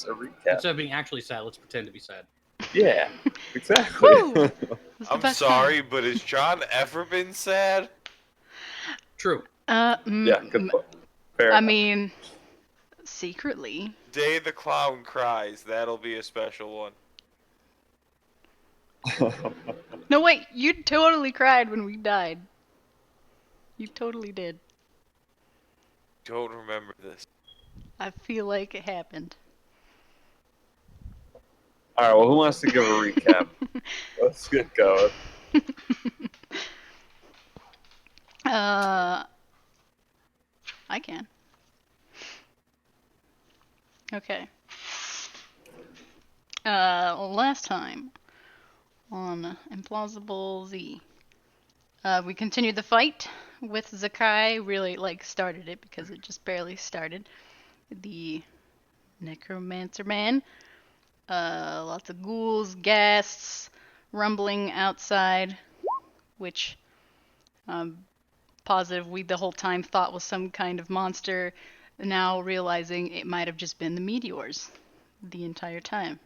a recap. Instead of being actually sad, let's pretend to be sad. Yeah, exactly. Woo! It's the I'm best sorry, time. but has John ever been sad? True. Yeah, good point. Fair I enough. mean, secretly. Day the Clown Cries. That'll be a special one. No, wait, you totally cried when we died. You totally did. Don't remember this. I feel like it happened. All right. Well, who wants to give a recap? Let's get going. I can. Okay. Last time on Implausible Z, we continued the fight with Zakai. Really, started it because it just barely started. The Necromancer Man. Lots of ghouls, ghasts, rumbling outside, which positive we the whole time thought was some kind of monster, now realizing it might have just been the meteors the entire time.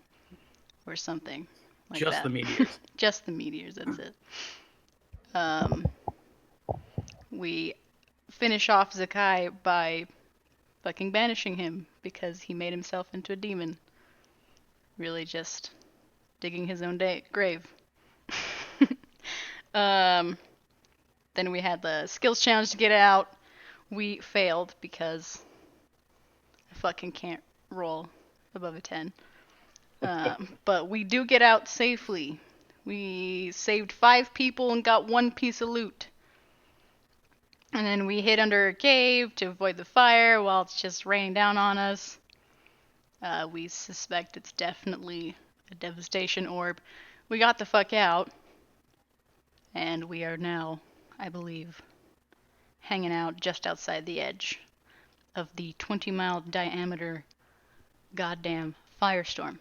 Or something like Just that. the meteors. Just the meteors, that's it. We finish off Zakai by fucking banishing him because he made himself into a demon. Really just digging his own grave. Then we had the skills challenge to get out. We failed because I fucking can't roll above a 10. But we do get out safely. We saved 5 people and got 1 piece of loot. And then we hid under a cave to avoid the fire while it's just raining down on us. We suspect it's definitely a devastation orb. We got the fuck out. And we are now, I believe, hanging out just outside the edge of the 20-mile diameter goddamn firestorm.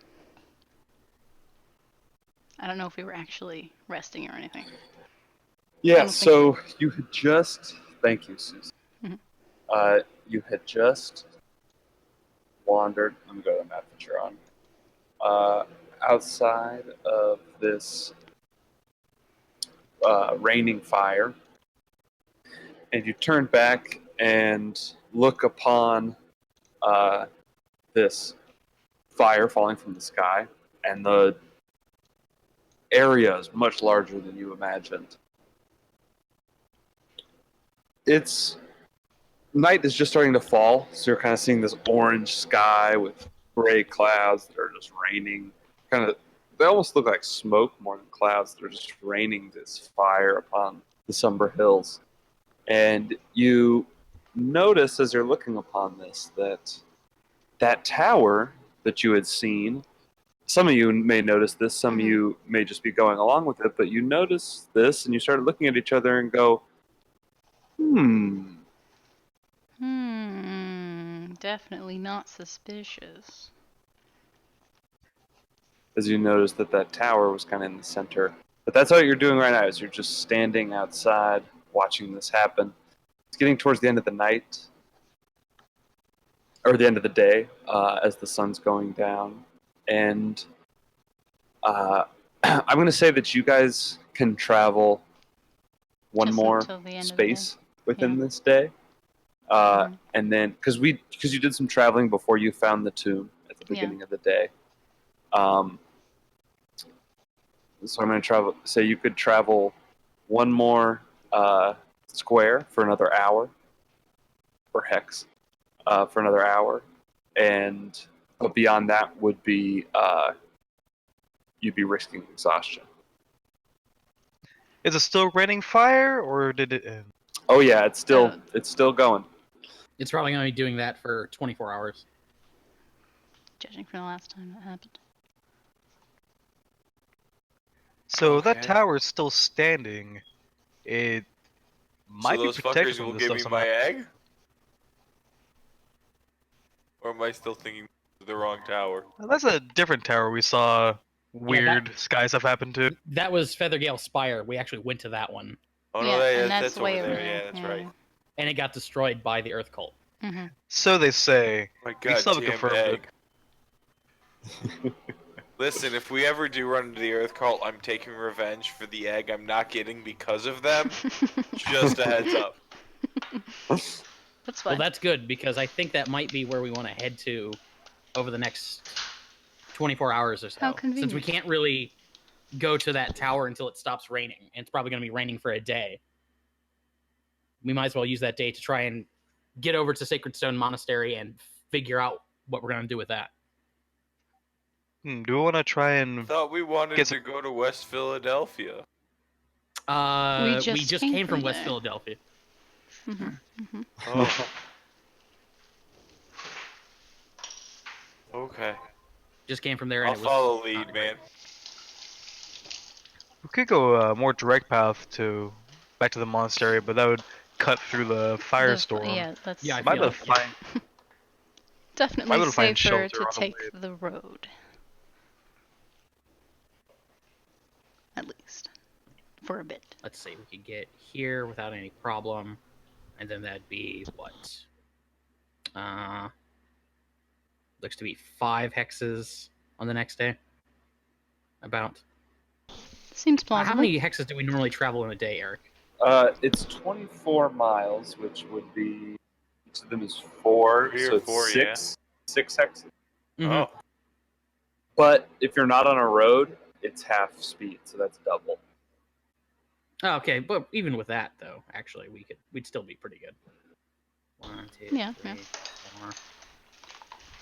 I don't know if we were actually resting or anything. Yeah. So you had just. Thank you, Susan. Mhm. You had just wandered. Let me go to the map that you're on. Outside of this raining fire, and you turn back and look upon this fire falling from the sky, and the area is much larger than you imagined. It's night is just starting to fall, so you're kind of seeing this orange sky with gray clouds that are just raining. They almost look like smoke more than clouds. They're just raining this fire upon the somber hills. And you notice as you're looking upon this that tower that you had seen. Some of you may notice this, some of you may just be going along with it, but you notice this and you start looking at each other and go, Definitely not suspicious. as you notice that tower was kind of in the center. But that's all you're doing right now is you're just standing outside watching this happen. It's getting towards the end of the night, or the end of the day, as the sun's going down. And I'm going to say that you guys can travel one Just more until the end space within Yeah. this day. And then, because you did some traveling before you found the tomb at the beginning of the day. So I'm going to travel. Say you could travel one more square for another hour, or hex for another hour, but beyond that would be you'd be risking exhaustion. Is it still raining fire, or did it end? Oh yeah, it's still going. It's probably going to be doing that for 24 hours. Judging from the last time that happened. So that tower is still standing. It might so those be protected fuckers from will this give stuff me somehow. my egg? Or am I still thinking of the wrong tower? Well, that's a different tower we saw weird sky stuff happen to. That was Feathergale Spire. We actually went to that one. Oh Yeah, no, and that's that's over way there. over there, Yeah, that's yeah. right. And it got destroyed by the Earth Cult. Mm-hmm. So they say. My We still haven't goddamn confirmed egg. it. Listen, if we ever do run into the Earth Cult, I'm taking revenge for the egg I'm not getting because of them. Just a heads up. That's Well, fine. that's good because I think that might be where we want to head to over the next 24 hours or so. How Since convenient. we can't really go to that tower until it stops raining, and it's probably going to be raining for a day. We might as well use that day to try and get over to Sacred Stone Monastery and figure out what we're going to do with that. Do we want to try and Thought we wanted Get to go to West Philadelphia. We just came from West there. Philadelphia. Oh. Okay. Just came from there, I'll and it was follow not lead, great. man. we could go a more direct path to back to the monastery, but that would cut through the firestorm. Yeah, that's Yeah, I Might be feel able to find might definitely be able to find safer shelter to on the take way. the road. At least. For a bit. Let's see, we could get here without any problem, and then that'd be what? Looks to be 5 hexes on the next day. About. Seems plausible. How many hexes do we normally travel in a day, Eric? It's 24 miles, which would be each of them is 4, 3 or so it's 4, 6 hexes. Mhm. Oh. But if you're not on a road, it's half speed, so that's double. Oh, okay, but even with that, though, actually, we'd still be pretty good. 1, 2, Yeah, 3, yeah. 4.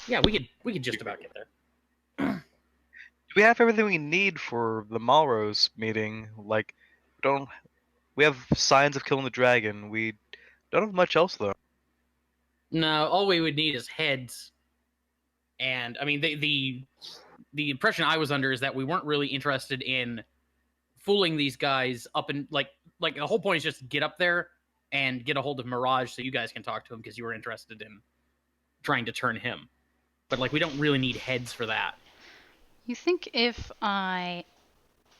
Yeah, we could just about get there. Do we have everything we need for the Malrose meeting? Like, we have signs of killing the dragon. We don't have much else though. No, all we would need is heads. And I mean, the impression I was under is that we weren't really interested in fooling these guys up and like the whole point is just get up there and get a hold of Mirage so you guys can talk to him because you were interested in trying to turn him. But like we don't really need heads for that. You think if I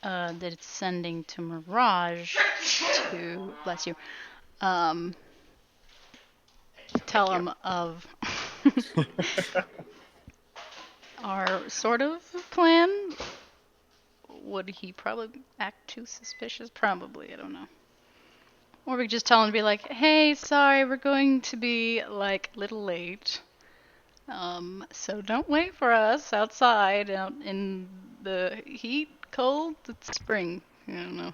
did sending to Mirage to bless you, tell him of our sort of plan, would he probably act too suspicious? Probably, I don't know. Or we could just tell him to be like, hey, sorry, we're going to be like a little late. So don't wait for us outside out in the heat, cold. It's spring. I don't know.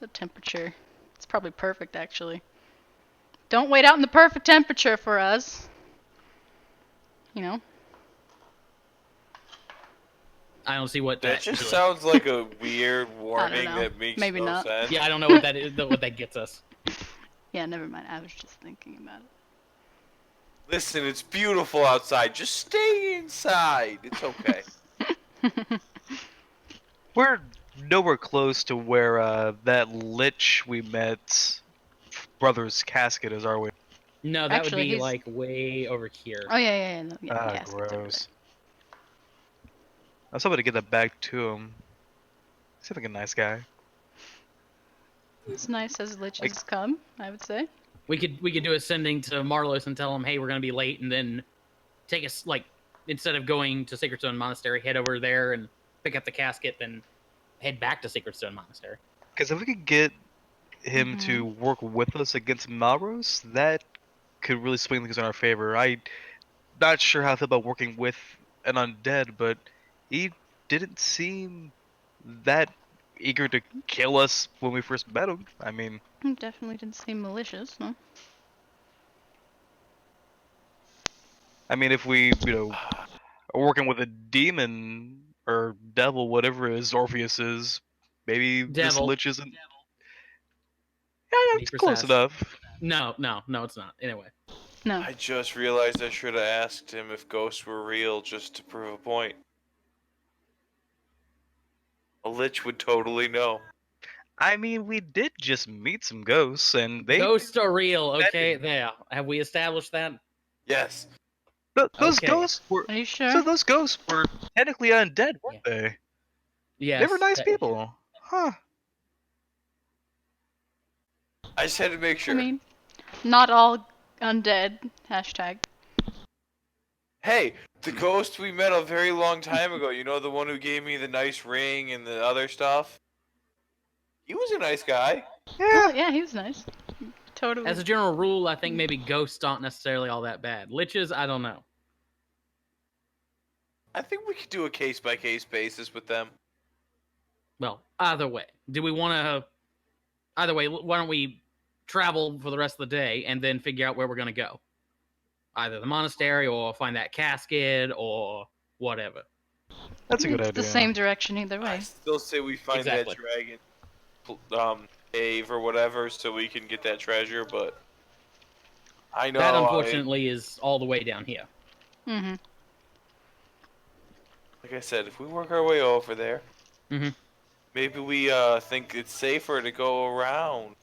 The temperature. It's probably perfect, actually. Don't wait out in the perfect temperature for us. You know? I don't see what That just really- sounds like a weird warning know. that makes Maybe no not. sense. Yeah, I don't know what that is. What that gets us. Yeah, never mind. I was just thinking about it. Listen, it's beautiful outside. Just stay inside. It's okay. We're nowhere close to where that lich we met brother's casket is, are we? No, that Actually, would be he's- like way over here. Oh, yeah. No, yeah, Ah, casket's over there. gross. I was hoping to get that back to him. Seems like a nice guy. It's nice as liches come, I would say. We could do a sending to Marlos and tell him, hey, we're gonna be late, and then take us like instead of going to Sacred Stone Monastery, head over there and pick up the casket, then head back to Sacred Stone Monastery. Because if we could get him to work with us against Malrose, that could really swing things in our favor. I'm not sure how I feel about working with an undead, but he didn't seem that eager to kill us when we first met him. I mean, It definitely didn't seem malicious, no? if we, are working with a demon or devil, whatever his Orpheus is, maybe this Devil. lich isn't. Yeah, Be it's close precise. enough. No, it's not. Anyway, No. I just realized I should have asked him if ghosts were real just to prove a point. A lich would totally know. I mean, we did just meet some ghosts, and they ghosts are real. That- Okay, there. Have we established that? Yes. those Okay. ghosts were. Are you sure? So those ghosts were technically undead, weren't they? Yes. They were nice people, huh? I just had to make sure. I mean, not all undead. Hashtag. Hey, the ghost we met a very long time ago. You know, the one who gave me the nice ring and the other stuff. He was a nice guy. Oh, yeah, he was nice. Totally. As a general rule, I think maybe ghosts aren't necessarily all that bad. Liches, I don't know. I think we could do a case-by-case basis with them. Well, either way, do we want to? Either way, why don't we travel for the rest of the day and then figure out where we're going to go? Either the monastery or find that casket or whatever. That's a good It's idea. the same direction either I way. still say we find Exactly. that dragon cave or whatever so we can get that treasure, but I know That, unfortunately, is all the way down here. Mm-hmm. like I said, if we work our way over there, Mhm. maybe we think it's safer to go around,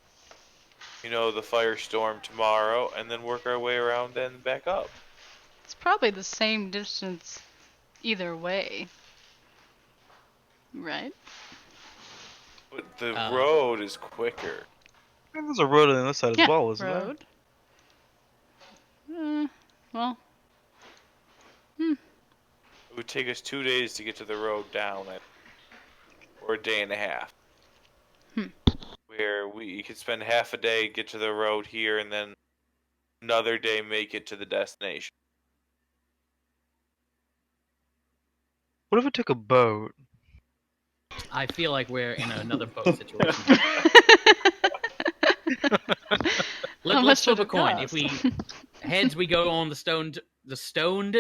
you know, the firestorm tomorrow and then work our way around and back up. It's probably the same distance either way. Right? But the Uh, road is quicker. I think there's a road on this side Yeah, as well, isn't there? road. Well, It would take us 2 days to get to the road down, or a day and a half. Where we could spend half a day, get to the road here, and then another day make it to the destination. What if we took a boat? I feel like we're in another boat situation. How much Let's flip would a it coin. cost? If we heads, we go on the stoned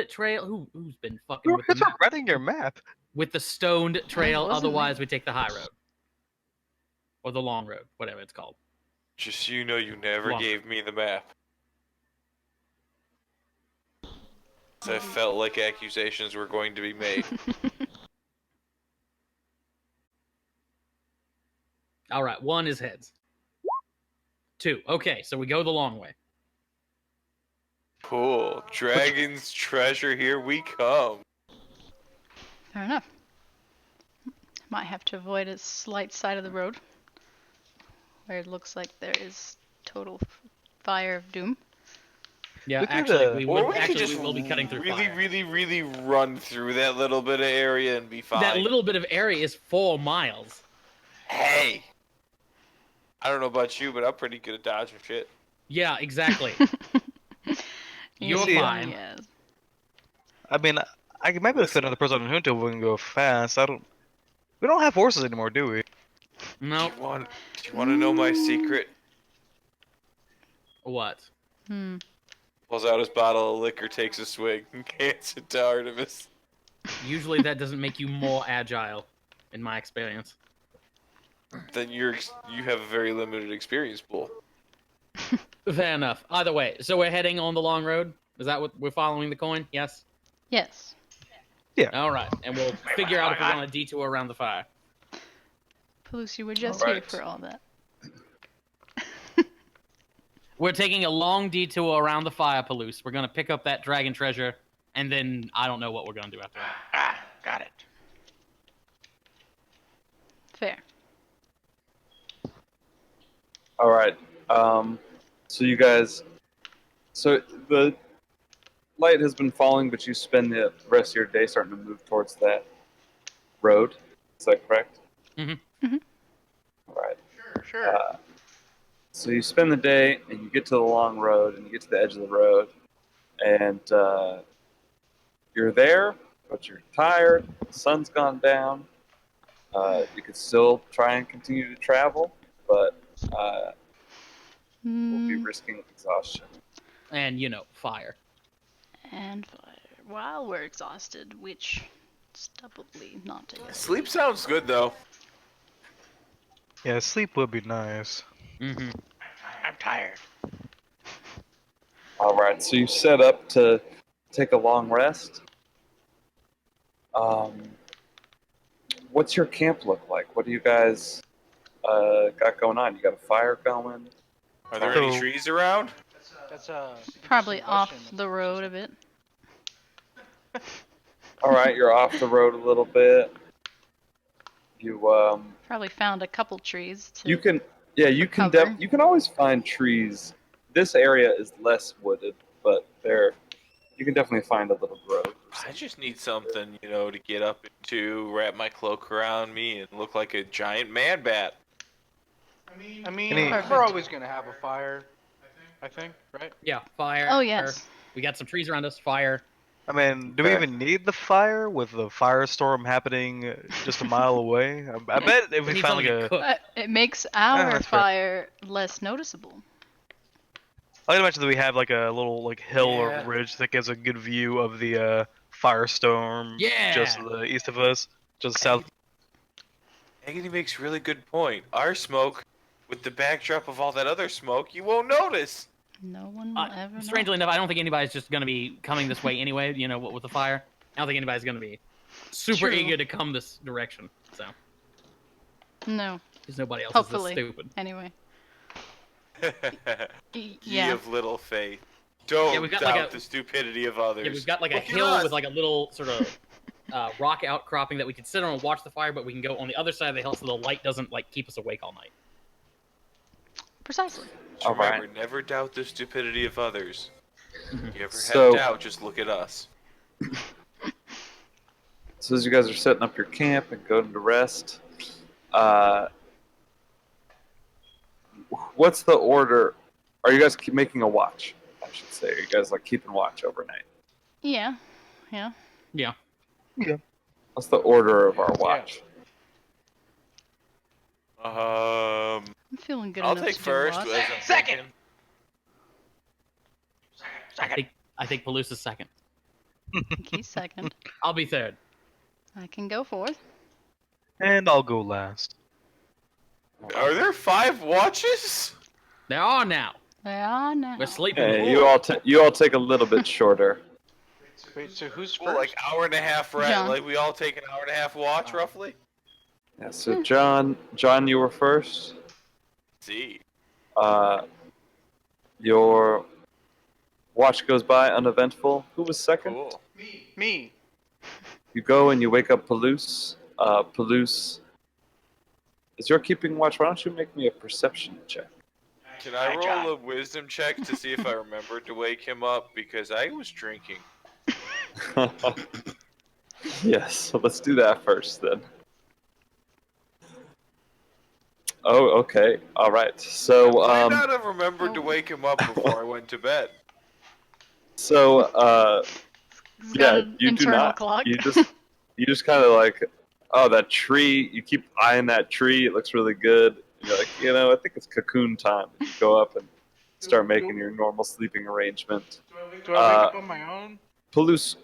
trail. Who's been fucking You're with the map? writing your map. With the stoned trail. wasn't me. Otherwise, we take the high road or the long road, whatever it's called. Just so you know, you never Long. gave me the map. So I felt like accusations were going to be made. All right, 1 is heads. 2. Okay, so we go the long way. Cool. Dragon's treasure, here we come. Fair enough. Might have to avoid a slight side of the road where it looks like there is total fire of doom. Yeah, We could, actually, Or we could actually just we will be cutting through really, fire. really run through that little bit of area and be fine. That little bit of area is 4 miles. Hey! I don't know about you, but I'm pretty good at dodging shit. Yeah, exactly. You're Yes, fine. yes. I mean, I might be able to fit another person on Junto if we can go fast. We don't have horses anymore, do we? No. Do you want to know my secret? What? Pulls out his bottle of liquor, takes a swig, and hands it to Artemis. Usually that doesn't make you more agile, in my experience. Then you have a very limited experience pool. Fair enough. Either way, so we're heading on the long road? Is that what we're following the coin? Yes? Yes. All right, and we'll figure out if we're going to detour around the fire. Pelusi, we're just All here right. for all that. We're taking a long detour around the fire, Palouse. We're going to pick up that dragon treasure, and then I don't know what we're going to do after that. Got it. Fair. All right. So you guys, so the light has been falling, but you spend the rest of your day starting to move towards that road. Is that correct? Mhm. Mhm. All right. Sure. So you spend the day, and you get to the long road, and you get to the edge of the road, and you're there, but you're tired. The sun's gone down. You could still try and continue to travel, but we'll be risking exhaustion. And, fire. And fire. While we're exhausted, which is doubly not a good. Sleep sounds good though. Yeah, sleep would be nice. Mm-hmm. I'm tired. All right, so you set up to take a long rest. What's your camp look like? What do you guys got going on? You got a fire going? Are there any So- trees around? That's a Probably good off question. the road a bit. All right, you're off the road a little bit. You Probably found a couple trees to. you can cover. you can always find trees. This area is less wooded, but You can definitely find a little grove. Or I something. just need something, to get up into, wrap my cloak around me, and look like a giant man bat. I mean, Any- we're always gonna have a fire. I think, right? Yeah, fire. Oh, yes. We got some trees around us. Fire. I mean, do we Okay. even need the fire with the firestorm happening just a mile away? I bet if We we need found something like to a, cook. It makes our that's fair. fire less noticeable. I can imagine that we have like a little like hill Yeah. or ridge that gives a good view of the firestorm just Yeah. to the east of us, just south. Agony makes really good point. Our smoke, with the backdrop of all that other smoke, you won't notice. No one will ever know. Strangely enough, I don't think anybody's just going to be coming this way anyway, with the fire. I don't think anybody's going to be super True. eager to come this direction. So, No, because nobody else hopefully. is this stupid. Anyway. Ye Yeah. of little faith. Don't Yeah, we've got doubt like a- the stupidity of others. Yeah, we've got like a Look at hill us. with like a little sort of rock outcropping that we can sit on and watch the fire, but we can go on the other side of the hill so the light doesn't like keep us awake all night. Precisely. Just All remember, right. never doubt the stupidity of others. You ever So- have doubt, just look at us. So as you guys are setting up your camp and going to rest, what's the order? Are you guys keep making a watch? I should say. Are you guys like keeping watch overnight? Yeah. Yeah. Yeah. What's the order of our watch? I'm feeling good I'll enough take to first. do As watch. I'm Second. thinking. I think Paloosa's second. I think he's second. I'll be third. I can go fourth. And I'll go last. Are there 5 watches? There are now. They are now. We're sleeping. Hey, you all take a little bit shorter. Wait, so who's first? Well, like hour and a half, right? John. Like we all take an hour and a half watch, roughly. Yeah, so John, you were first. See. Your watch goes by uneventful. Who was second? Cool. Me. You go and you wake up Palouse. Palouse, is your keeping watch? Why don't you make me a perception check? Can I Hi, John. roll a wisdom check to see if I remembered to wake him up? Because I was drinking. Yes, so let's do that first then. Oh, okay. All right. So, I might not have remembered to oh. wake him up before I went to bed. He's got yeah, an you do internal not. clock. You just kind of like, oh, that tree. You keep eyeing that tree. It looks really good. You're like, I think it's cocoon time. You go up and start making your normal sleeping arrangement. Do I wake up on my own? Palouse,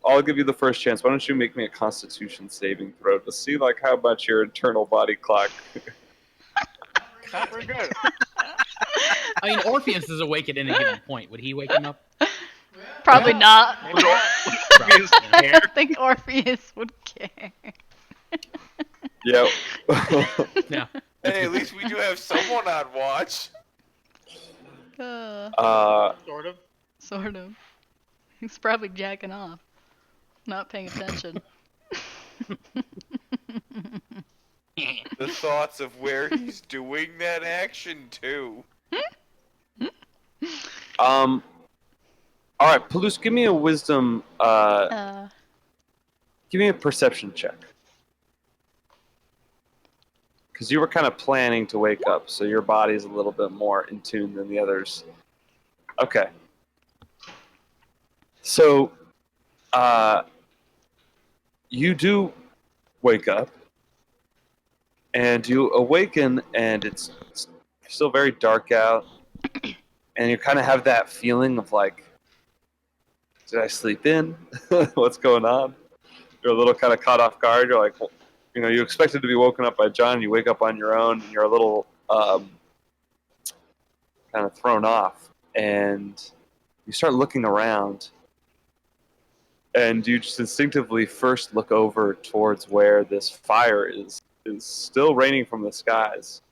I'll give you the first chance. Why don't you make me a Constitution saving throw to see like how much your internal body clock? Not very good. I mean, Orpheus is awake at any given point. Would he wake him up? Probably not. Maybe not. Probably, I don't think Orpheus would care. Yeah. Yeah. Hey, at least we do have someone on watch. Sort of. Sort of. He's probably jacking off. Not paying attention. The thoughts of where he's doing that action too. All right, Palouse, give me a wisdom. Give me a perception check. Because you were kind of planning to wake up, so your body's a little bit more in tune than the others. Okay. So, you do wake up, and you awaken, and it's still very dark out, and you kind of have that feeling of like, did I sleep in? What's going on? You're a little kind of caught off guard. You're like, well, you expected to be woken up by John, and you wake up on your own, and you're a little kind of thrown off, and you start looking around, and you just instinctively first look over towards where this fire is still raining from the skies.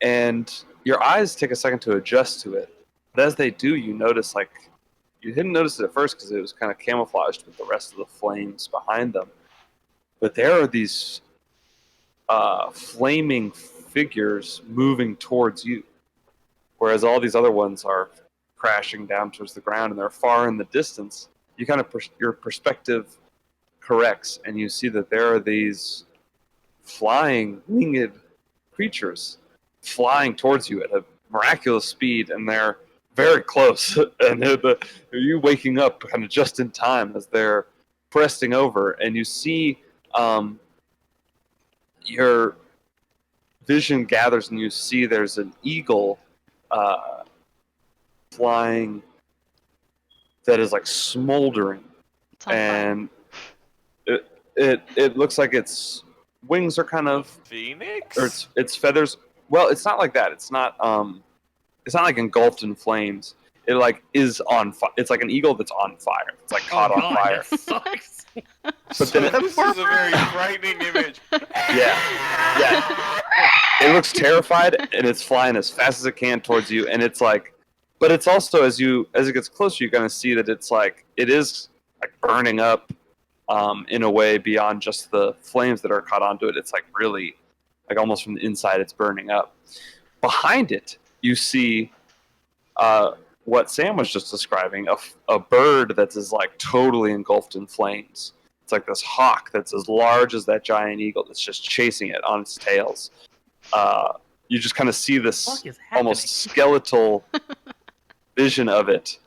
And your eyes take a second to adjust to it. But as they do, you notice, like, you didn't notice it at first because it was kind of camouflaged with the rest of the flames behind them. But there are these flaming figures moving towards you, whereas all these other ones are crashing down towards the ground and they're far in the distance. You kind of your perspective corrects, and you see that there are these flying winged creatures flying towards you at a miraculous speed, and they're very close. And you waking up kind of just in time as they're cresting over, and you see your vision gathers, and you see there's an eagle flying that is like smoldering, It's on fire. and it looks like its wings are kind of, Phoenix? or its feathers. Well, it's not like that. It's not like engulfed in flames. It like is on fire. It's like an eagle that's on fire. It's like caught Oh, on God, fire. that sucks. But then This is a very frightening image. Yeah. It looks terrified, and it's flying as fast as it can towards you, and it's like, but it's also as it gets closer, you're gonna see that it's like it is like burning up, in a way beyond just the flames that are caught onto it. It's like really, like almost from the inside, it's burning up. Behind it, you see, what Sam was just describing, a bird that is like totally engulfed in flames. It's like this hawk that's as large as that giant eagle that's just chasing it on its tails. You just kind of see this What is happening? almost skeletal vision of it,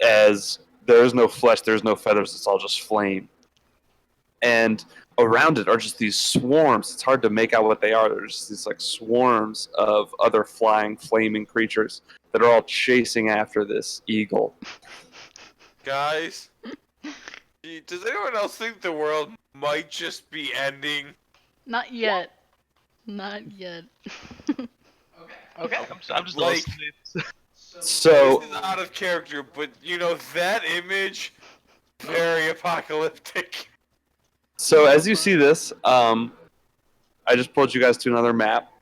as there's no flesh, there's no feathers, it's all just flame. And around it are just these swarms. It's hard to make out what they are. There's just these like swarms of other flying, flaming creatures that are all chasing after this eagle. Guys, does anyone else think the world might just be ending? Not yet. Not yet. Okay. I'm just Like- So This is out of character, but you know, that image, very apocalyptic. So as you see this, I just pulled you guys to another map.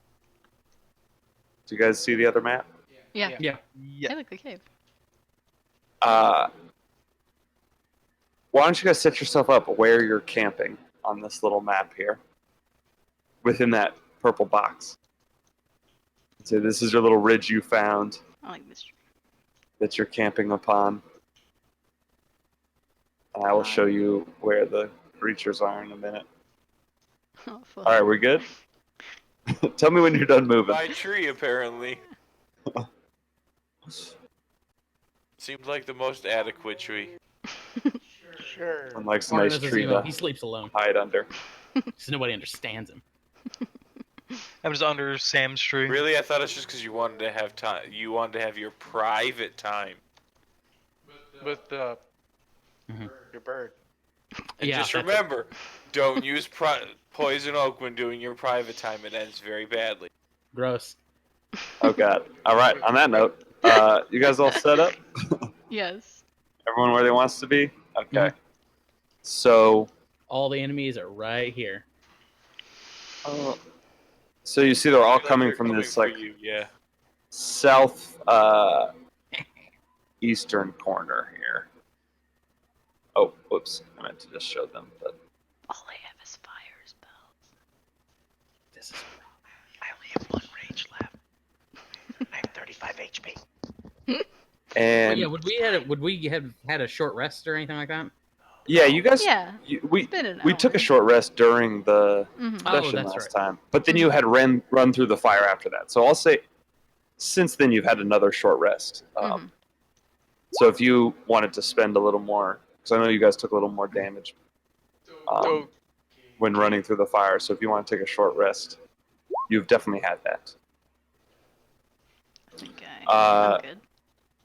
Do you guys see the other map? Yeah. Yeah. I like the cave. Why don't you guys set yourself up where you're camping on this little map here, within that purple box. So this is your little ridge you found I like this tree. that you're camping upon. And I will show you where the creatures are in a minute. Oh, fuck. All right, we're good. Tell me when you're done moving. My tree, apparently. Seems like the most adequate tree. Sure. One likes a Or nice as tree you know, to he sleeps alone, hide under. because nobody understands him. I'm just under Sam's tree. Really, I thought it's just because you wanted to have time. You wanted to have your private time. With Mhm. your bird. And Yeah, just that's it. remember, don't use poison oak when doing your private time. It ends very badly. Gross. Oh god. All right. On that note, you guys all set up? Yes. Everyone where they wants to be? Okay. Mhm. So, All the enemies are right here. so you see they're all Like coming they're from this for like you, yeah. south eastern corner here. Oh, whoops! I meant to just show them, but All I have is fire spells. This is I only have one rage left. I have 35 HP. and yeah, would we have had a short rest or anything like that? yeah, you guys, Yeah. we It's been an we hour. took a short rest during the Mhm. Oh, session that's last right. time, but then you had run through the fire after that. So I'll say, since then you've had another short rest. Mhm. So if you wanted to spend a little more, because I know you guys took a little more damage So when running through the fire. So if you want to take a short rest, you've definitely had that. I think Uh, I'm good.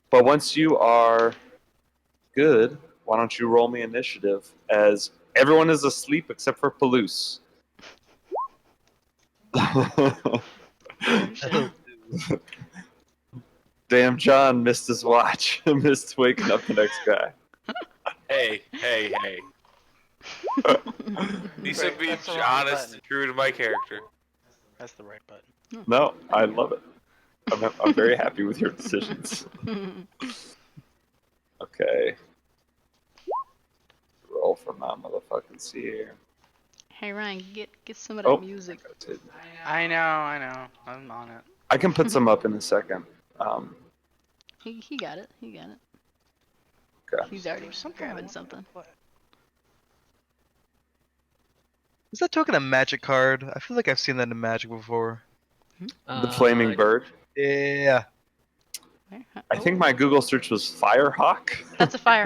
But once you are good, why don't you roll me initiative, as everyone is asleep except for Palouse. Oh, shit. Damn, John missed his watch. Missed waking up the next guy. Hey. These are Wait, being that's the wrong honest button. and true to my character. That's the right button. No, I love it. I'm very happy with your decisions. Okay. Roll for my motherfucking see here. Hey Ryan, get some of that Oh. music. I know. I'm on it. I can put some up in a second. He got it. He got it. Okay. He's already There's something I grabbing wanted something. to play. Is that token a magic card? I feel like I've seen that in Magic before. The flaming bird. Yeah. I think my Google search was Firehawk. That's a fire.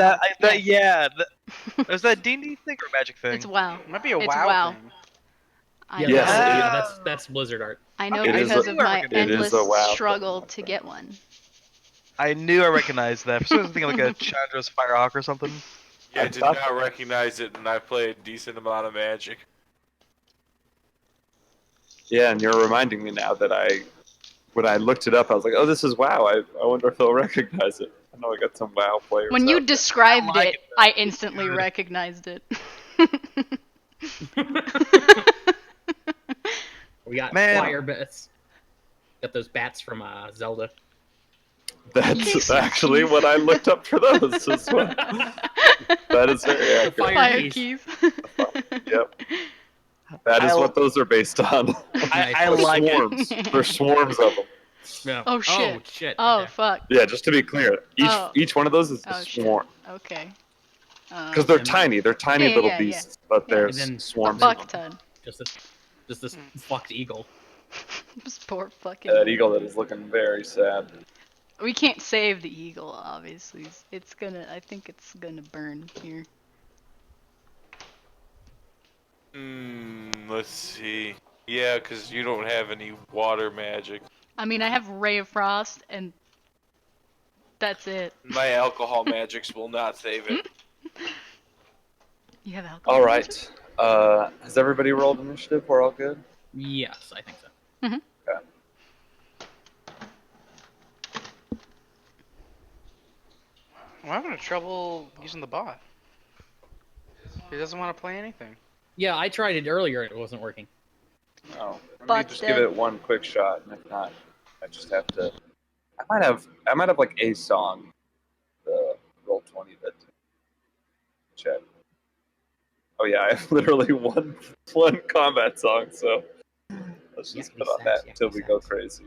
Is that D&D thing or Magic thing? It's WoW. It might be a It's WoW, WoW. thing. I Yeah, know. Yes, that's Blizzard art. I know It is because a- of my it is endless a WoW struggle thing. to get one. I knew I recognized that. For some reason, I was thinking like a Chandra's Firehawk or something. Yeah, I I did thought- not recognize it, and I play a decent amount of Magic. Yeah, and you're reminding me now that when I looked it up, I was like, oh, this is WoW. I wonder if they'll recognize it. I know I got some WoW players. When you out there. described I like it, it, I instantly recognized it. We got Man. fire bats. Got those bats from Zelda. That's actually what I looked up for those as well. That is very The accurate. fire keys. keys. Yep. That is what those are based on. I They're like it. swarms. There's swarms of them. No. Oh, shit. Oh shit. Oh Okay. fuck. Yeah, just to be clear, Oh. each one of those is a Oh shit. swarm. Okay. Because they're And- tiny. They're tiny Yeah, little yeah, yeah. beasts, but Yeah. there's And then- a swarms of fuck them. ton. Just this fucked eagle. This poor fucking. That eagle that is looking very sad. We can't save the eagle, obviously. It's gonna. I think it's gonna burn here. Let's see. Yeah, because you don't have any water magic. I mean, I have Ray of Frost, and that's it. My alcohol magics will not save it. You have alcohol. All magic? right. Has everybody rolled initiative? We're all good? Yes, I think so. I'm having trouble using the bot. He doesn't want to play anything. Yeah, I tried it earlier and it wasn't working. Oh, let me But just then- give it one quick shot, and if not, I just have to. I might have like a song. The roll 20 that check. Oh yeah, I have literally one combat song, so let's just Yakety put on sax, that until yakety we go sax. crazy.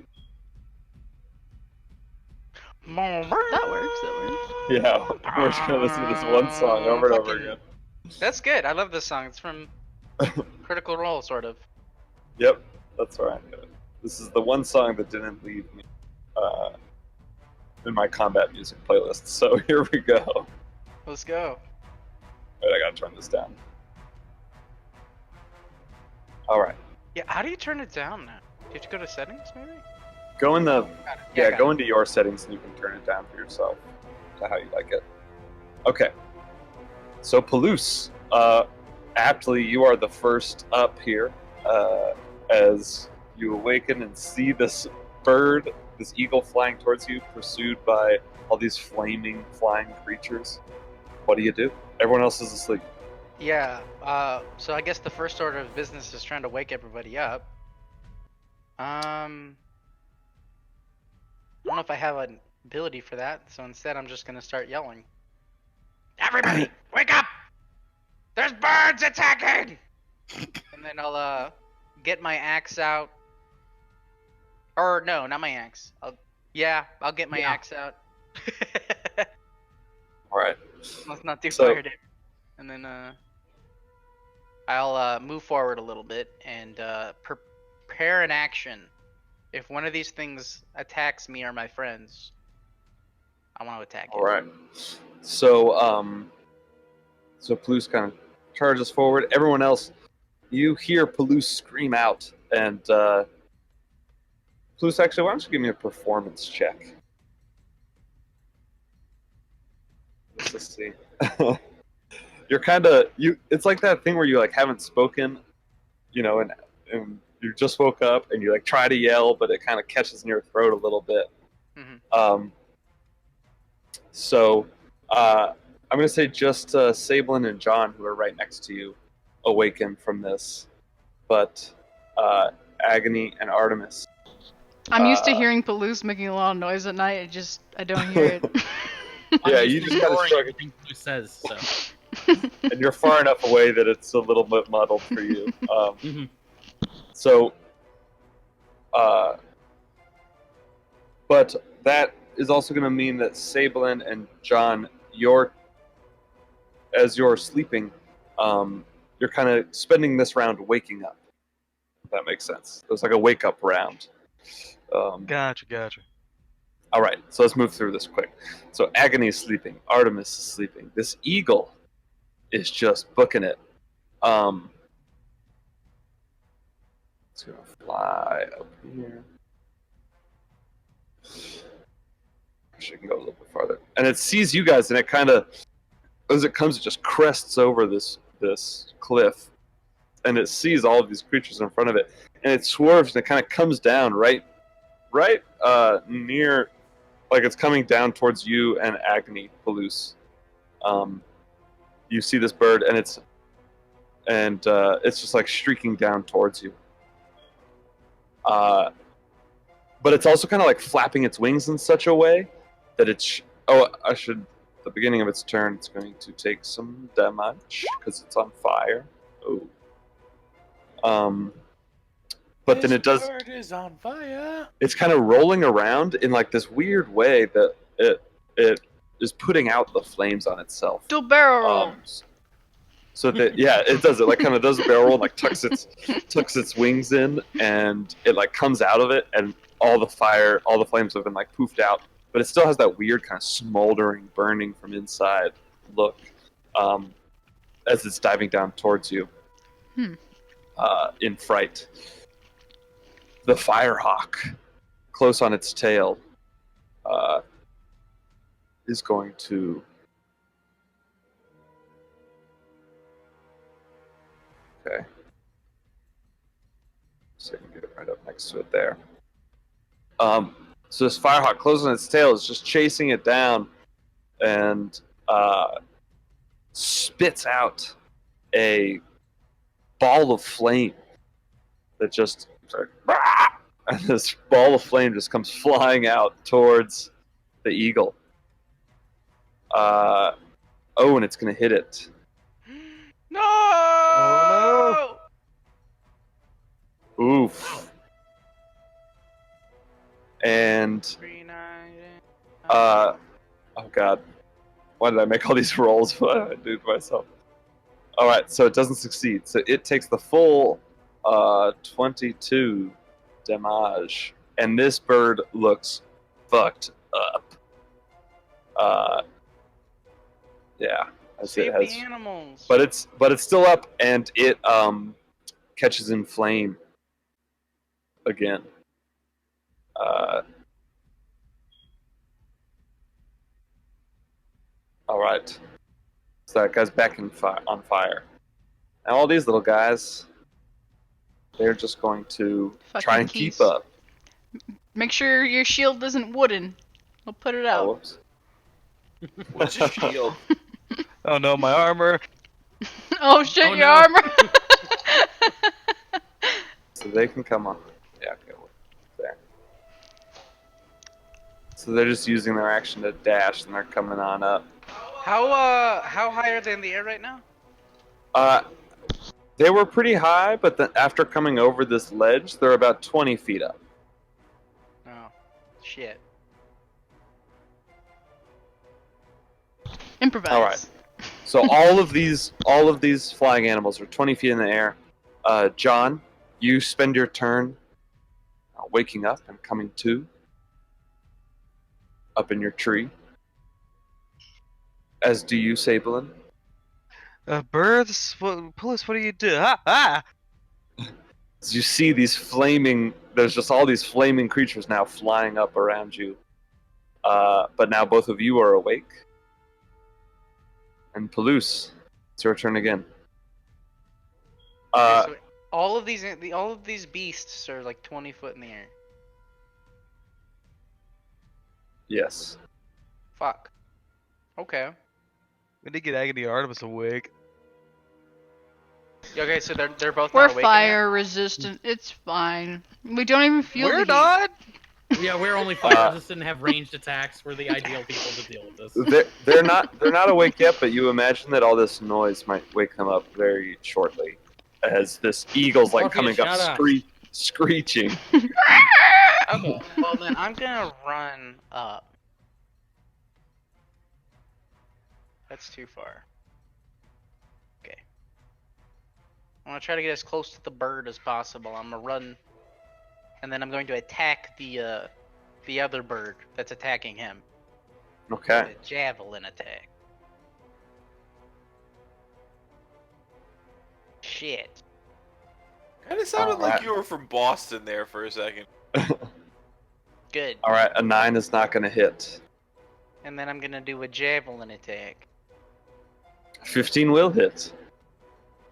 That works. That works. Yeah, we're just gonna listen to this one song over and over again. That's good. I love this song. It's from Critical Role, sort of. Yep, that's right. This is the one song that didn't leave me in my combat music playlist. So here we go. Let's go. Wait, I gotta turn this down. All right, Yeah, how do you turn it down now? Do you have to go to settings, maybe? go in the Got it. yeah, got go it. into your settings and you can turn it down for yourself to how you like it. Okay, so Palouse, aptly you are the first up here as you awaken and see this bird, this eagle flying towards you, pursued by all these flaming flying creatures. What do? Everyone else is asleep. Yeah, so I guess the first order of business is trying to wake everybody up. I don't know if I have an ability for that, so instead I'm just gonna start yelling. Everybody, wake up! There's birds attacking! And then I'll, get my axe out. Or, no, not my axe. I'll get my Yeah. axe out. All right. Let's not do So- fire damage. And then I'll move forward a little bit and prepare an action. If one of these things attacks me or my friends, I want to attack it. All right. So so Palouse kind of charges forward. Everyone else, you hear Palouse scream out, and Palouse, actually, why don't you give me a performance check? Let's just see. You're kind of it's like that thing where you like haven't spoken, and you just woke up and you like try to yell, but it kind of catches in your throat a little bit. Mhm. So I'm gonna say just Sablin and John, who are right next to you, awaken from this, but Agony and Artemis. I'm used to Uh, hearing Palouse making a lot of noise at night. I don't hear it. Yeah, I'm you used just to gotta ignoring shrug it. everything Blue says. So. And you're far enough away that it's a little bit muddled for you. Mhm. So, but that is also going to mean that Sablin and John, as you're sleeping, you're kind of spending this round waking up. If that makes sense. It's like a wake up round. Gotcha. All right, so let's move through this quick. So Agony is sleeping. Artemis is sleeping. This eagle is just booking it. It's gonna fly up here. Actually, I can go a little bit farther. And it sees you guys, and it kind of, as it comes, it just crests over this cliff, and it sees all of these creatures in front of it, and it swerves, and it kind of comes down right near, like it's coming down towards you and Agony, Palouse. You see this bird, and it's just like streaking down towards you. But it's also kind of like flapping its wings in such a way that it's. Oh, at the beginning of its turn, it's going to take some damage because it's on fire. Oh. But then it does. This bird is on fire. It's kind of rolling around in like this weird way that it is putting out the flames on itself. Do barrel roll. So that it does it like kind of does a barrel roll and like tucks its wings in, and it like comes out of it, and all the flames have been like poofed out, but it still has that weird kind of smoldering, burning from inside look as it's diving down towards you in fright. The firehawk, close on its tail, is going to. Okay. So I can get it right up next to it there. So this firehawk, close on its tail, is just chasing it down, and spits out a ball of flame that just. And this ball of flame just comes flying out towards the eagle. And it's gonna hit it. No! Oh, Oof. And oh god, why did I make all these rolls? What did I do to myself? All right, so it doesn't succeed. So it takes the full 22 damage, and this bird looks fucked up. Yeah, Save it has, the animals. but it's still up, and it catches in flame again. All right, so that guy's back on fire. Now all these little guys, they're just going to try and keep up. Make sure your shield isn't wooden. We'll put it out. whoops. What's your shield? Oh no, my armor. Oh shit, Oh, your no. armor! So they can come on. Yeah, okay, there. So they're just using their action to dash, and they're coming on up. How high are they in the air right now? They were pretty high, but then after coming over this ledge, they're about 20 feet up. Oh, shit. Improvise. All right. So all of these flying animals are 20 feet in the air. John, you spend your turn waking up and coming to up in your tree. As do you, Sablin. Birds, Palouse, what do you do? Ah! As you see there's just all these flaming creatures now flying up around you. But now both of you are awake. And Palouse, it's your turn again. Okay, so all of these beasts are like 20 foot in the air. Yes. Fuck. Okay. We need to get Agony Artemis awake. Okay, so they're both We're not awake fire resistant. It's fine. We don't even feel the We're heat. not. Yeah, we're only fire resistant and have ranged attacks. We're the ideal people to deal with this. They're not awake yet, but you imagine that all this noise might wake them up very shortly, as this eagle's like Morpheus, coming up shut up. screeching. Okay, well then I'm gonna run up. That's too far. Okay. I'm gonna try to get as close to the bird as possible. I'm gonna run, and then I'm going to attack the other bird that's attacking him. Okay. With a javelin attack. Shit. Kind of sounded Alright. like you were from Boston there for a second. Good. All right, a 9 is not going to hit. And then I'm gonna do a javelin attack. 15 will hit.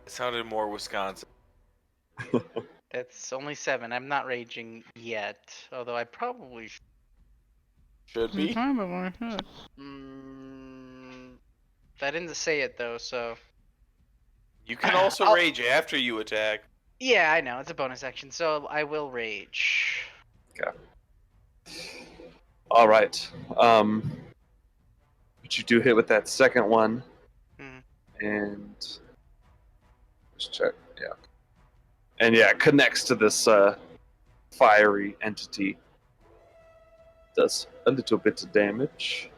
It sounded more Wisconsin. That's only 7. I'm not raging yet, although I probably Should be. I didn't say it though, so You can also I'll- rage after you attack. yeah, I know it's a bonus action, so I will rage. All right. But you do hit with that second one. Mhm. And let's check. Yeah. And yeah, it connects to this fiery entity. Does a little bit of damage.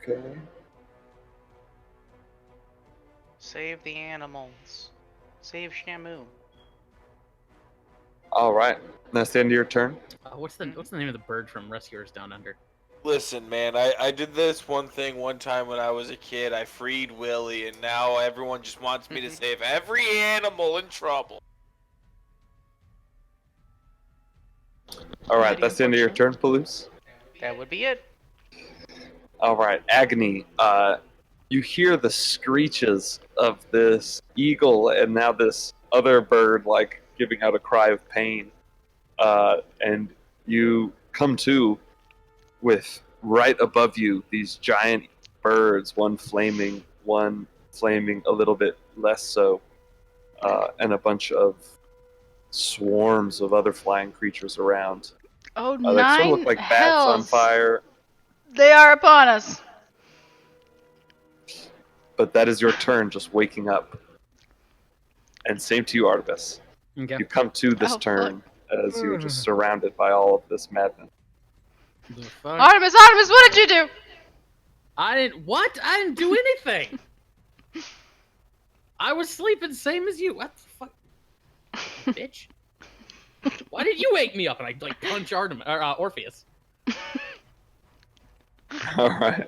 Okay. Save the animals. Save Shamu. All right. That's the end of your turn. What's the name of the bird from Rescuers Down Under? Listen, man, I did this one thing one time when I was a kid. I freed Willie, and now everyone just wants me to save every animal in trouble. All right. Very That's the end of your turn, Palouse. That would be it. All right, Agony. You hear the screeches of this eagle and now this other bird, like giving out a cry of pain, and you come to with right above you these giant birds, one flaming a little bit less so, and a bunch of swarms of other flying creatures around. Oh, They sort of nine look like bats on hells. fire. They are upon us. But that is your turn, just waking up. And same to you, Artemis. Okay. You come to this Oh, turn as you're just surrounded by all of this madness. The fuck? Artemis, what did you do? I didn't. What? I didn't do anything. I was sleeping same as you. What the fuck, bitch? Why did you wake me up? And I like punch Orpheus. All right.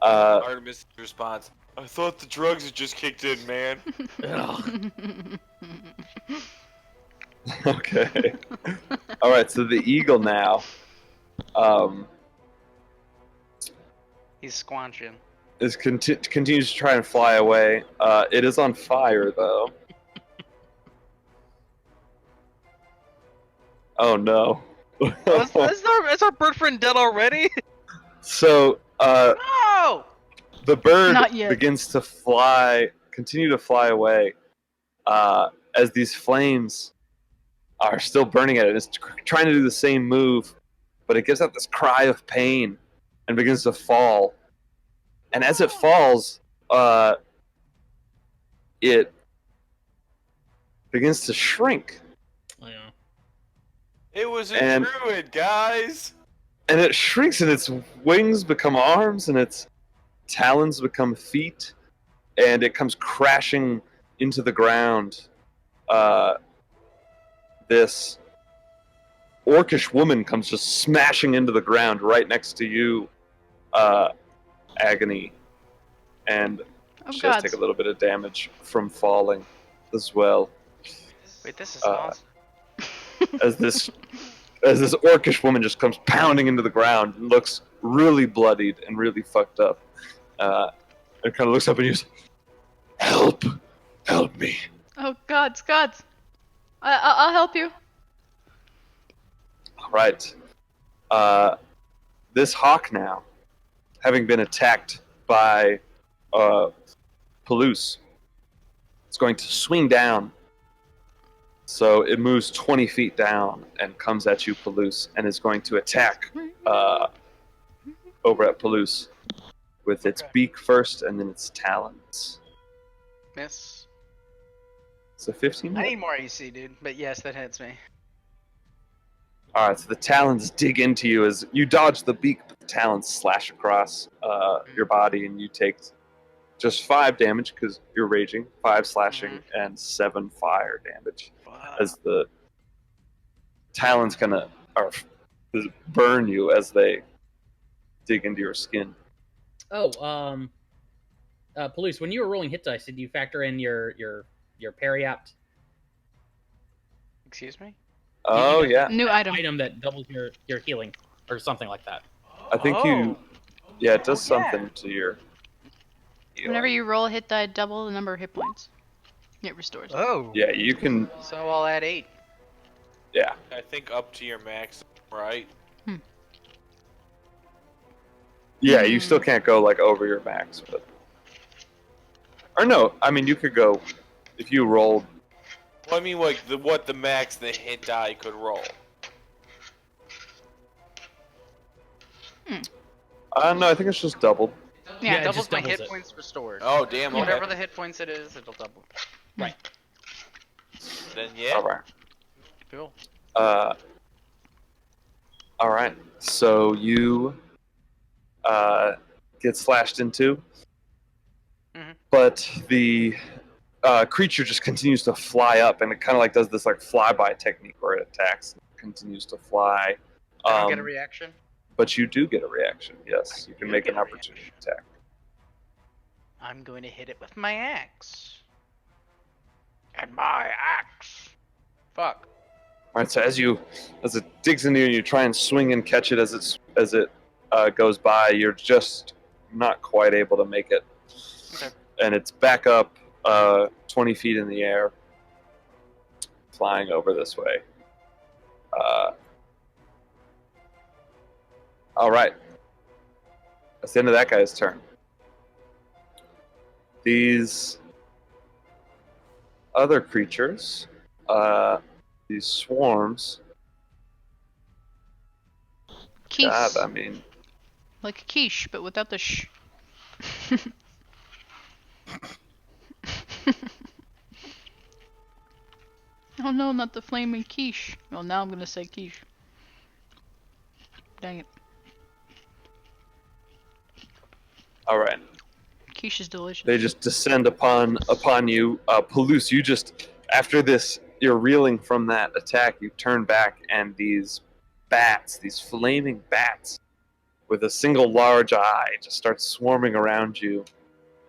Artemis' response: I thought the drugs had just kicked in, man. Ugh. Okay. All right. So the eagle now He's squanching. is continues to try and fly away. It is on fire though. Oh no. Is our bird friend dead already? So No! the bird Not yet. begins to continue to fly away as these flames are still burning at it. It's trying to do the same move, but it gives out this cry of pain and begins to fall. And as it falls, it begins to shrink. Yeah. It was a And- druid, guys. And it shrinks, and its wings become arms, and its talons become feet, and it comes crashing into the ground. This orcish woman comes just smashing into the ground right next to you, Agony, and Oh, she does God. take a little bit of damage from falling as well. Wait, this is Uh, awesome. As this orcish woman just comes pounding into the ground and looks really bloodied and really fucked up, and kind of looks up and yous, help me. Oh, gods. I'll help you. All right. This hawk now, having been attacked by Palouse, it's going to swing down. So it moves 20 feet down and comes at you, Palouse, and is going to attack over at Palouse with its Okay. beak first and then its talons. Miss. So 15 I hit. need more AC, dude. But yes, that hits me. All right, so the talons dig into you as you dodge the beak, but the talons slash across your body, and you take just 5 damage because you're raging, 5 slashing, and 7 fire damage as the talons kind of burn you as they dig into your skin. Oh, Palouse, when you were rolling hit dice, did you factor in your periapt? Excuse me? Oh, yeah. New item. Item that doubles your healing or something like that. I think you... Yeah, it does something to your... Whenever you roll a hit die, double the number of hit points. It restores. Oh. Yeah, you can... So I'll add 8. Yeah. I think up to your max, right? Yeah, you still can't go, like, over your max, but... Or no, I mean, you could go... If you rolled... Well, I mean, like, what the max the hit die could roll. No, I think it's just doubled. Yeah, Yeah, it doubles just my doubles hit it. points restored. Oh, damn, okay. Whatever the hit points it is, it'll double. Right. Then, yeah. Alright. Cool. Alright. So you get slashed into, but the creature just continues to fly up, and it kind of like does this like flyby technique where it attacks and continues to fly. I don't get a reaction? But you do get a reaction, yes. You can make an opportunity attack. I'm going to hit it with my axe. And my axe. Fuck. Alright, so as it digs into you and you try and swing and catch it as it goes by, you're just not quite able to make it. Okay. And it's back up 20 feet in the air, flying over this way. Alright. That's the end of that guy's turn. These other creatures, these swarms, Quiche. God, I mean, Like a quiche, but without the sh. Oh no, not the flaming quiche. Well, now I'm gonna say quiche. Dang it. alright. Quiche is delicious. They just descend upon you. Palouse, you just, after this, you're reeling from that attack, you turn back, and these bats, these flaming bats, with a single large eye, just start swarming around you,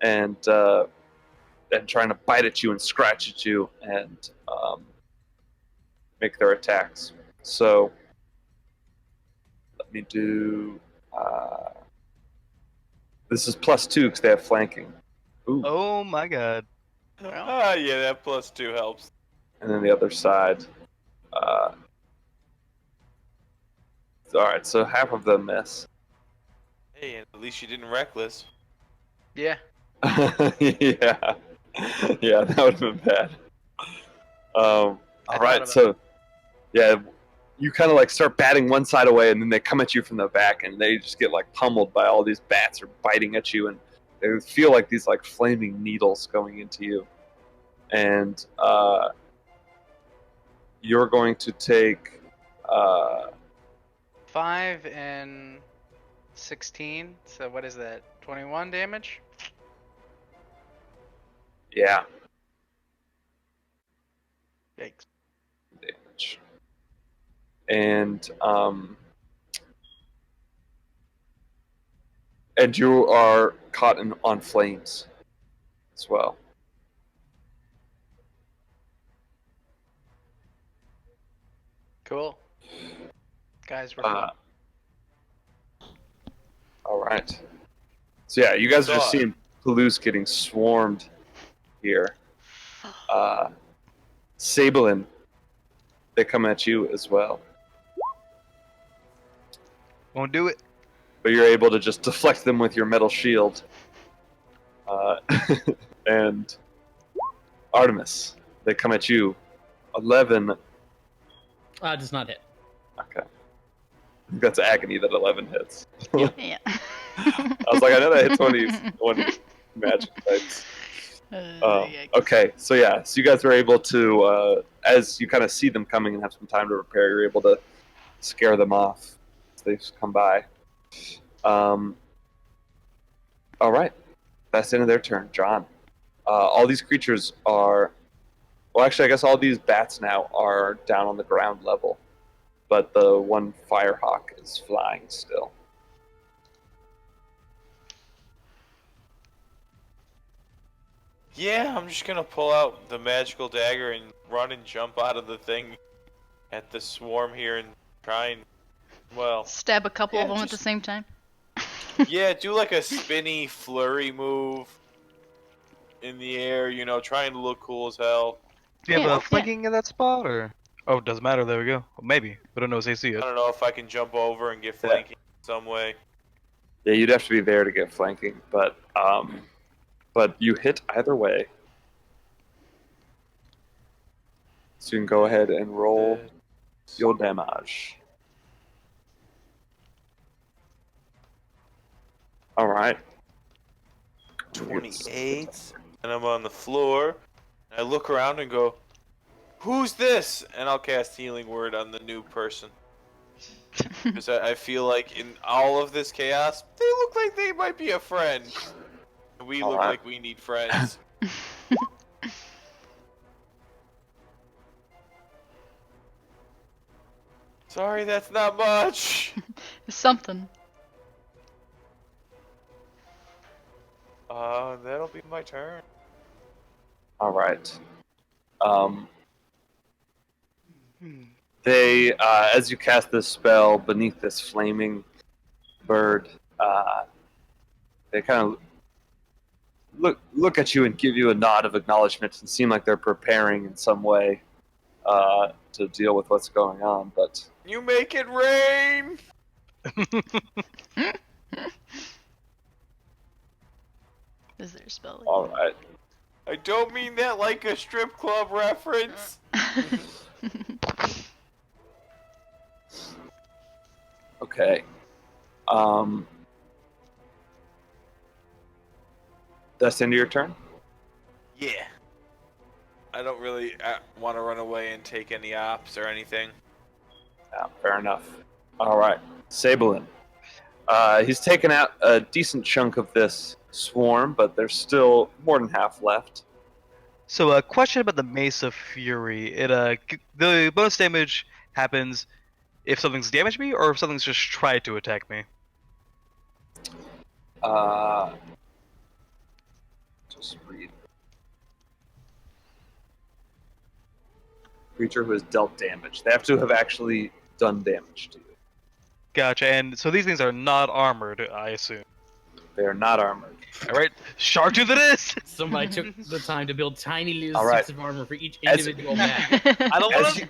and trying to bite at you and scratch at you, and make their attacks. So, let me do... this is +2 because they have flanking. Ooh. Oh my god. Yeah, that +2 helps. And then the other side. Alright, so half of them miss. Hey, at least you didn't reckless. Yeah. Yeah. Yeah, that would have been bad. Alright, so yeah, you kind of like start batting one side away, and then they come at you from the back, and they just get like pummeled by all these bats are biting at you, and they feel like these like flaming needles going into you. And you're going to take 5 and 16. So what is that? 21 damage? yeah, Yikes. damage. And you are caught on flames as well. Cool. Guys, we're All right. So yeah, you guys are just seeing Palouse getting swarmed here. Sablin, they come at you as well. Won't do it. But you're able to just deflect them with your metal shield. And Artemis, they come at you. 11. Does not hit. Okay. I think that's agony that 11 hits. Yeah. I was like, I know that hits one of these magic types. Yikes. Okay, so yeah, so you guys are able to, as you kind of see them coming and have some time to prepare, you're able to scare them off as they come by. All right, that's the end of their turn. John. All these creatures are, well, actually, I guess all these bats now are down on the ground level, but the one firehawk is flying still. Yeah, I'm just gonna pull out the magical dagger and run and jump out of the thing at the swarm here and try and, well, Stab a couple Yeah, of them at the just- same time. yeah, do like a spinny flurry move in the air, you know, trying to look cool as hell. Do you have Yeah, a flanking in that spot, or? Oh, it doesn't matter. There we go. Well, maybe. We don't know his AC I yet. don't know if I can jump over and get flanking some way. Yeah, you'd have to be there to get flanking, but you hit either way. So you can go ahead and roll your damage. All right. 28, and I'm on the floor. And I look around and go, "Who's this?" And I'll cast Healing Word on the new person. Because I feel like in all of this chaos, they look like they might be a friend. We look Alright. like we need friends. Sorry, that's not much. Something. That'll be my turn. All right. They, as you cast this spell beneath this flaming bird, they kind of look at you and give you a nod of acknowledgement and seem like they're preparing in some way to deal with what's going on. But You make it rain. Is there a spell? all right. I don't mean that like a strip club reference. Okay. That's the end of your turn? Yeah. I don't really want to run away and take any ops or anything. Yeah, fair enough. All right. Sabelin. He's taken out a decent chunk of this swarm, but there's still more than half left. So, a question about the Mace of Fury. The bonus damage happens if something's damaged me, or if something's just tried to attack me. Just read. Creature who has dealt damage. They have to have actually done damage to you. Gotcha. And so these things are not armored, I assume. They are not armored. All right, shark to this. Somebody took the time to build tiny little All right. suits of armor for each As- individual map. I don't As want you-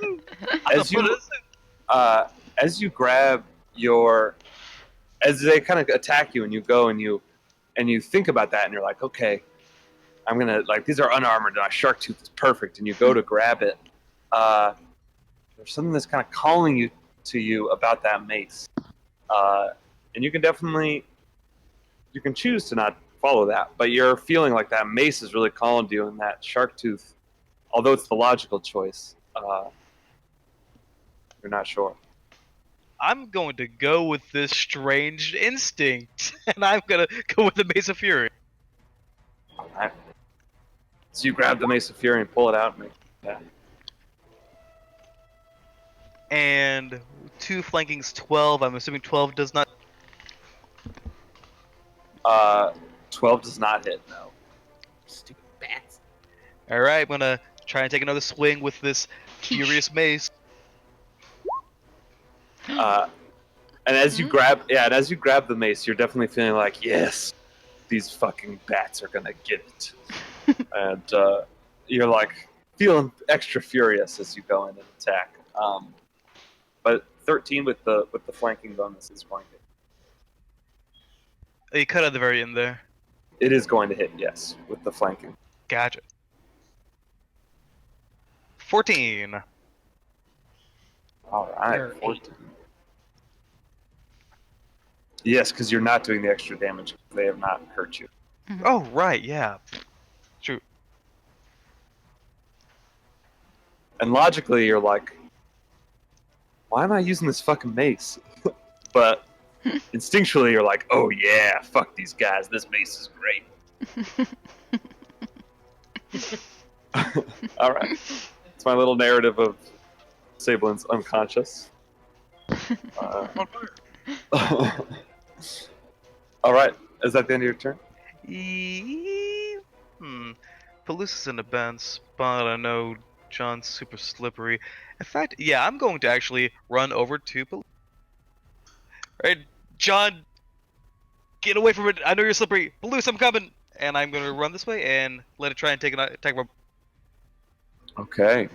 to. As you grab your, as they kind of attack you, and you go and you think about that, and you're like, okay, I'm gonna, like, these are unarmored, and my shark tooth is perfect, and you go to grab it. There's something that's kind of calling you to you about that mace, and you can choose to not follow that, but you're feeling like that mace is really calling to you, and that shark tooth, although it's the logical choice, you're not sure. I'm going to go with this strange instinct, and I'm gonna go with the Mace of Fury. All right. So you grab the mace of fury and pull it out, and make attack. And 2 flanking's 12. I'm assuming 12 does not. 12 does not hit. No. Stupid bats. All right, I'm gonna try and take another swing with this furious mace. And as you grab, the mace, you're definitely feeling like, yes, these fucking bats are gonna get it, and you're like feeling extra furious as you go in and attack. But 13 with the flanking bonus is going to. You cut at the very end there. It is going to hit, yes, with the flanking. Gotcha. 14. All right, Or 14. Yes, because you're not doing the extra damage. They have not hurt you. Oh right, yeah. True. And logically, you're like, why am I using this fucking mace? But instinctually, you're like, oh yeah, fuck these guys. This mace is great. All right. It's my little narrative of Sablin's unconscious. All right. Is that the end of your turn? Palusa's in a bad spot. I know John's super slippery. In fact, yeah, I'm going to actually run over to Palusa. Alright, John, get away from it. I know you're slippery. Palusa, I'm coming. And I'm going to run this way and let it try and take an attack. Okay.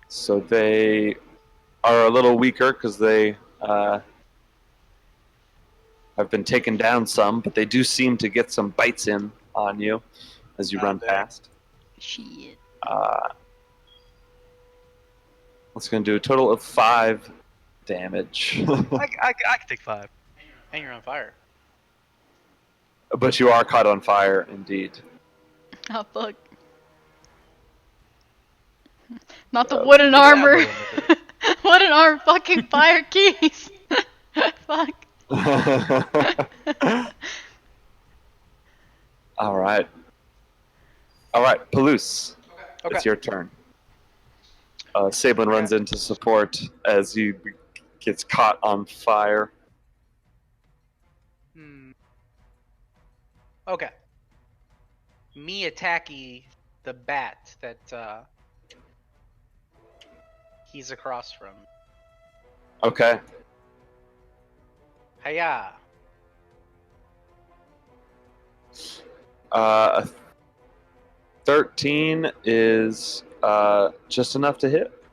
So they are a little weaker because they have been taken down some, but they do seem to get some bites in on you as you run past. Shit. It's going to do a total of 5 damage. I can take 5. And you're on fire. But you are caught on fire, indeed. Oh, fuck. Not the wooden armor. Wooden armor fucking fire keys. Fuck. All right. All right, Palouse. Okay. It's your turn. Sablin runs into support as he gets caught on fire. Okay. Me attacking the bat that he's across from. Okay. Hiya. A 13 is just enough to hit.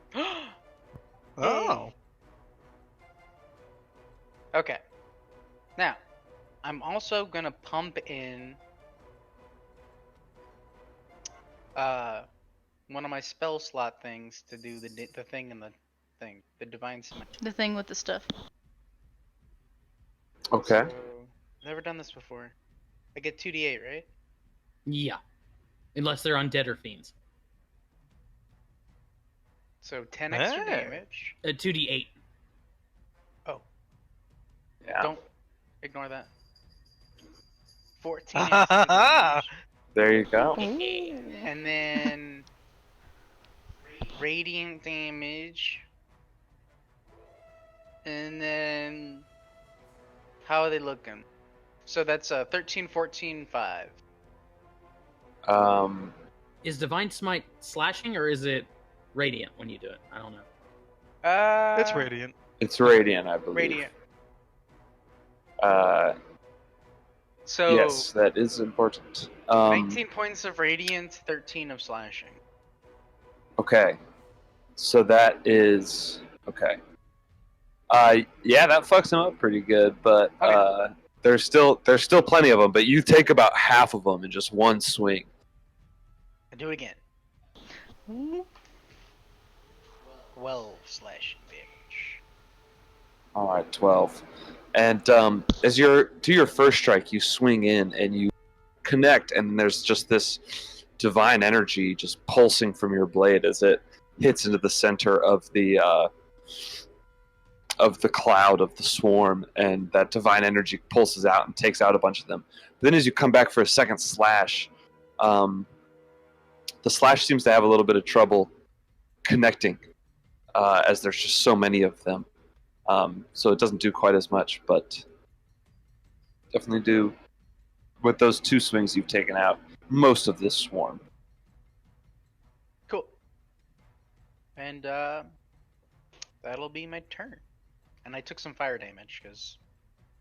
Oh. Okay. Now, I'm also gonna pump in one of my spell slot things to do the thing in the thing, the divine smite. The thing with the stuff. Okay. So, never done this before. I get 2d8, right? Yeah. Unless they're undead or fiends. So 10 extra Hey. damage. 2d8. Oh, Yeah. don't ignore that. 14 extra damage. There you go. And then radiant damage. And then how are they looking? So that's 13, 14, 5. Is Divine Smite slashing or is it radiant when you do it? I don't know. It's radiant. It's radiant, I believe. Radiant. So Yes, that is important. 19 points of radiant, 13 of slashing. Okay. So that is okay. Yeah, that fucks him up pretty good, but Okay. there's still plenty of them. But you take about half of them in just one swing. I do it again. 12 slashing damage. All right, 12. And as you're to your first strike, you swing in and you connect, and there's just this divine energy just pulsing from your blade as it hits into the center of the cloud of the swarm, and that divine energy pulses out and takes out a bunch of them. But then as you come back for a second slash, the slash seems to have a little bit of trouble connecting, as there's just so many of them. So it doesn't do quite as much, but definitely do, with those 2 swings you've taken out, most of this swarm. Cool. And that'll be my turn. And I took some fire damage because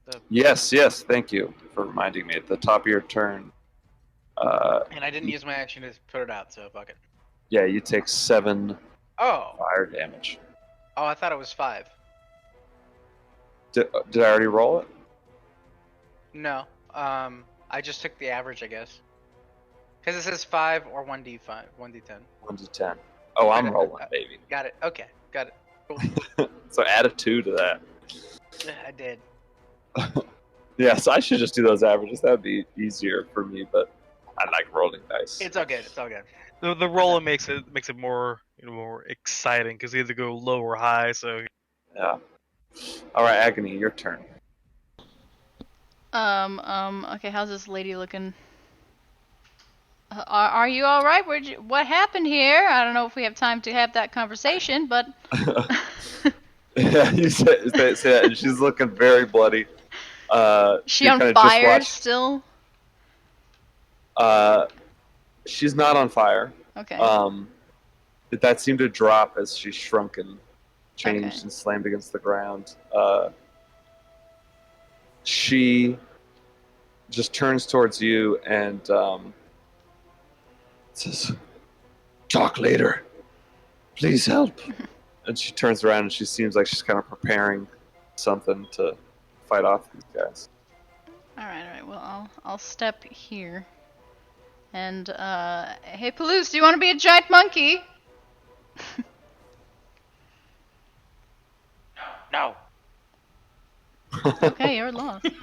the Yes, thank you for reminding me. At the top of your turn, and I didn't use my action to put it out, so fuck it. yeah, you take 7 Oh, fire damage. I thought it was 5. Did I already roll it? No, I just took the average, I guess. Because it says 5 or 1d5, 1d10. 1 to 10. Oh, I'm Right, rolling, baby. Got it. Okay, got it. Cool. So add a 2 to that. I did. Yes, I should just do those averages. That would be easier for me, but I like rolling dice. It's all good. It's all good. The roller makes it more more exciting because they either go low or high. So Yeah. All right, Agony, your turn. Okay, how's this lady looking? Are you all right? What happened here? I don't know if we have time to have that conversation, but Yeah, you say that, and she's looking very bloody. she you on kind of just fire watched. still? She's not on fire. Okay. That seemed to drop as she shrunk and changed Okay. and slammed against the ground. She just turns towards you and says, "Talk later. Please help." And she turns around and she seems like she's kind of preparing something to fight off these guys. All right. Well, I'll step here. And hey, Palouse, do you want to be a giant monkey? No. Okay, you're lost. that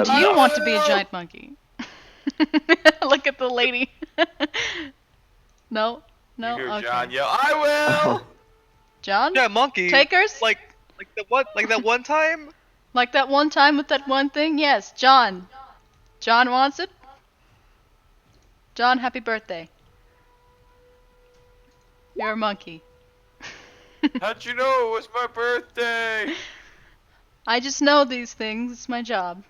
Do you enough? want to be a giant monkey? Look at the lady. No? You hear Okay. John yell, "I will!" John? yeah, monkey. Takers? Like that one time. Like that one time with that one thing? Yes, John. John wants it? John, happy birthday. You're a monkey. How'd you know it was my birthday? I just know these things. It's my job.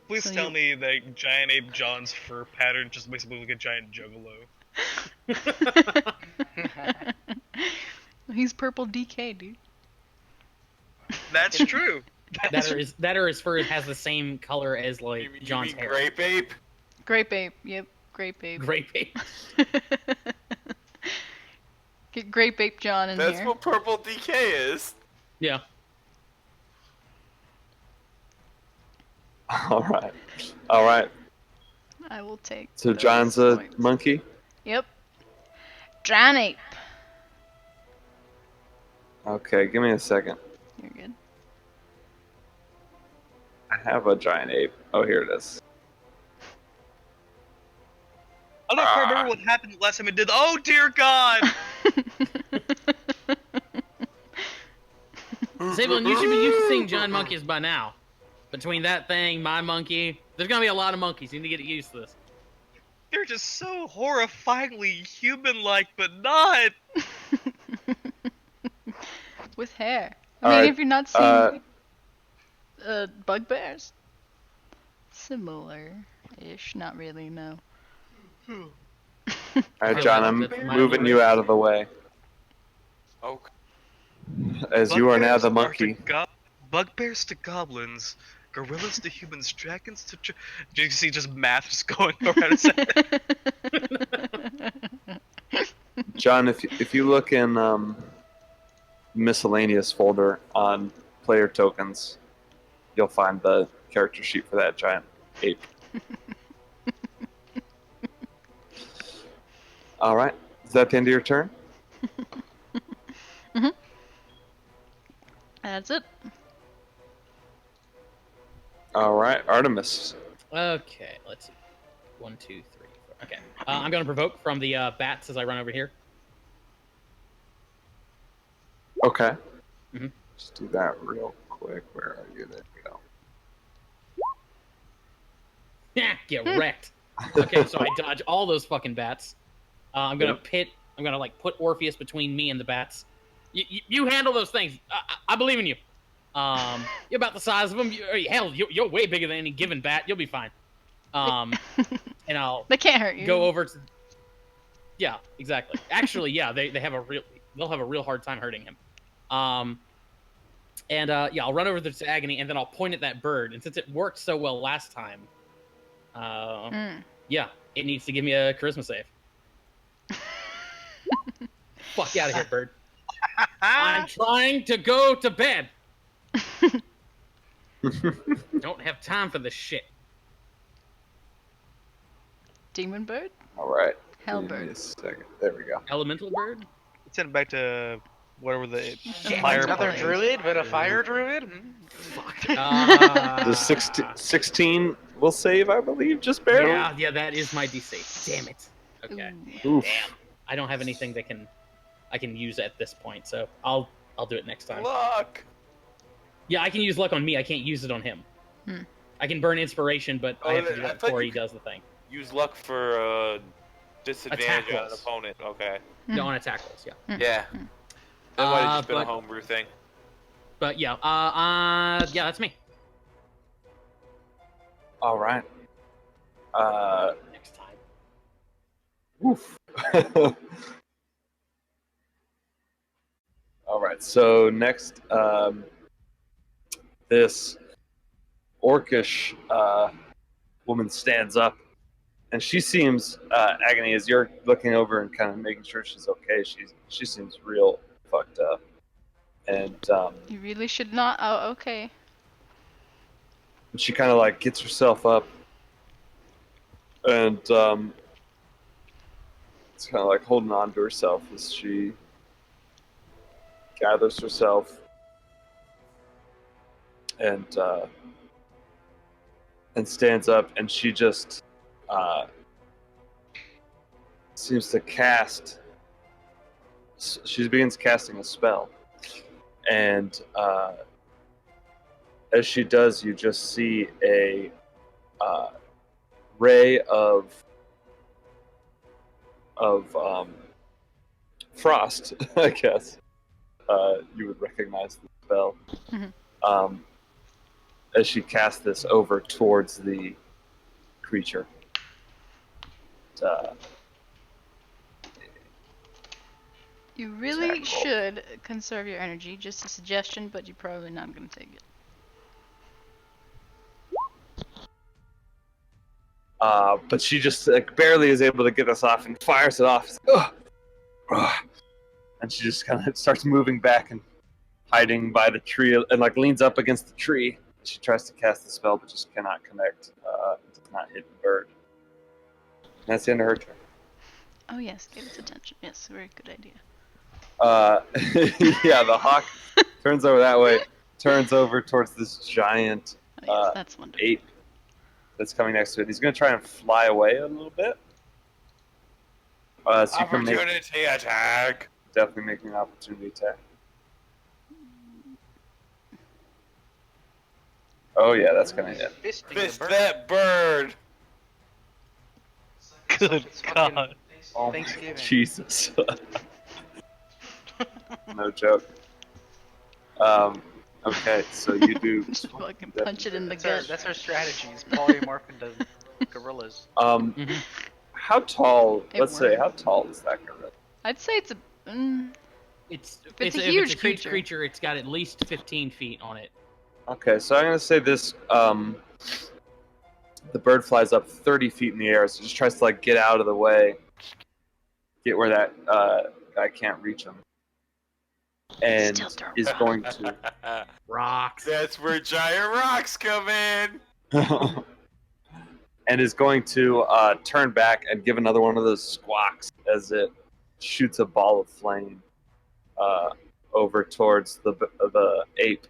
Please So tell you- me that giant ape John's fur pattern just makes him look like a giant juggalo. He's purple DK, dude. That's true. That or his fur has the same color as like You John's mean hair. grape ape? Grape ape. Yep, grape ape. Grape ape. Get grape ape John in That's here. what purple DK is. Yeah. All right. I will take. So those John's a points. monkey. Yep. John ape. Okay, give me a second. You're good. I have a giant ape. Oh, here it is. I don't quite remember what happened last time it did. Oh dear God! Zabelin, you should be used to seeing giant monkeys by now. Between that thing, my monkey, there's gonna be a lot of monkeys. You need to get used to this. They're just so horrifyingly human-like, but not. With hair. I All mean, right, have you not seen bugbears? Similar-ish. Not really, no. All right, I John, love I'm that my moving you out of the way Okay. as you are now the Bugbears monkey. Bugbears to goblins, gorillas to humans, dragons to. You see just math just going around a second. John, if you look in miscellaneous folder on player tokens, you'll find the character sheet for that giant ape. All right, is that the end of your turn? That's it. All right, Artemis. Okay, let's see. 1, 2, 3, 4. Okay. I'm gonna provoke from the bats as I run over here. Okay. Mhm. Just do that real quick. Where are you? There we go. Yeah, get wrecked. Okay, so I dodge all those fucking bats. I'm gonna like put Orpheus between me and the bats. You handle those things. I believe in you. You're about the size of them. You're way bigger than any given bat. You'll be fine. And I'll They can't hurt you. go over to. Yeah, exactly. Actually, yeah, they'll have a real hard time hurting him. Yeah, I'll run over to Agony and then I'll point at that bird. And since it worked so well last time, yeah, it needs to give me a charisma save. Fuck out of here, bird. I'm trying to go to bed. Don't have time for this shit. Demon bird? All right. Hell Give me bird. a second. There we go. Elemental bird? Send it back to whatever the Shit. fire. Another Fire. druid, but a fire druid? Does 16 will save, I believe, just barely. Yeah, that is my DC. Damn it. Okay. Ooh. Oof. Damn. I don't have anything that I can use at this point, so I'll do it next time. Luck. Yeah, I can use luck on me. I can't use it on him. Hmm. I can burn inspiration, but I Oh, have to do I that thought before you he does the thing. Use luck for disadvantage on an rolls. opponent. Okay. No, on attack rolls, yeah. Yeah. That might have just been a but- homebrew thing. But yeah, yeah, that's me. All right. Next time. Oof. All right. So next, this orcish woman stands up, and she seems Agony. As you're looking over and kind of making sure she's okay, she seems real fucked up, and You really should not. Oh, okay. she kind of like gets herself up, and it's kind of like holding on to herself as she gathers herself and stands up, and she just seems to cast. She begins casting a spell, and as she does, you just see a ray of frost. I guess you would recognize the spell. Mhm. As she casts this over towards the creature. You really Attack roll. should conserve your energy. Just a suggestion, but you're probably not going to take it. But she just like barely is able to get this off and fires it off. It's like, "Ugh. Ugh." And she just kind of starts moving back and hiding by the tree and like leans up against the tree. She tries to cast the spell but just cannot connect. It does not hit the bird. And that's the end of her turn. Oh yes, get its attention. Yes, very good idea. Yeah, the hawk turns over that way, turns over towards this giant Oh yes, that's wonderful. ape that's coming next to it. He's going to try and fly away a little bit. So you can Opportunity attack. definitely make an opportunity attack. Oh yeah, that's going to hit. Fisting the Fist bird. that bird. Good It's fucking God. Oh, Thanksgiving. Jesus. No joke. Okay, so you do. Just fucking punch it in the gut. That's our strategies. Polymorph into gorillas. Mhm. How tall? It Let's say, worked. how tall is that gorilla? I'd say it's a. It's If it's a if huge it's a huge creature. creature, it's got at least 15 feet on it. Okay, so I'm gonna say this. The bird flies up 30 feet in the air, so just tries to like get out of the way, get where that guy can't reach him, and Still throw is going to. Rocks. That's where giant rocks come in. And is going to turn back and give another one of those squawks as it shoots a ball of flame over towards the ape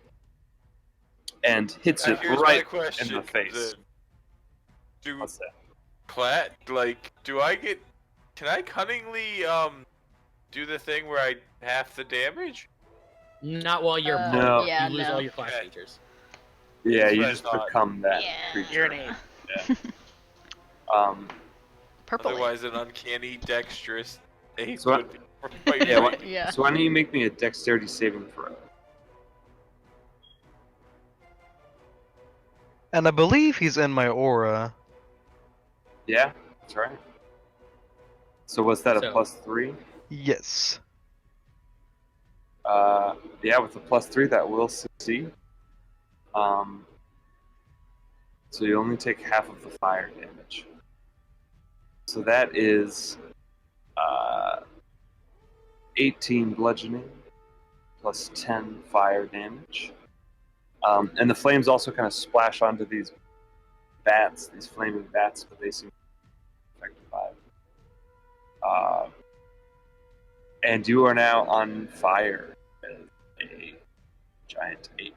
and hits it Here's right my question. in the face. Do What's that? can I cunningly do the thing where I half the damage? Not while you're No. mobile. Yeah, You lose no. all your class Okay. features. Yeah, That's you what I just thought. become that Yeah. creature. You're an ape. Purple. Otherwise, an uncanny dexterous ape So I- would be quite Yeah, frightening. Yeah. So why don't you make me a dexterity saving throw? And I believe he's in my aura. Yeah, that's right. So what's that, a So- +3? Yes. Yeah, with a +3, that will succeed. So you only take half of the fire damage. So that is 18 bludgeoning plus 10 fire damage. And the flames also kind of splash onto these bats, these flaming bats, but they seem affected by it. And you are now on fire as a giant ape.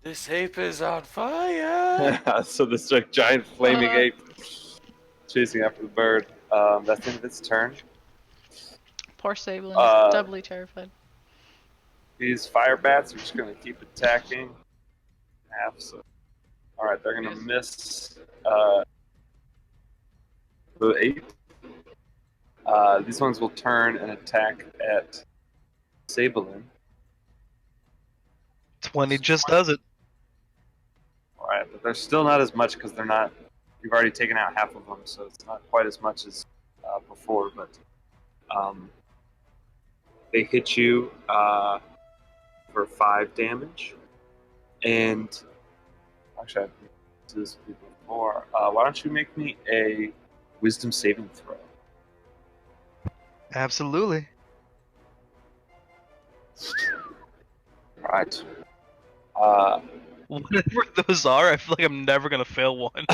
This ape is on fire. So this like, giant flaming ape chasing after the bird. That's the end of its turn. Poor Sablin is Uh, doubly terrified. These fire bats are just gonna keep attacking. So, all right, they're gonna miss the ape. These ones will turn and attack at Sablin. 20 just does it. All right, but they're still not as much because they're not. You've already taken out half of them, so it's not quite as much as before. But they hit you for 5 damage, and actually, I've done this before. Why don't you make me a Wisdom saving throw? Absolutely. All right. Whatever those are, I feel like I'm never gonna fail one.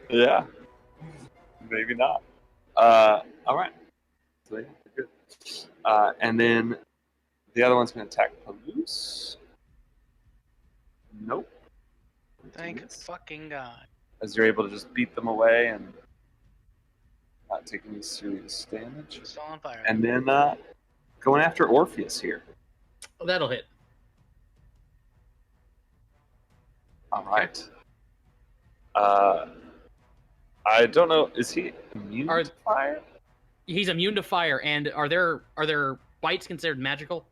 Yeah. Maybe not. All right. So yeah, good. And then the other one's going to attack Palouse. Nope. Thank Miss. fucking God. As you're able to just beat them away and not take any serious damage. Still on fire. And then going after Orpheus here. Oh, that'll hit. All right. I don't know. Is he immune to fire? He's immune to fire, and are there bites considered magical?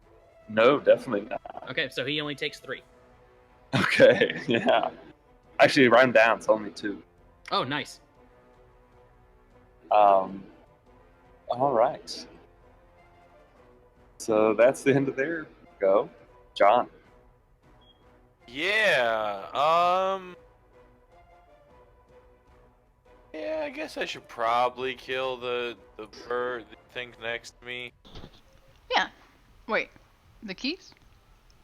No, definitely not. Okay, so he only takes 3. Okay, yeah. Actually, round down, it's only 2. Oh, nice. All right. So that's the end of their go. John. Yeah. Yeah, I guess I should probably kill the bird, the thing next to me. Yeah. Wait. The keys?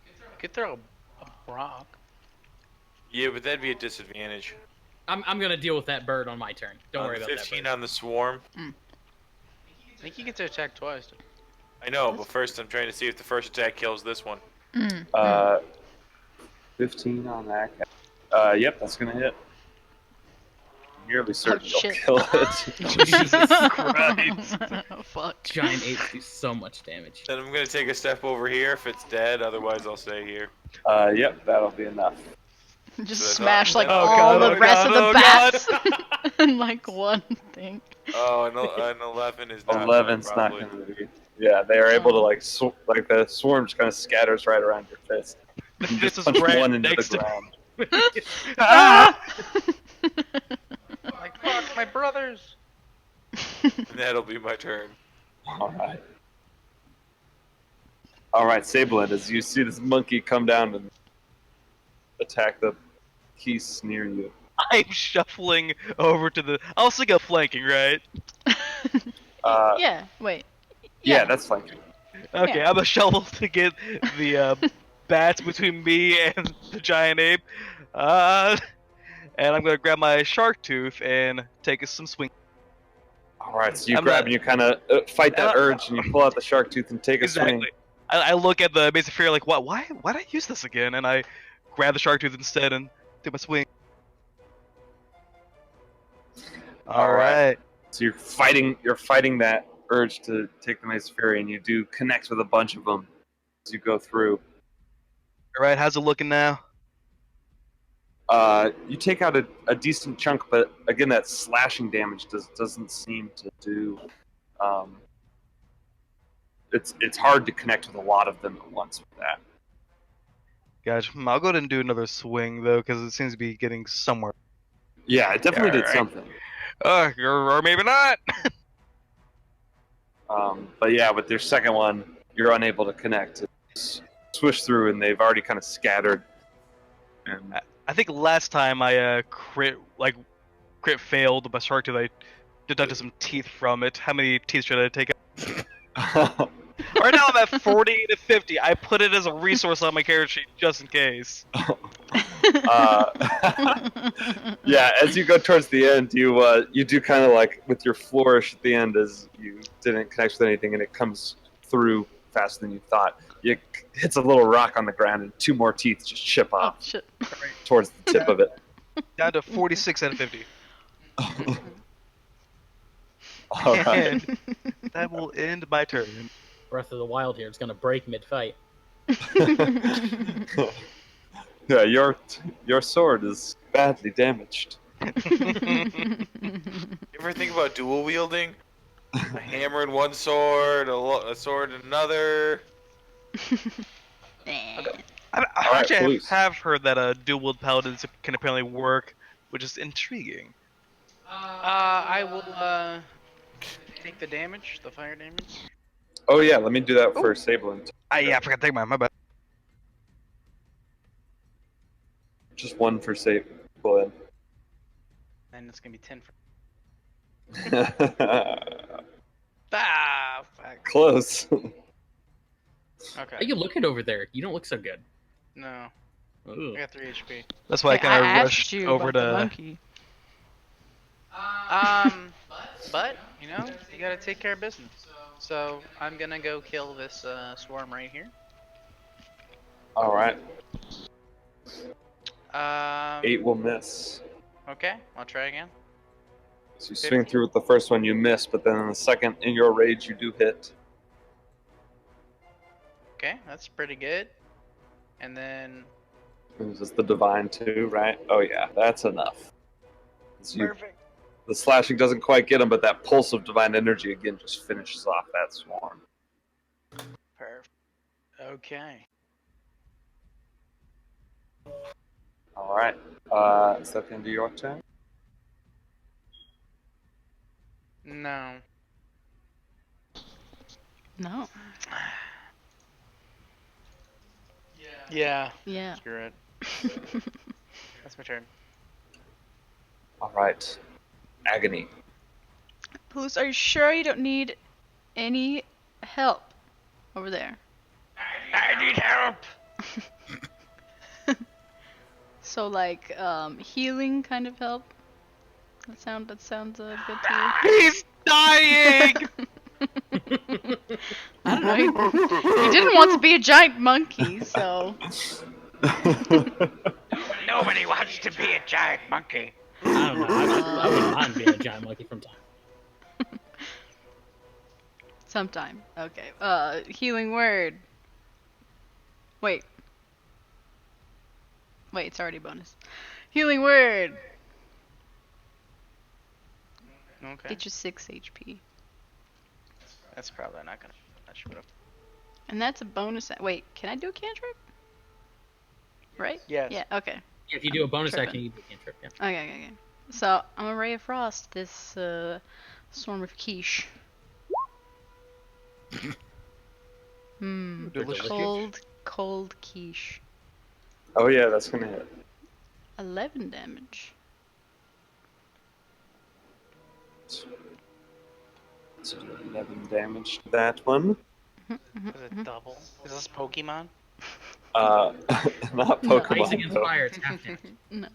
You could throw a rock. Yeah, but that'd be a disadvantage. I'm gonna deal with that bird on my turn. Don't worry about that 15 bird. on the swarm. I think you get to attack twice. I know, but first I'm trying to see if the first attack kills this one. 15 on that guy. Yep, that's gonna hit. Nearly certain you'll shit. kill it. Jesus Christ. Fuck. Giant apes do so much damage. Then I'm gonna take a step over here if it's dead, otherwise I'll stay here. Yep, that'll be enough. Just So smash like oh all God, the oh rest God, of oh the bats in like one thing. Oh, an 11 is not 11's not probably. gonna be. Yeah, they are able to like like the swarm just kind of scatters right around your fist. You This just is punch right one into next the to- ground. Ah! Like, fuck, my brothers! That'll be my turn. All right. All right, Sablin, as you see this monkey come down and attack the keys near you. I'm shuffling over to the. I'll still get flanking, right? Yeah. Wait. Yeah, that's flanking. Okay, Yeah. I'm a shovel to get the bats between me and the giant ape. And I'm gonna grab my shark tooth and take some swing. All right, so you I'm grab not- and you kind of fight that urge, and you pull out the shark tooth and take a swing. Exactly. I look at the basic fear like, what? Why did I use this again? And I grab the shark tooth instead and take my swing. All right. Alright. So you're fighting that urge to take the Mace Fury, and you do connect with a bunch of them as you go through. Alright, how's it looking now? You take out a decent chunk, but again, that slashing damage doesn't seem to do. It's hard to connect with a lot of them at once with that. Gotcha. I'll go ahead and do another swing though, because it seems to be getting somewhere. Yeah, it definitely did Alright. something. Or maybe not. But yeah, with your second one, you're unable to connect. It's swish through, and they've already kind of scattered. And I think last time I crit failed my shark tooth. I deducted some teeth from it. How many teeth should I take out? Right now I'm at 40 to 50. I put it as a resource on my character sheet just in case. yeah, as you go towards the end, you do kind of like with your flourish at the end, as you didn't connect with anything, and it comes through faster than you thought. You hits a little rock on the ground, and 2 more teeth just chip Oh off shit. towards the tip of it. Down to 46 out of 50. All right. And that will end my turn. Breath of the Wild here. It's gonna break mid-fight. Yeah, your sword is badly damaged. You ever think about dual wielding? A hammer in one sword, a sword in another. Actually, police. I have heard that dual wield paladins can apparently work, which is intriguing. I will take the damage, the fire damage. Oh yeah, let me do that for Sablin. Yeah, I forgot to take my bad. Just 1 for Sablin. And it's gonna be 10 for. Fuck. Close. Okay. How you looking over there? You don't look so good. No, Ooh. I got 3 HP. That's why I Hey, kind of asked rushed you over about the to. monkey. But you know, you gotta take care of business. So I'm gonna go kill this swarm right here. All right. 8 will Um. miss. Okay, I'll try again. So you swing through with the first one, you miss, but then in the second, in your rage, you do hit. Okay, that's pretty good. And then This is the divine too, right? Oh yeah, that's enough. So perfect. the slashing doesn't quite get him, but that pulse of divine energy again just finishes off that swarm. Perfect. Okay. All right. Is that the end of your turn? No. No. Yeah. Yeah. Screw it. That's my turn. All right. Agony. Police, are you sure you don't need any help over there? I need help. So like healing kind of help. That sounds good to He's dying! you. I don't know. He didn't want to be a giant monkey, so Nobody wants to be a giant monkey. I don't know. I wouldn't mind being a giant monkey from time. sometime. Okay. Healing word. Wait, it's already bonus. Healing word. Okay. Get you 6 HP. That's probably not gonna. That should have. And that's a bonus. Wait, can I do a cantrip? Right? Yes. Yeah, okay. If you do a bonus tripping. action, you do a cantrip. Yeah. Okay. So, I'm a Ray of Frost this swarm of quiche. Delicious. Cold quiche. Oh yeah, that's gonna hit. 11 damage. So 11 damage to that one. Is it double? Is this Pokemon? Not No. Ice Pokemon. against though. fire, it's half damage. No.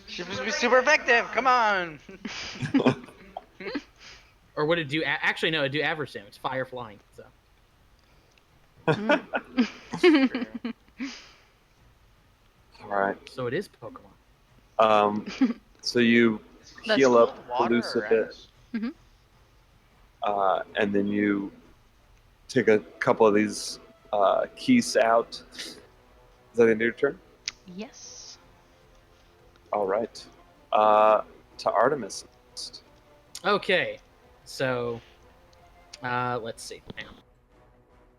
She must be super effective. Come on. Or would it do? Actually, no, it'd do average damage. It's fire flying. So All right. so it is Pokemon. So you That's heal cool. up Water Luce a or bit, ice? and then you take a couple of these keys out. Is that the end of your turn? Yes. All right. To Artemis. next. Okay, so let's see. Hang on.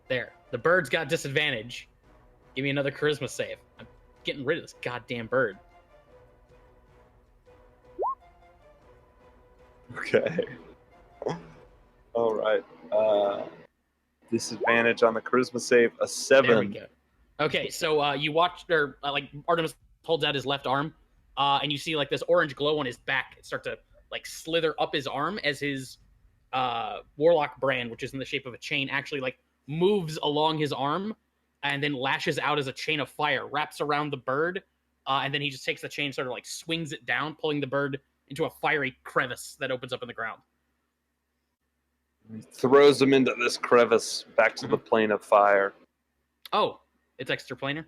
There, the bird's got disadvantage. Give me another charisma save. I'm getting rid of this goddamn bird. Okay. All right. Disadvantage on the charisma save, a 7. There we go. Okay, so you watch, or like Artemis holds out his left arm, and you see like this orange glow on his back start to like slither up his arm as his warlock brand, which is in the shape of a chain, actually like moves along his arm and then lashes out as a chain of fire, wraps around the bird, and then he just takes the chain, sort of like swings it down, pulling the bird into a fiery crevice that opens up in the ground. He throws them into this crevice back to the plane of fire. Oh, it's extraplanar.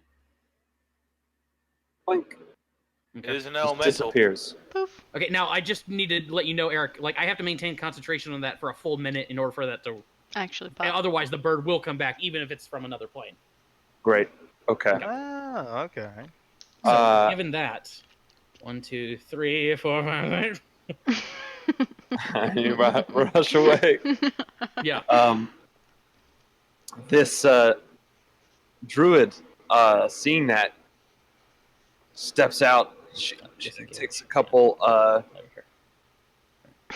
Blink. It is an Just elemental. disappears. Poof. Okay, now I just need to let you know, Eric. Like, I have to maintain concentration on that for a full minute in order for that to. Actually, pop. Otherwise, the bird will come back, even if it's from another plane. Great. Okay. Ah, okay. So, given that, 1, 2, 3, 4, 5, 6. You rush away. Yeah. This druid, seeing that, steps out. She takes a couple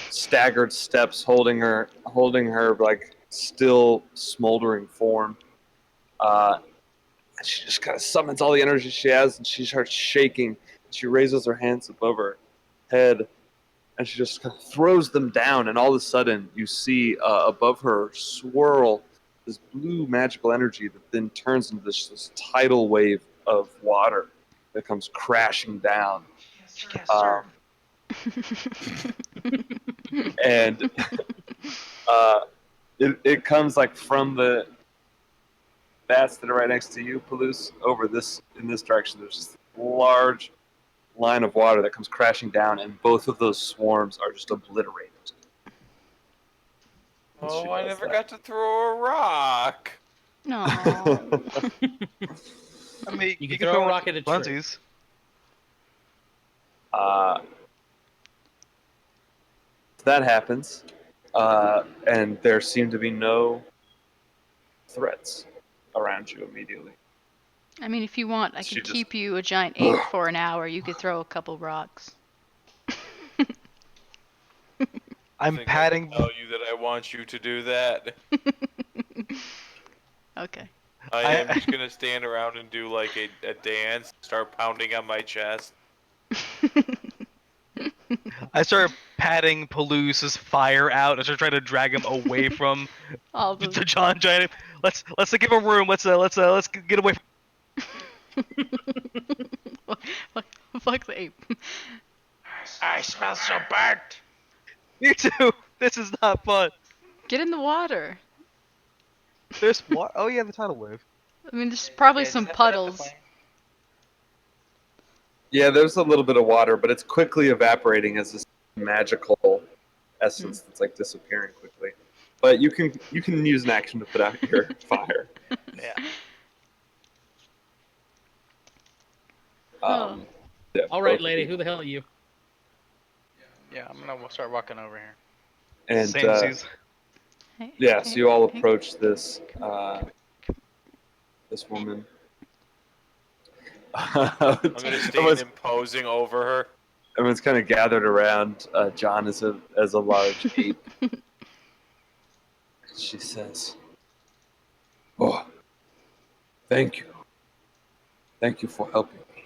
staggered steps, holding her like still smoldering form. And she just kind of summons all the energy she has, and she starts shaking. She raises her hands above her head, and she just kind of throws them down. And all of a sudden, you see above her swirl this blue magical energy that then turns into this tidal wave of water that comes crashing down. And it comes like from the bats that are right next to you, Palouse, over in this direction. There's just a large line of water that comes crashing down, and both of those swarms are just obliterated. Oh, I never got to throw a rock. No. I mean, You can throw a rock at a tree. Bunsies. That happens, and there seem to be no threats around you immediately. I mean, if you want, I She could just- keep you a giant ape for an hour. You could throw a couple rocks. I'm I patting. tell you that I want you to do that. Okay. I am just gonna stand around and do like a dance, start pounding on my chest. I started patting Palouse's fire out. I started trying to drag him away from All the the John Giant. Let's give him room. Let's get away. fuck the ape. I smell so burnt. Me too. This is not fun. Get in the water. There's what? Oh yeah, the tidal wave. I mean, there's probably Yeah, some just have to let the puddles. plane- Yeah, there's a little bit of water, but it's quickly evaporating as this magical essence that's like disappearing quickly. But you can use an action to put out your fire. Yeah. Yeah, All right, both lady. of you. Who the hell are you? Yeah, I'm gonna start walking over here. And Same seas. Hey, yeah, hey, so you all hey. approach this this woman. I'm gonna stand imposing over her. Everyone's kind of gathered around John as a large ape. She says, "Oh, thank you for helping me."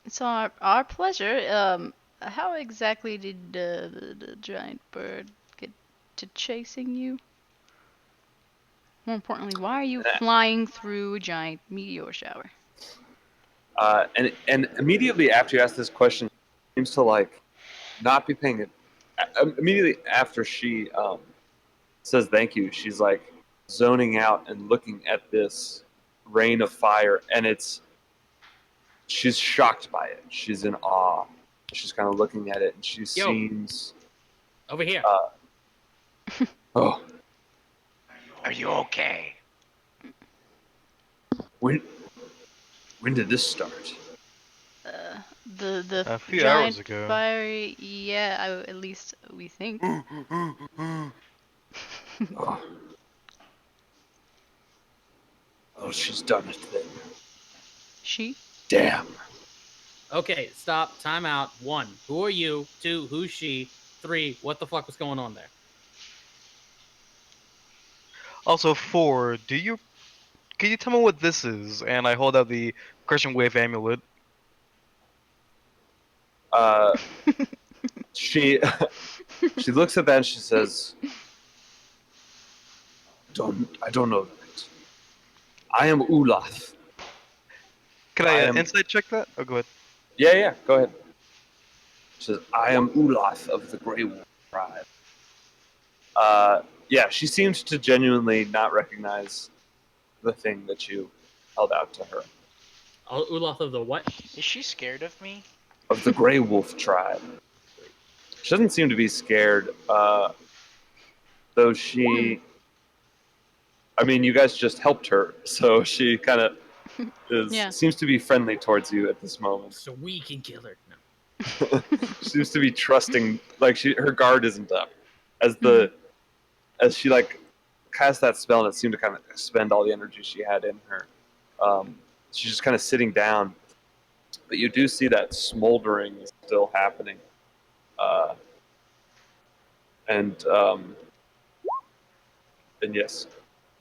It's our pleasure. How exactly did the giant bird get to chasing you? More importantly, why are you flying through a giant meteor shower? And immediately after you ask this question, she seems to like not be paying it. Immediately after she says thank you, she's like zoning out and looking at this rain of fire, and she's shocked by it. She's in awe. She's kind of looking at it, and she seems Over here. oh, Are you okay? when did this start? The A few giant hours ago. fiery. Yeah, at least we think. Oh. Oh, she's done it then. She. Damn. Okay, stop. Time out. 1, who are you? 2, who's she? 3, what the fuck was going on there? Also, 4. Can you tell me what this is? And I hold out the Crushing Wave amulet. She she looks at that and she says, I don't know that. I am Ulath. Can I insight check that? Oh, go ahead. Yeah, go ahead. She says, I am Ulath of the Grey Wolf tribe. Yeah, she seems to genuinely not recognize the thing that you held out to her. Uloth of the what? Is she scared of me? Of the Grey Wolf tribe. She doesn't seem to be scared, though she... I mean, you guys just helped her, so she kind of Yeah. seems to be friendly towards you at this moment. So we can kill her. No. She seems to be trusting, like her guard isn't up. As she like cast that spell, and it seemed to kind of expend all the energy she had in her. She's just kind of sitting down, but you do see that smoldering is still happening, and yes,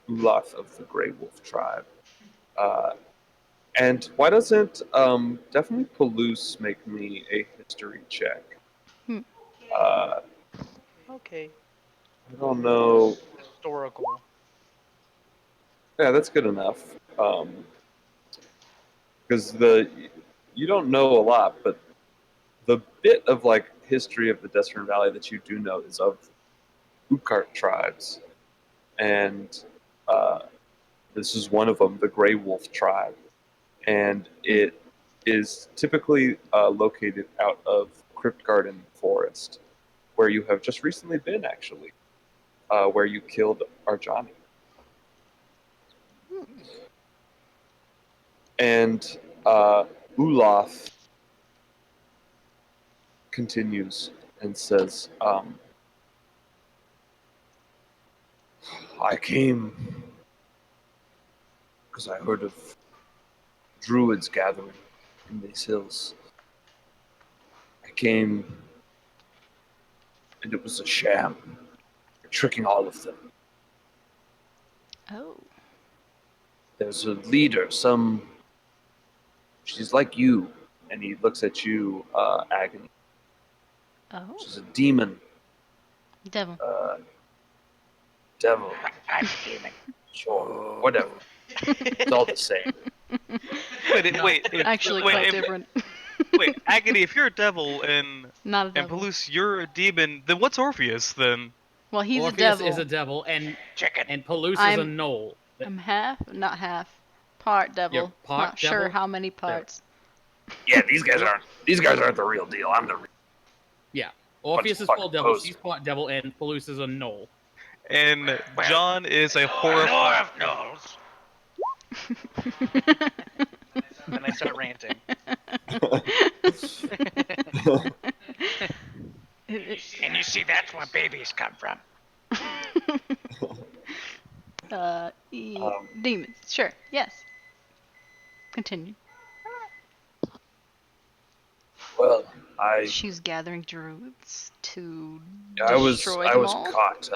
Uloth of the Grey Wolf tribe. And why doesn't definitely Palouse make me a history check? Hmm. Okay. I don't know. Historical. Yeah, that's good enough. Because you don't know a lot, but the bit of like history of the Desert Valley that you do know is of Ukart tribes, and this is one of them, the Grey Wolf tribe, and it is typically located out of Crypt Garden Forest, where you have just recently been, actually, where you killed Arjani. And Uloth continues and says, I came because I heard of druids gathering in these hills. I came, and it was a sham. You're tricking all of them. Oh. There's a leader, she's like you, and he looks at you, Agony. Oh. She's a demon, Devil. devil, I'm demon. sure, whatever. It's all the same. Wait. Actually, wait, quite if- different. Wait, Agony, if you're a devil and Not a devil. Palouse, you're a demon, then what's Orpheus then? Well, he's Orpheus a devil. is a devil, and Chicken. Palouse is a I'm- knoll. I'm half, not half. Part devil. You're part not sure devil? how many parts. Yeah, these guys aren't the real deal. I'm the real. Yeah. Orpheus is fucking full devil, poser. she's part devil, and Palouse is a knoll. And John is a horror. Knowles. Then I start ranting. And you see, that's where babies come from. Demons. Sure. Yes. Continue. Well, I She's gathering druids to was destroy them all. caught.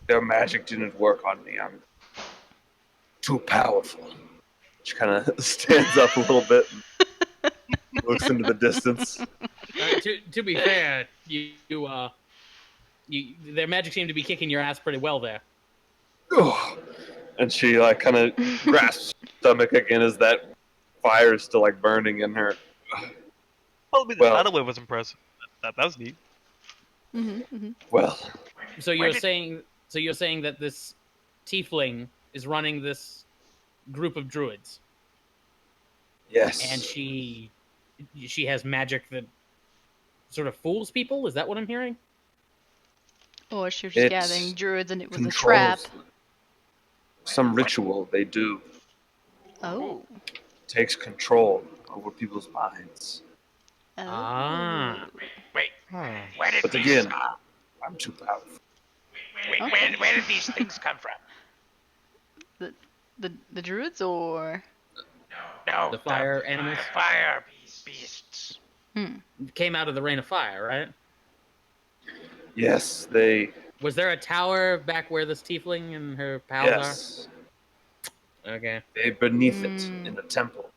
Their magic didn't work on me. I'm too powerful. She kind of stands up a little bit and looks into the distance. To be fair, their magic seemed to be kicking your ass pretty well there. And she like kind of grasps her stomach again as that fire is still like burning in her. Well, I mean, Well- the other way was impressive. That was neat. Well, So you're saying that this tiefling is running this group of druids, yes. and she has magic that sort of fools people. Is that what I'm hearing? Or she was just It's gathering druids and it was a controls trap. some ritual they do Oh. takes control over people's minds. Oh. Ah. Wait, where did But these? again, I'm too powerful. Wait, Okay. where did these things come from? The druids or No, The fire animals? The fire beasts. Came out of the rain of fire, right? Yes, they. Was there a tower back where this tiefling and her pals Yes, are? Okay. they beneath it in the temple,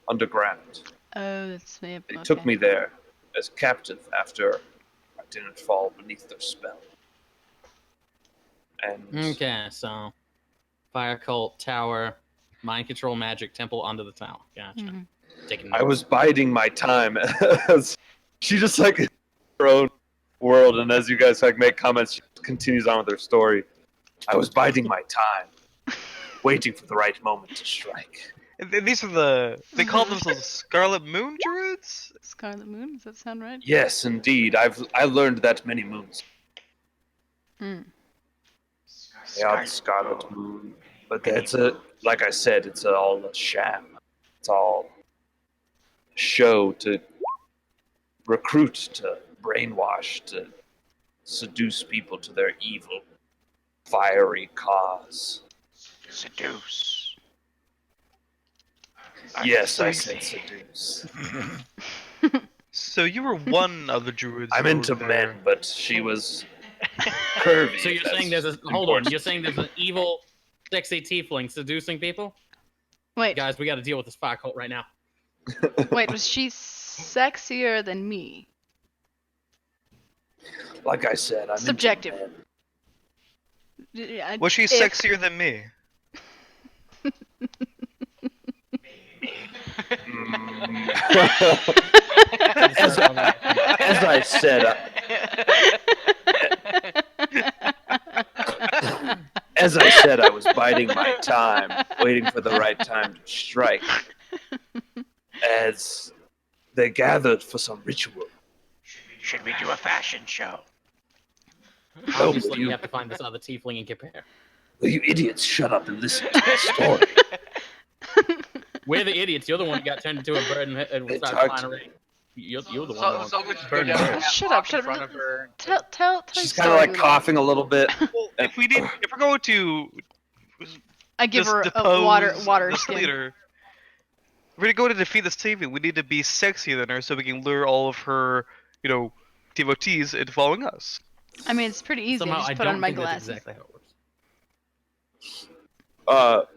underground. oh, that's yep, They okay. took me there as captive after I didn't fall beneath their spell. And Okay, so fire cult, tower, mind control magic, temple under the tower. Gotcha. Taking I notes. was biding my time as she just like in her own world, and as you guys like make comments, she continues on with her story. I was biding my time, waiting for the right moment to strike. And these are they call themselves Scarlet Moon Druids? Scarlet Moon, does that sound right? Yes, indeed. I learned that many moons. Hmm. They are the Scarlet Moon, but like I said, it's all a sham. It's all a show to recruit, to brainwash, to seduce people to their evil, fiery cause. Seduce. Yes, I Sexy. said seduce. So you were one of the druids. I'm who into were men, there. but she was curvy. So you're if saying that's there's a hold on? important. You're saying there's an evil, sexy tiefling seducing people? Wait, Guys, we got to deal with this fire cult right now. wait, was she sexier than me? Like I said, I'm Subjective. into men. Was she sexier than me? As I said, I was biding my time, waiting for the right time to strike. As they gathered for some ritual. Should we do a fashion show? No, Obviously, we you, have to find this other tiefling and compare. will you idiots shut up and listen to my story? We're the idiots. You're the one who got turned into a bird and They started talked flying to away. You're the one. So, who so we just go burned down her. and Shut walk up, shut in front up. of her. Tell She's your kind of story, like Lula. coughing a little bit. Well, if we're going to I give just her a depose water this skin. leader, if we're gonna go to defeat this tiefling, we need to be sexier than her so we can lure all of her, devotees into following us. I mean, it's pretty easy. Somehow, I I just put don't on my think glasses. that's exactly how it works.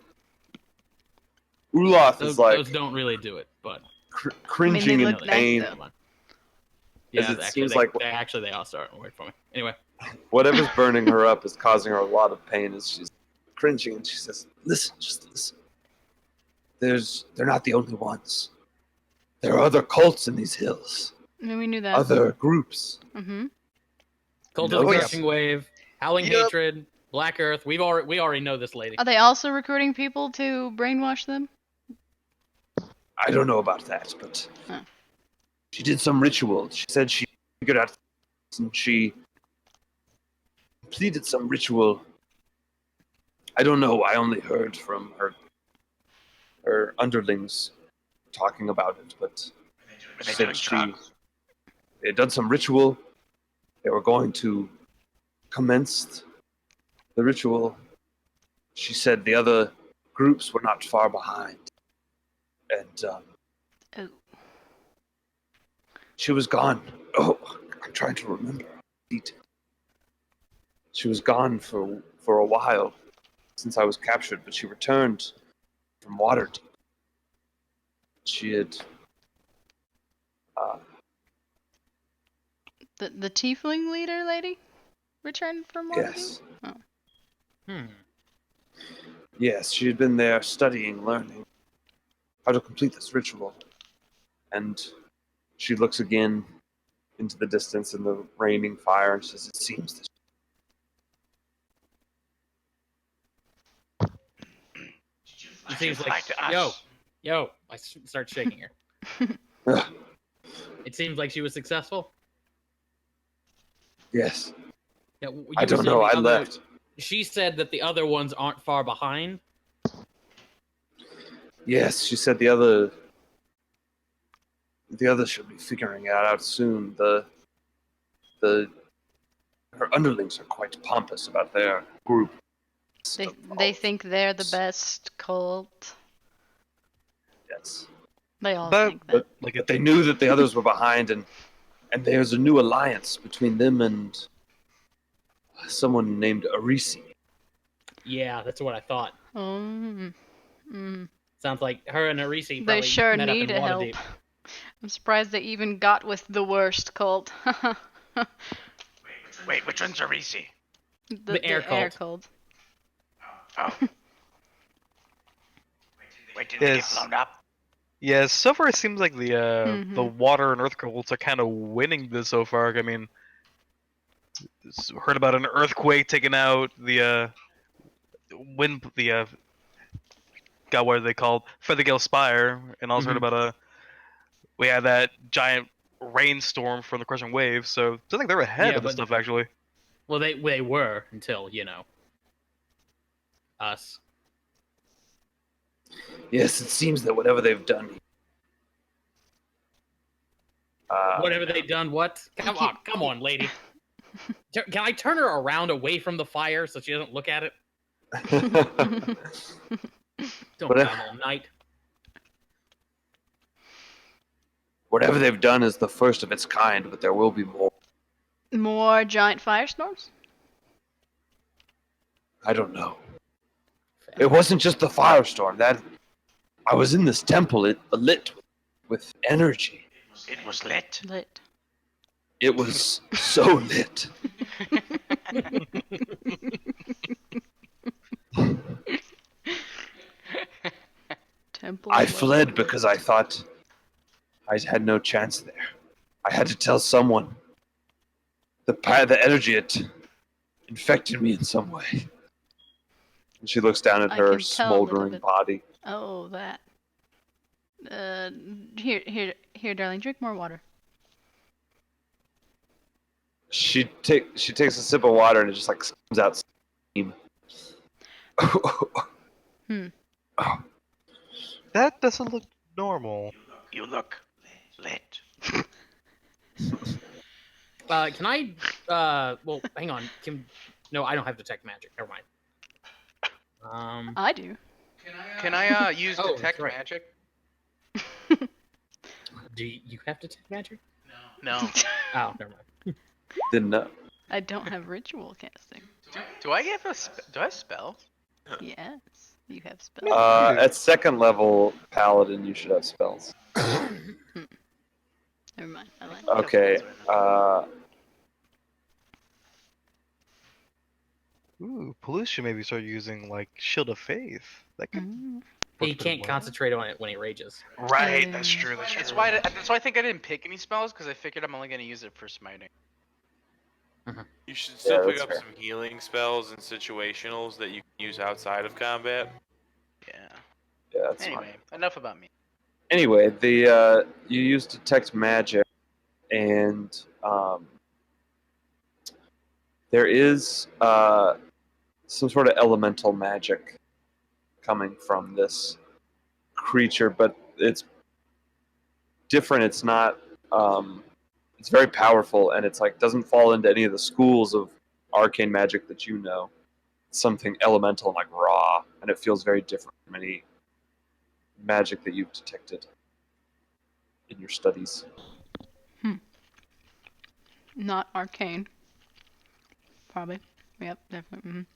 Uloth Those, is like those don't really do it, but cringing they in look nice, pain. though. Yeah, it actually, seems they, like- they are starting to work for me. Anyway, Whatever's burning her up is causing her a lot of pain as she's cringing, and she says, "Listen, just listen. They're not the only ones. There are other cults in these hills. I mean, we knew that. Other groups. Mm-hmm. Cult No, of the yeah. Crushing Wave, Howling Yep. Hatred, Black Earth. We already know this lady. Are they also recruiting people to brainwash them? I don't know about that, but Huh. she did some ritual. She said she figured out things and she completed some ritual. I don't know. I only heard from her underlings talking about it, but she said they had done some ritual. They were going to commence the ritual. She said the other groups were not far behind. And Oh. she was gone. Oh, I'm trying to remember. She was gone for a while since I was captured, but she returned from Waterdeep. She had The tiefling leader lady returned from Waterdeep? yes. Hmm. Yes, she had been there studying, learning how to complete this ritual. And she looks again into the distance in the raining fire and says, "It seems this." It seems like to us. yo. I start shaking her. It seems like she was successful. Yes. Yeah, you I were don't saying know. the I other- left. She said that the other ones aren't far behind. Yes, she said the others should be figuring it out soon. Her underlings are quite pompous about their group. They think they're the best cult. Yes. They all But- think that. But they knew that the others were behind, and there's a new alliance between them and someone named Arisi. Yeah, that's what I thought. Mm. Mm. Sounds like her and Arisi They probably sure met need up in help. Waterdeep. I'm surprised they even got with the worst cult. Wait, which one's Arisi? The air air cult. cult. Oh. Wait, did they get Yes. blown up? Yeah, so far it seems like the Mhm. water and earth cults are kind of winning this so far. I mean, Heard about an earthquake taking out the wind, God, what are they called? Feathergale Spire, and also heard Mhm. about we had that giant rainstorm from the crushing wave. So I think they're ahead Yeah, of this but- stuff actually. Well, they were until us. Yes, it seems that whatever they've done. Whatever they done, what? Come on, lady. Can I turn her around away from the fire so she doesn't look at it? Don't What if- come all night. Whatever they've done is the first of its kind, but there will be more. More giant firestorms? I don't know. It wasn't just the firestorm. That I was in this temple. It lit with energy. It was lit. Lit. It was so lit. Temple. I was fled lit. because I thought I had no chance there. I had to tell someone. The energy it infected me in some way. And she looks down at I her can tell a little smoldering bit. body. Oh, that. Here, darling, drink more water. She takes a sip of water and it just like comes out steam. That doesn't look normal. You look lit. Can I? Well, hang on. No, I don't have detect magic. Never mind. I do. Can I use Oh, detect that's right. magic? Do you have detect magic? No. Oh, never mind. Didn't know. I don't have ritual casting. Do I have do I have spells? Yes, you have spells. At second level paladin, you should have spells. Never mind. I lied. Okay. Ooh, pollution maybe start using like Shield of Faith. That could Mm. work He pretty can't well. concentrate on it when he rages. Right, that's true. That's true. That's why I think I didn't pick any spells because I figured I'm only gonna use it for smiting. You should still pick that's up fair. some healing spells and situationals that you can use outside of combat. Yeah. Yeah, that's fine. Anyway, enough about me. Anyway, the you use detect magic, and there is some sort of elemental magic coming from this creature, but it's different. It's not. It's very powerful, and it's like doesn't fall into any of the schools of arcane magic that you know. It's something elemental and like raw, and it feels very different from any magic that you've detected in your studies. Not arcane. Probably. Yep, definitely.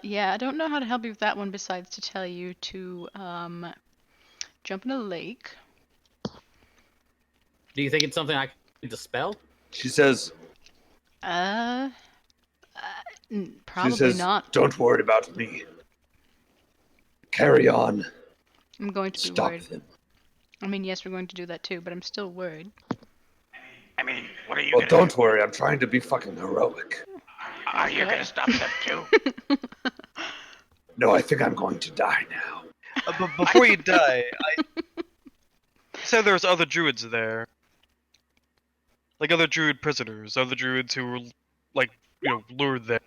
Yeah, I don't know how to help you with that one besides to tell you to jump in a lake. Do you think it's something I can dispel? She says, Probably she says, not. "Don't worry about me. Carry on. I'm going to be Stop worried. them." I mean, yes, we're going to do that too, but I'm still worried. I mean, what are you Well, don't worry. I'm trying to be fucking heroic. Are you gonna stop them too? No, I think I'm going to die now. But before you die, I said there's other druids there. Like other druid prisoners, other druids who were, like, lured there.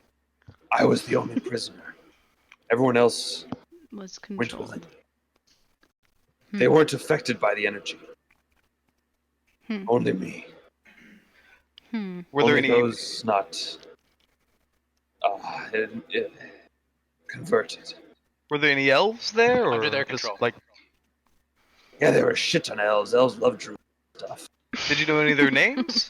I was the only prisoner. Everyone else Was went controlled. willingly. They weren't affected by the energy. Hmm. Only me. Were there Only any? those not converted. Were there any elves there, or Under their just, control. like? Yeah, there were a shit ton of elves. Elves love druid stuff. Did you know any of their names?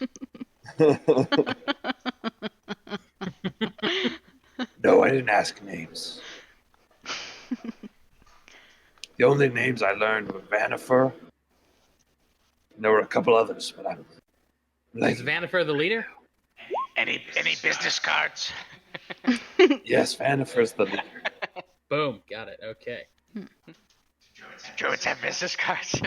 No, I didn't ask names. The only names I learned were Vanifer. And there were a couple others, but I'm Is Vanifer the leader? Any business cards? Yes, Vanifer's the leader. Boom, got it. Okay. Druids have business cards.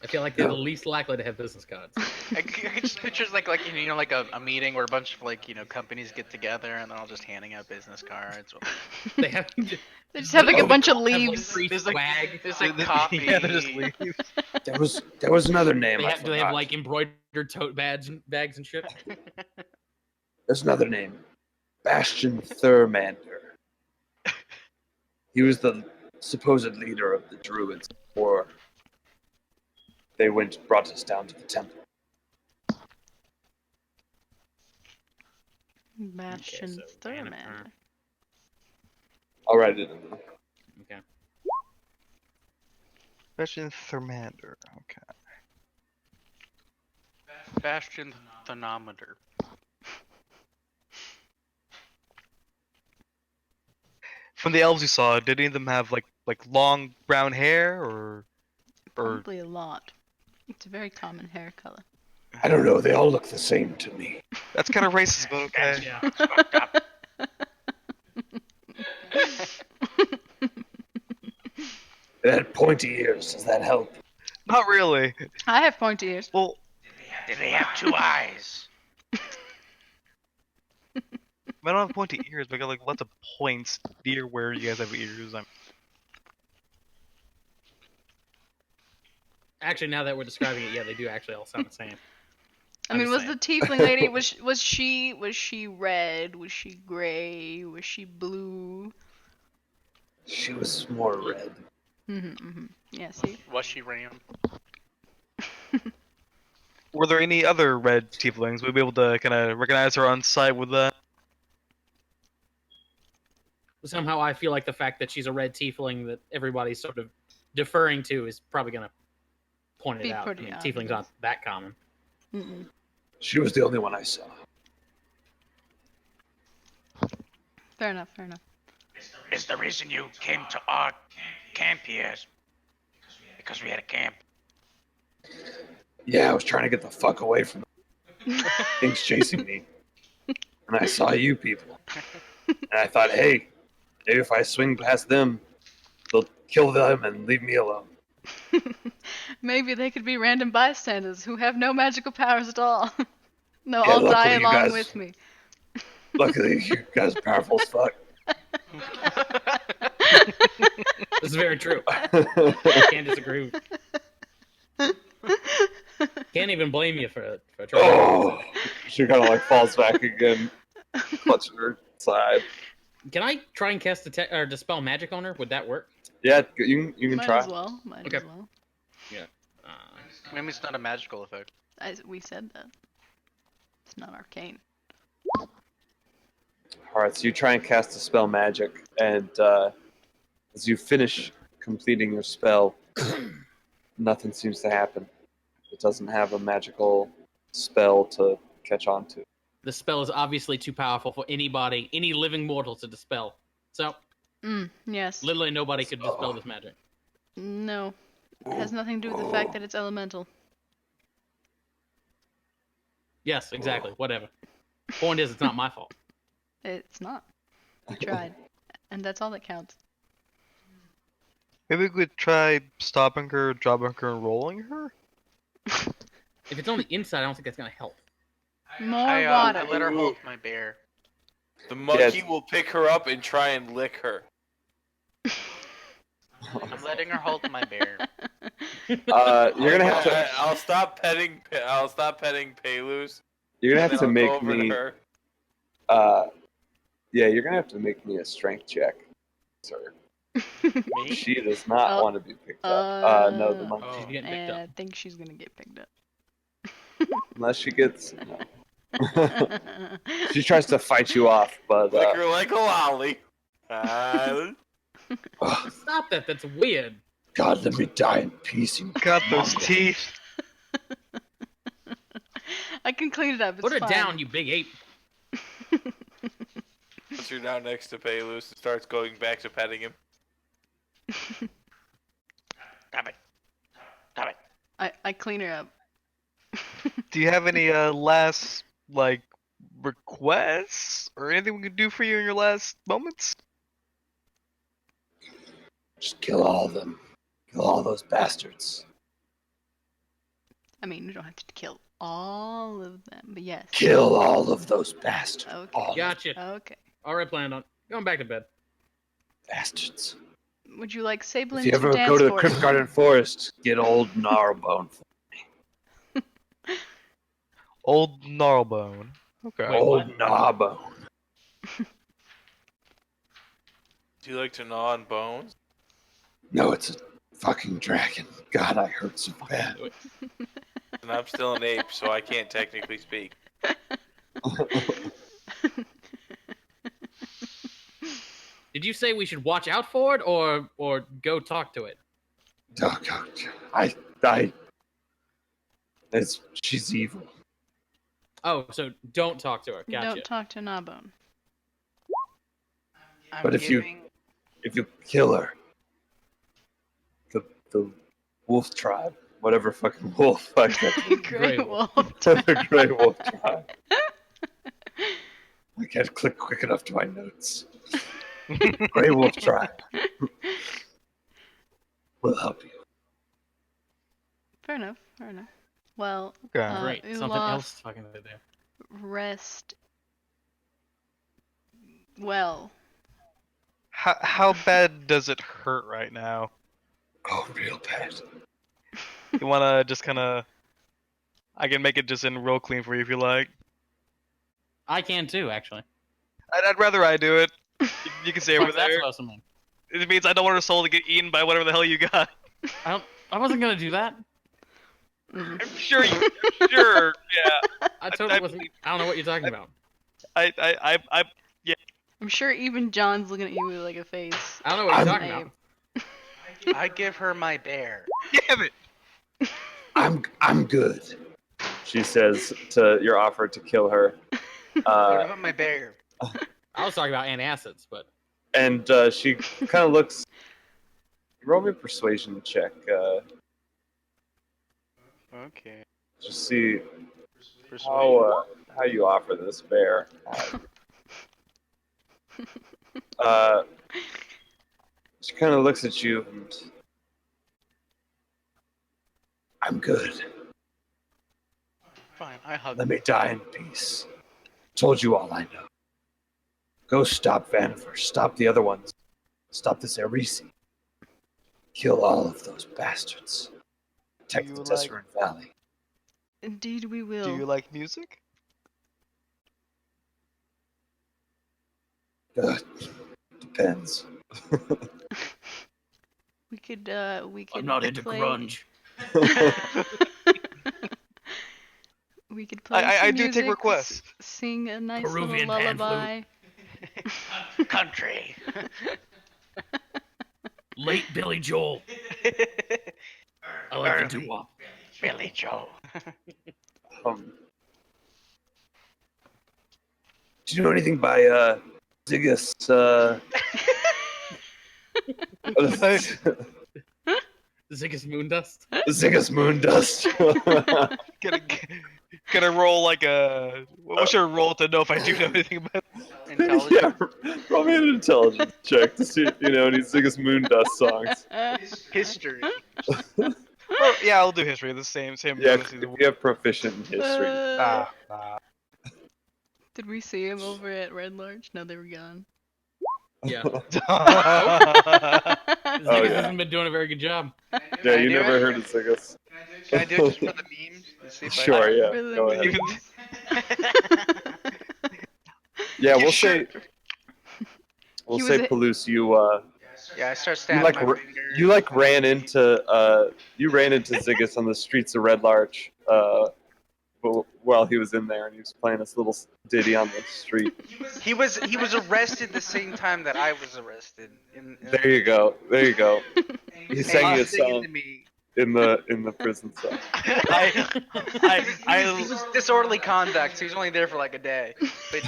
I feel like they're the least likely to have business cards. I could just picture like like a meeting where a bunch of companies get together and they're all just handing out business cards. They have. They just have like a Oh, bunch of have, like, leaves. free There's like swag. there's like coffee. Yeah, they're just leaves. There was another name. They I have, do they have forgot. like embroidered tote bags and shit? There's another name. Bastion Thurmander. He was the supposed leader of the Druids before they brought us down to the temple. Bastion Okay, so Thurman. I'll write it in there. Okay. Bastion Thermander. Okay. Bastion Thermometer. From the elves you saw, did any of them have like long brown hair or Probably a lot. It's a very common hair color. I don't know. They all look the same to me. that's kind of racist, but okay. Yeah. They had pointy ears. Does that help? Not really. I have pointy ears. Well, Did they have 2 eyes? I don't have pointy ears, but I got like lots of points near where you guys have ears. Actually, now that we're describing it, yeah, they do actually all sound the same. I I'm mean, just was the saying. tiefling lady was she red? Was she gray? Was she blue? She was more red. Yeah, see. Was she Ram? Were there any other red tieflings? We'd be able to kind of recognize her on sight with that. Somehow, I feel like the fact that she's a red tiefling that everybody's sort of deferring to is probably going to point Be it out. I pretty mean, obvious. tieflings aren't that common. She was the only one I saw. Fair enough. Fair enough. Is the reason you came to our camp here because we had a camp? Yeah, I was trying to get the fuck away from things chasing me. And I saw you people. And I thought, hey, maybe if I swing past them, they'll kill them and leave me alone. Maybe they could be random bystanders who have no magical powers at all. They'll Yeah, all die luckily you along guys- with me. Luckily, you guys are powerful as fuck. This is very true. I can't disagree. Can't even blame you for trying. Oh! She kind of like falls back again, clutching her side. Can I try and cast or dispel magic on her? Would that work? Yeah, you can Might try. as well. Might Okay. as well. Maybe it's not a magical effect. We said that. It's not arcane. Alright, so you try and cast a spell magic, and as you finish completing your spell, nothing seems to happen. It doesn't have a magical spell to catch on to. The spell is obviously too powerful for anybody, any living mortal to dispel. So, Yes. literally nobody could dispel this magic. No. It has nothing to do with the fact that it's elemental. Yes, exactly. Whatever. Point is, it's not my fault. It's not. We tried. And that's all that counts. Maybe we could try stopping her, dropping her, and rolling her? If it's on the inside, I don't think that's gonna help. More I water. let her hold my bear. The monkey Yes. will pick her up and try and lick her. I'm letting her hold my bear. You're gonna have to. I'll stop petting. I'll stop petting Pelus. You're gonna and have then to I'll make go over me. to her. Yeah, you're gonna have to make me a strength check, sir. Me? She does not Oh. want to be picked up. No, the monkey. She's getting picked And I up. think she's gonna get picked up. Unless she gets. No. She tries to fight you off, but Lick her like a lolly. Stop that. That's weird. God, let me die in peace. You Got those teeth. I can clean it up. It's Put her fine. down, you big ape. Puts her down next to Pelus and starts going back to petting him. Stop it. Stop it. I clean her up. Do you have any last like requests or anything we could do for you in your last moments? just kill all of them. Kill all those bastards. I mean, you don't have to kill all of them, but yes. Kill all of those bastards. Okay. All Gotcha. Okay. Already planned on going back to bed. bastards. Would you like Sablin If you to ever dance go to the for Crypt you? Garden Forest, get old Gnarlbone. Old Gnarlbone. Okay. Wait, Old what? Gnawbone. Do you like to gnaw on bones? No, it's a fucking dragon. God, I hurt so bad. And I'm still an ape, so I can't technically speak. Did you say we should watch out for it or go talk to it? She's evil. Oh, so don't talk to her. Gotcha. Don't talk to Gnawbone. I'm But if you- giving... If you kill her, the wolf tribe, whatever fucking wolf, I can't, Grey Grey Wolf. the Grey Wolf tribe. I can't click quick enough to my notes. Grey Wolf tribe will help you. Fair enough. Fair enough. Well, Okay. Great. Something Olaf, else fucking did there. rest well. How bad does it hurt right now? Oh, real bad. You wanna just kind of? I can make it just in real clean for you if you like. I can too, actually. I'd rather I do it. You can say over That's there. supposed to mean. It means I don't want her soul to get eaten by whatever the hell you got. I wasn't gonna do that. Mhm. I'm sure you. Sure. Yeah. I totally I- wasn't. I don't know what you're talking about. I. I'm sure even John's looking at you with like a face. I don't know what you're I'm- talking about. I give her my bear. Damn it. I'm good. She says to your offer to kill her. What about my bear? I was talking about antacids, but And she kind of looks. Roll me a persuasion check. Okay. Just see Persuade. how you offer this bear. She kind of looks at you and I'm good. Fine, I hug Let me die in peace. Told you all I know. Go stop Vanifer. Stop the other ones. Stop this Erisi. Kill all of those bastards. Protect You the like- Tesserine Valley. Indeed, we will. Do you like music? Depends. We could I'm not into play, grunge. We could play I some do take music, requests. Sing a nice Peruvian little pan flute. lullaby. country. Late Billy Joel. I like the doo-wop. Billy Joe. Do you know anything by Ziggus? Ziggus Moondust. Ziggus Moondust. Gonna roll like a. What should I roll to know if I do know anything about? Yeah, roll me an intelligence check to see if you know any Ziggus Moondust songs. History. Or, yeah, I'll do history. The same Yeah, bonus if either way. you have proficient in history. Uh, Nah. Did we see him over at Red Large? No, they were gone. Yeah. Oh, Ziggus yeah. hasn't been doing a very good job. Yeah, you do never it? heard of Ziggus. Can I do it just for the memes? Let's see if Sure, yeah. For the Go ahead. memes. Yeah, we'll sure. say. We'll He was say, a- Palouse, Yeah, I start you stabbing like my r- finger. you like ran into Ziggus on the streets of Red Larch while he was in there, and he was playing this little ditty on the street. He was arrested the same time that I was arrested. There you go. There you go. He And sang you a he's singing song to me. in the prison cell. He was disorderly conduct. So he was only there for like a day. But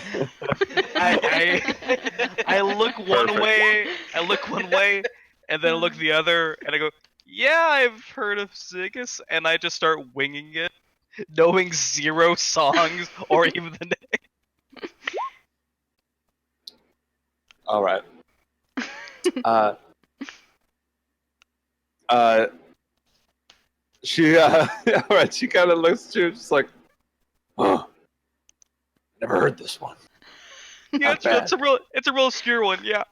I look one Perfect. way. I look one way, and then I look the other, and I go, "Yeah, I've heard of Ziggus," and I just start winging it, knowing 0 songs or even the name. All right. She all right. She kind of looks at you, just like, oh, never heard this one. Yeah, Not bad. it's a real obscure one. Yeah.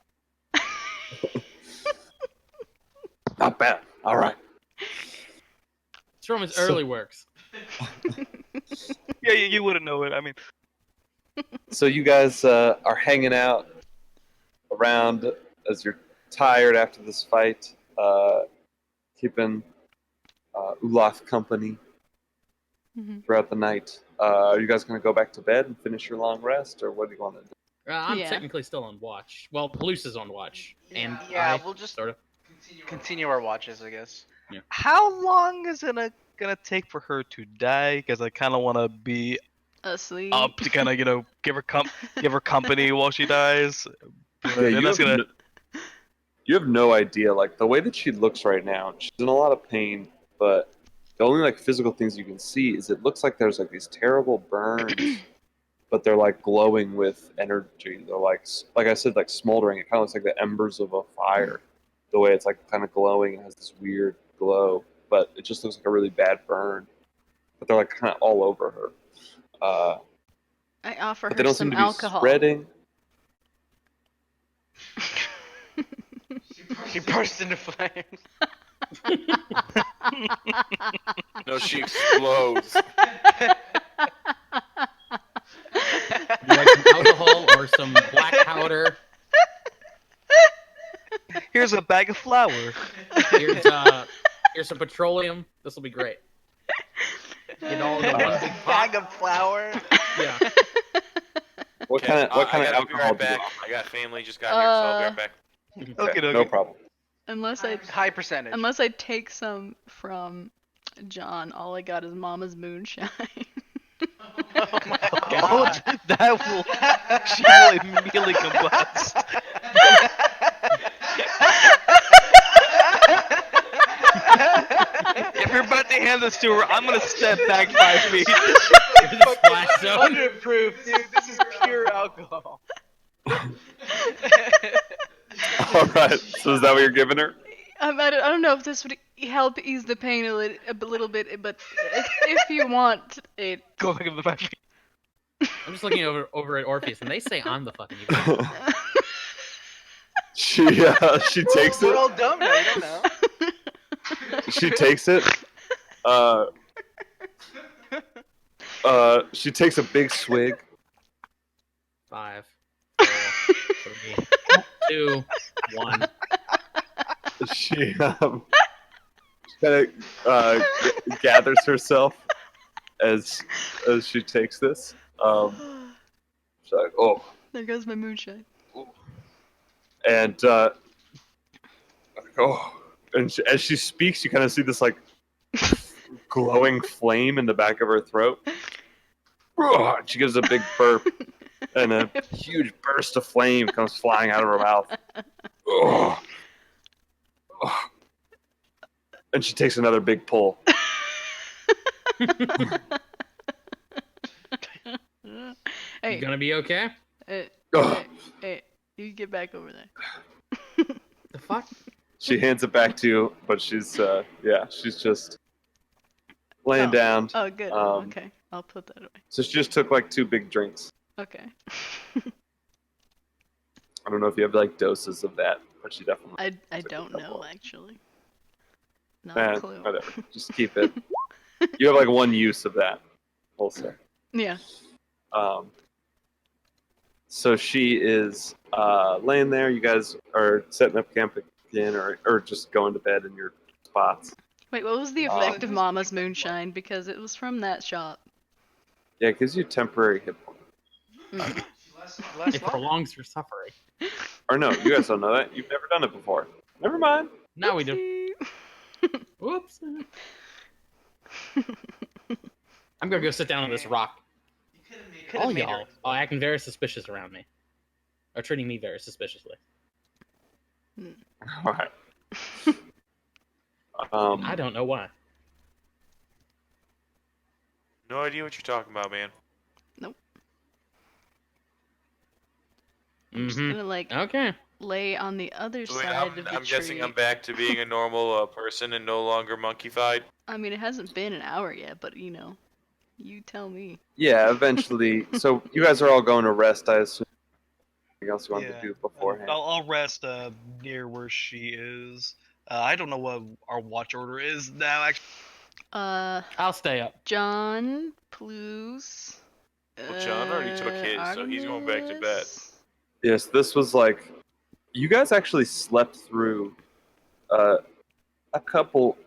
Not bad. All right. It's from his So- early works. Yeah, you wouldn't know it. I mean, So you guys are hanging out around as you're tired after this fight, keeping Uloth company Mhm. throughout the night. Are you guys going to go back to bed and finish your long rest, or what do you want to do? I'm Yeah. technically still on watch. Well, Luce is on watch, and Yeah, I we'll just sort of. continue our watches, I guess. how long is it gonna take for her to die? Because I kind of want to be Asleep. up to kind of give her company while she dies. But, Yeah, and that's gonna. you have no idea. Like the way that she looks right now, she's in a lot of pain, but the only like physical things you can see is it looks like there's like these terrible burns, but they're like glowing with energy. They're like I said, like smoldering. It kind of looks like the embers of a fire. The way it's like kind of glowing and has this weird glow, but it just looks like a really bad burn. But they're like kind of all over her. I offer But they her don't some seem to be alcohol. spreading. She burst into flames. No, she explodes. Would you like some alcohol or some black powder? Here's a bag of flour. Here's some petroleum. This will be great. Get all in one big pot. Bag of flour. Yeah. What kind of I alcohol gotta be do you right back. offer? I got family just got here, so I'll be right back. Okay, No problem. unless I High percentage. unless I take some from John, all I got is Mama's moonshine. Oh my Oh, god. that will. She will immediately combust. If you're about to hand this to her, I'm gonna step back 5 feet. Here's the splash zone. 100 proof, dude. This is pure alcohol. All right. So is that what you're giving her? I don't know if this would help ease the pain a little bit, but if you want it. Go back into the 5 feet. I'm just looking over at Orpheus, and they say I'm the fucking evil. She takes We're it. all dumb now, you don't know. She takes it. She takes a big swig. 5, 4, 3, 2, 1. She kind of gathers herself as she takes this. She's like, oh, There goes my moonshine. and as she speaks, you kind of see this like glowing flame in the back of her throat. She gives a big burp, and a huge burst of flame comes flying out of her mouth. And she takes another big pull. Hey, You gonna be okay? hey, hey, you get back over there. The fuck? She hands it back to you, but she's she's just laying down. Oh, good. Um, Okay, I'll put that away. So she just took like 2 big drinks. Okay. I don't know if you have like doses of that, but she definitely. I took a don't know couple. actually. Not a clue. Whatever. Just keep it. You have like 1 use of that. We'll say. Yeah. So she is laying there. You guys are setting up camp again, or just going to bed in your spots. Wait, what was the effect of Mama's moonshine? Because it was from that shop. Yeah, it gives you temporary hit points. It prolongs your suffering. Or no, you guys don't know that. You've never done it before. Never mind. Now we do. Oopsie. Whoops. I'm gonna go sit down on this rock. All y'all are acting very suspicious around me. Or treating me very suspiciously. All right. I don't know why. No idea what you're talking about, man. I'm just gonna like Okay. lay on the other So wait, side of the I'm tree. guessing I'm back to being a normal person and no longer monkeyfied. I mean, it hasn't been an hour yet, but you know, you tell me. Yeah, eventually. So you guys are all going to rest, I assume. Anything else you wanted Yeah. to do beforehand? I'll rest near where she is. I don't know what our watch order is now. Actually, I'll stay up. John, Plus. Well, John already took his, so he's going back to bed. Artemis. Yes, this was like you guys actually slept through a couple.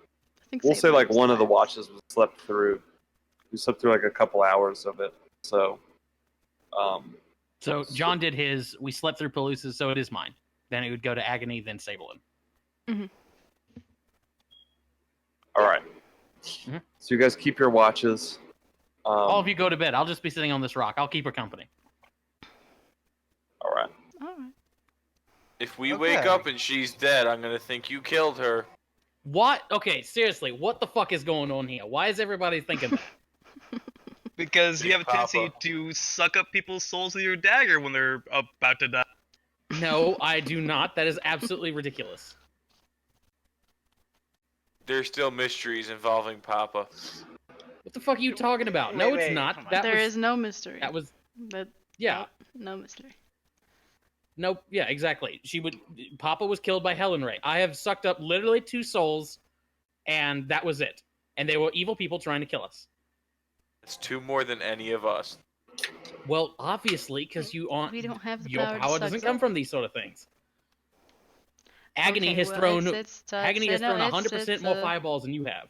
I think We'll say like Sable's one of the tired. watches was slept through. We slept through like a couple hours of it. So, So John did his. We slept through Palusa's, so it is mine. Then it would go to Agony, then Sablein. all right. Mhm. So you guys keep your watches. All of you go to bed. I'll just be sitting on this rock. I'll keep her company. All right. Alright. If we wake Okay. up and she's dead, I'm gonna think you killed her. What? Okay, seriously, what the fuck is going on here? Why is everybody thinking that? because you Big have a tendency Papa. to suck up people's souls with your dagger when they're about to die. No, I do not. That is absolutely ridiculous. There's still mysteries involving Papa. What the fuck are you talking about? No, Wait, it's wait, not. come on. That There was is no mystery. that was That, yeah. nope, no mystery. Nope. Yeah, exactly. Papa was killed by Helen Ray. I have sucked up literally 2 souls, and that was it. And they were evil people trying to kill us. It's 2 more than any of us. Well, obviously, because you aren't. We don't have the your power to power suck doesn't souls. come from these sort of things. Agony Okay, has well, thrown. it's Agony has no, thrown it's- 100% it's, more fireballs than you have.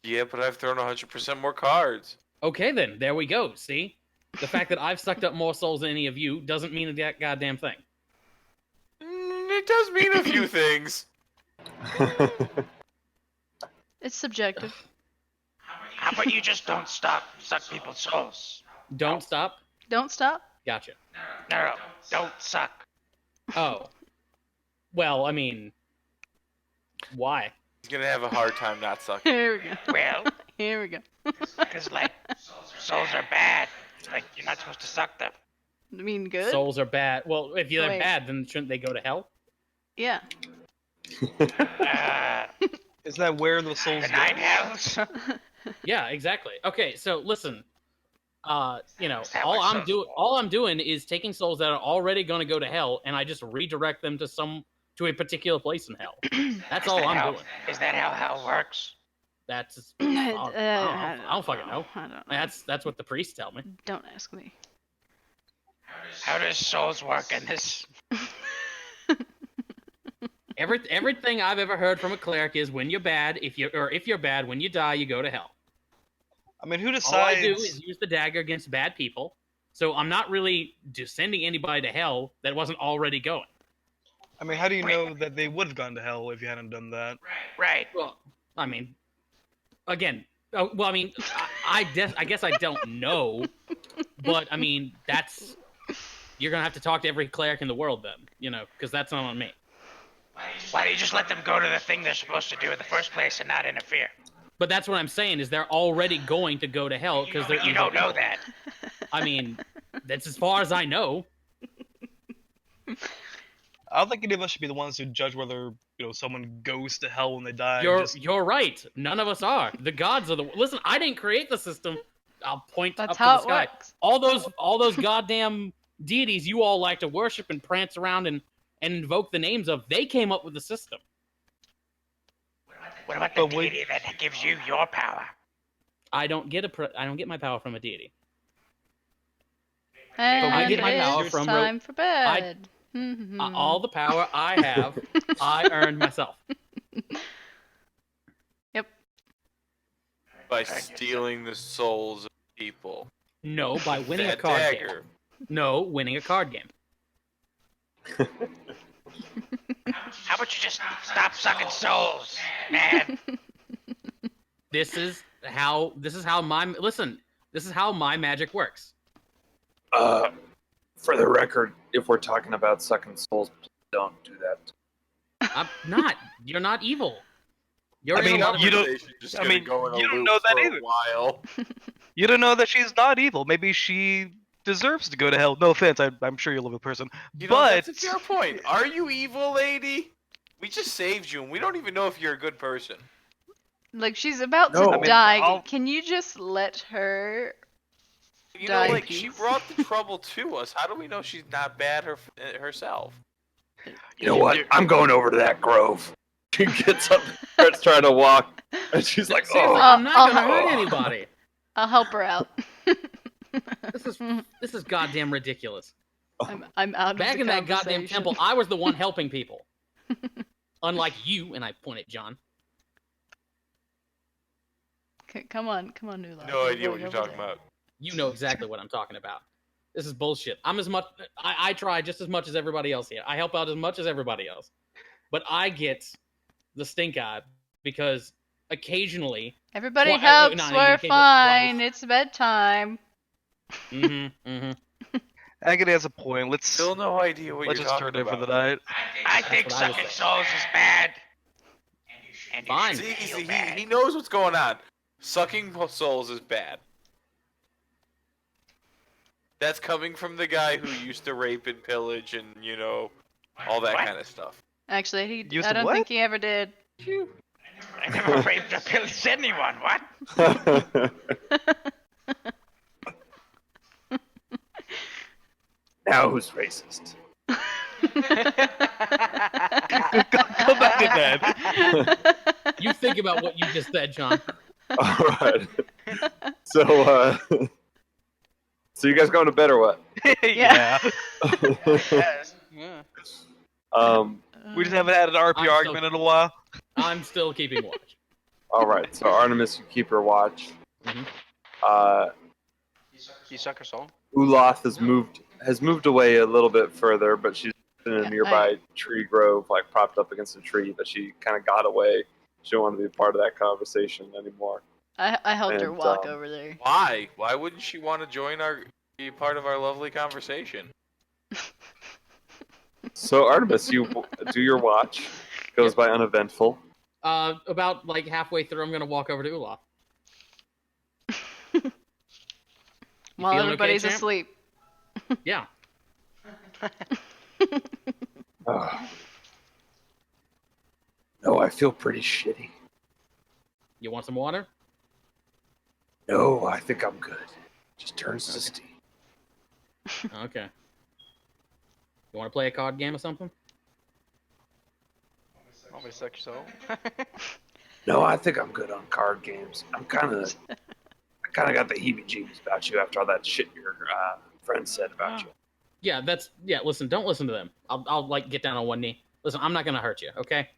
Yeah, but I've thrown 100% more cards. Okay, then there we go. See, the fact that I've sucked up more souls than any of you doesn't mean a goddamn thing. It does mean a few things. It's subjective. How about you just don't stop suck people's souls? Don't stop. Don't stop. Gotcha. No, don't suck. Oh. Well, I mean, why? He's gonna have a hard time not sucking. Here we go. Well, Here we go. because like souls are bad. Like you're not supposed to suck them. I mean, good. Souls are bad. Well, if they're Wait. bad, then shouldn't they go to hell? Yeah. Is that where the souls The go? 9 hells. Yeah, exactly. Okay, so listen. You know, Is that all what I'm souls doing, are? all I'm doing is taking souls that are already going to go to hell, and I just redirect them to a particular place in hell. That's all I'm doing. Is that how hell works? That's I I don't fucking know. I don't know. That's what the priests tell me. Don't ask me. How does souls work in this? Everything I've ever heard from a cleric is when you're bad, if you're bad, when you die, you go to hell. I mean, who All I do decides? is use the dagger against bad people. So I'm not really just sending anybody to hell that wasn't already going. I mean, how do you know that they would have gone to hell if you hadn't done that? Right. Well, I mean, again, well, I mean, I guess I don't know, but I mean, you're gonna have to talk to every cleric in the world then, you know, because that's not on me. Why do you just let them go to the thing they're supposed to do in the first place and not interfere? But that's what I'm saying is they're already going to go to hell because they're You evil don't know people. that. I mean, that's as far as I know. I don't think any of us should be the ones who judge whether someone goes to hell when they die. You're right. None of us are. The gods are the. Listen, I didn't create the system. I'll point That's up how to it the sky. works. All those goddamn deities you all like to worship and prance around and invoke the names of. They came up with the system. What about the But we- deity that gives you your power? I don't get my power from a deity. And I get my power it's from time for bed. Mhm. All the power I have, I earned myself. By stealing the souls of people. No, by winning a That card dagger. game. No, winning a card game. How about you just stop sucking souls, man? This is how my magic works. For the record, if we're talking about sucking souls, please don't do that. I'm not. You're not evil. You're I mean, innocent. you don't- Just I gonna mean, go in a you don't loop know that for a either. while. You don't know that she's not evil. Maybe she deserves to go to hell. No offense, I'm sure you're a lovely person. You know, But that's a fair point. Are you evil, lady? We just saved you, and we don't even know if you're a good person. Like, she's about No. to I mean, die. Can you just let her You die know, in like, she peace? brought the trouble to us. How do we know she's not bad herself? You know what? I'm going over to that grove. She gets up and starts trying to walk, and she's like, Seriously, "Oh, I'm not I'll gonna help- hurt anybody. I'll help her out. This is goddamn ridiculous. I'm out of Back the in that goddamn conversation. temple, I was the one helping people. Unlike you, and I point at John. Come on, Nula. No We're idea what going you're over talking there. about. You know exactly what I'm talking about. This is bullshit. I try just as much as everybody else here. I help out as much as everybody else. But I get the stink eye because occasionally... Everybody not helps. even We're occasionally, fine. twice. It's bedtime. Agony has a point. Let's Still no idea what let's you're just talking turn in about. for the night. I That's think what I was sucking saying. souls is bad. And you Fine. should See, feel he bad. knows what's going on. Sucking souls is bad. That's coming from the guy who used to rape and pillage and, you know, all that What? kind of stuff. Actually, Used I to don't what? think he ever did. I never raped or pillaged anyone. What? now who's racist?" Go back to bed. You think about what you just said, John. All right. So, so you guys going to bed or what? Yeah. Yes. Yeah. We just haven't had an RP I'm argument in a while. I'm still keeping watch. All right. So Artemis, you keep her watch. Mhm. You suck her soul? Uloth has moved away a little bit further, but she's in a Yeah, nearby tree grove, like propped up against a tree. But she kind of got away. She didn't want to be a part of that conversation anymore. I helped her And, walk over there. Why? Why wouldn't she want to be part of our lovely conversation? So Artemis, you do your watch. Goes by uneventful. About like halfway through, I'm gonna walk over to Olaf. While feeling everybody's okay, champ? asleep. Yeah. No, I feel pretty shitty. You want some water? No, I think I'm good. Just turns to steam. Okay. You want to play a card game or something? Want me to suck your soul? No, I think I'm good on card games. I kind of got the heebie-jeebies about you after all that shit your friend said about you. Yeah, listen, don't listen to them. I'll like get down on one knee. Listen, I'm not gonna hurt you, okay?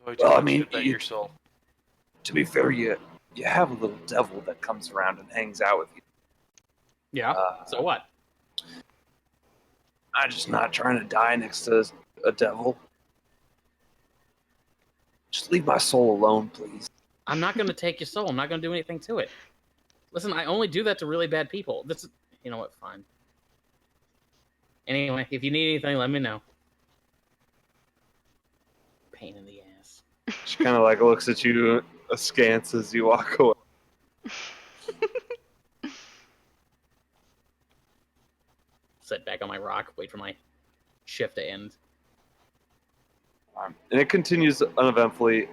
Well, I mean, about your soul. To be fair, you have a little devil that comes around and hangs out with you. Yeah. So what? I'm just not trying to die next to a devil. Just leave my soul alone, please. I'm not gonna take your soul. I'm not gonna do anything to it. Listen, I only do that to really bad people. You know what? Fine. Anyway, if you need anything, let me know. Pain in the ass. She kind of like looks at you askance as you walk away. Sit back on my rock, wait for my shift to end. And it continues uneventfully.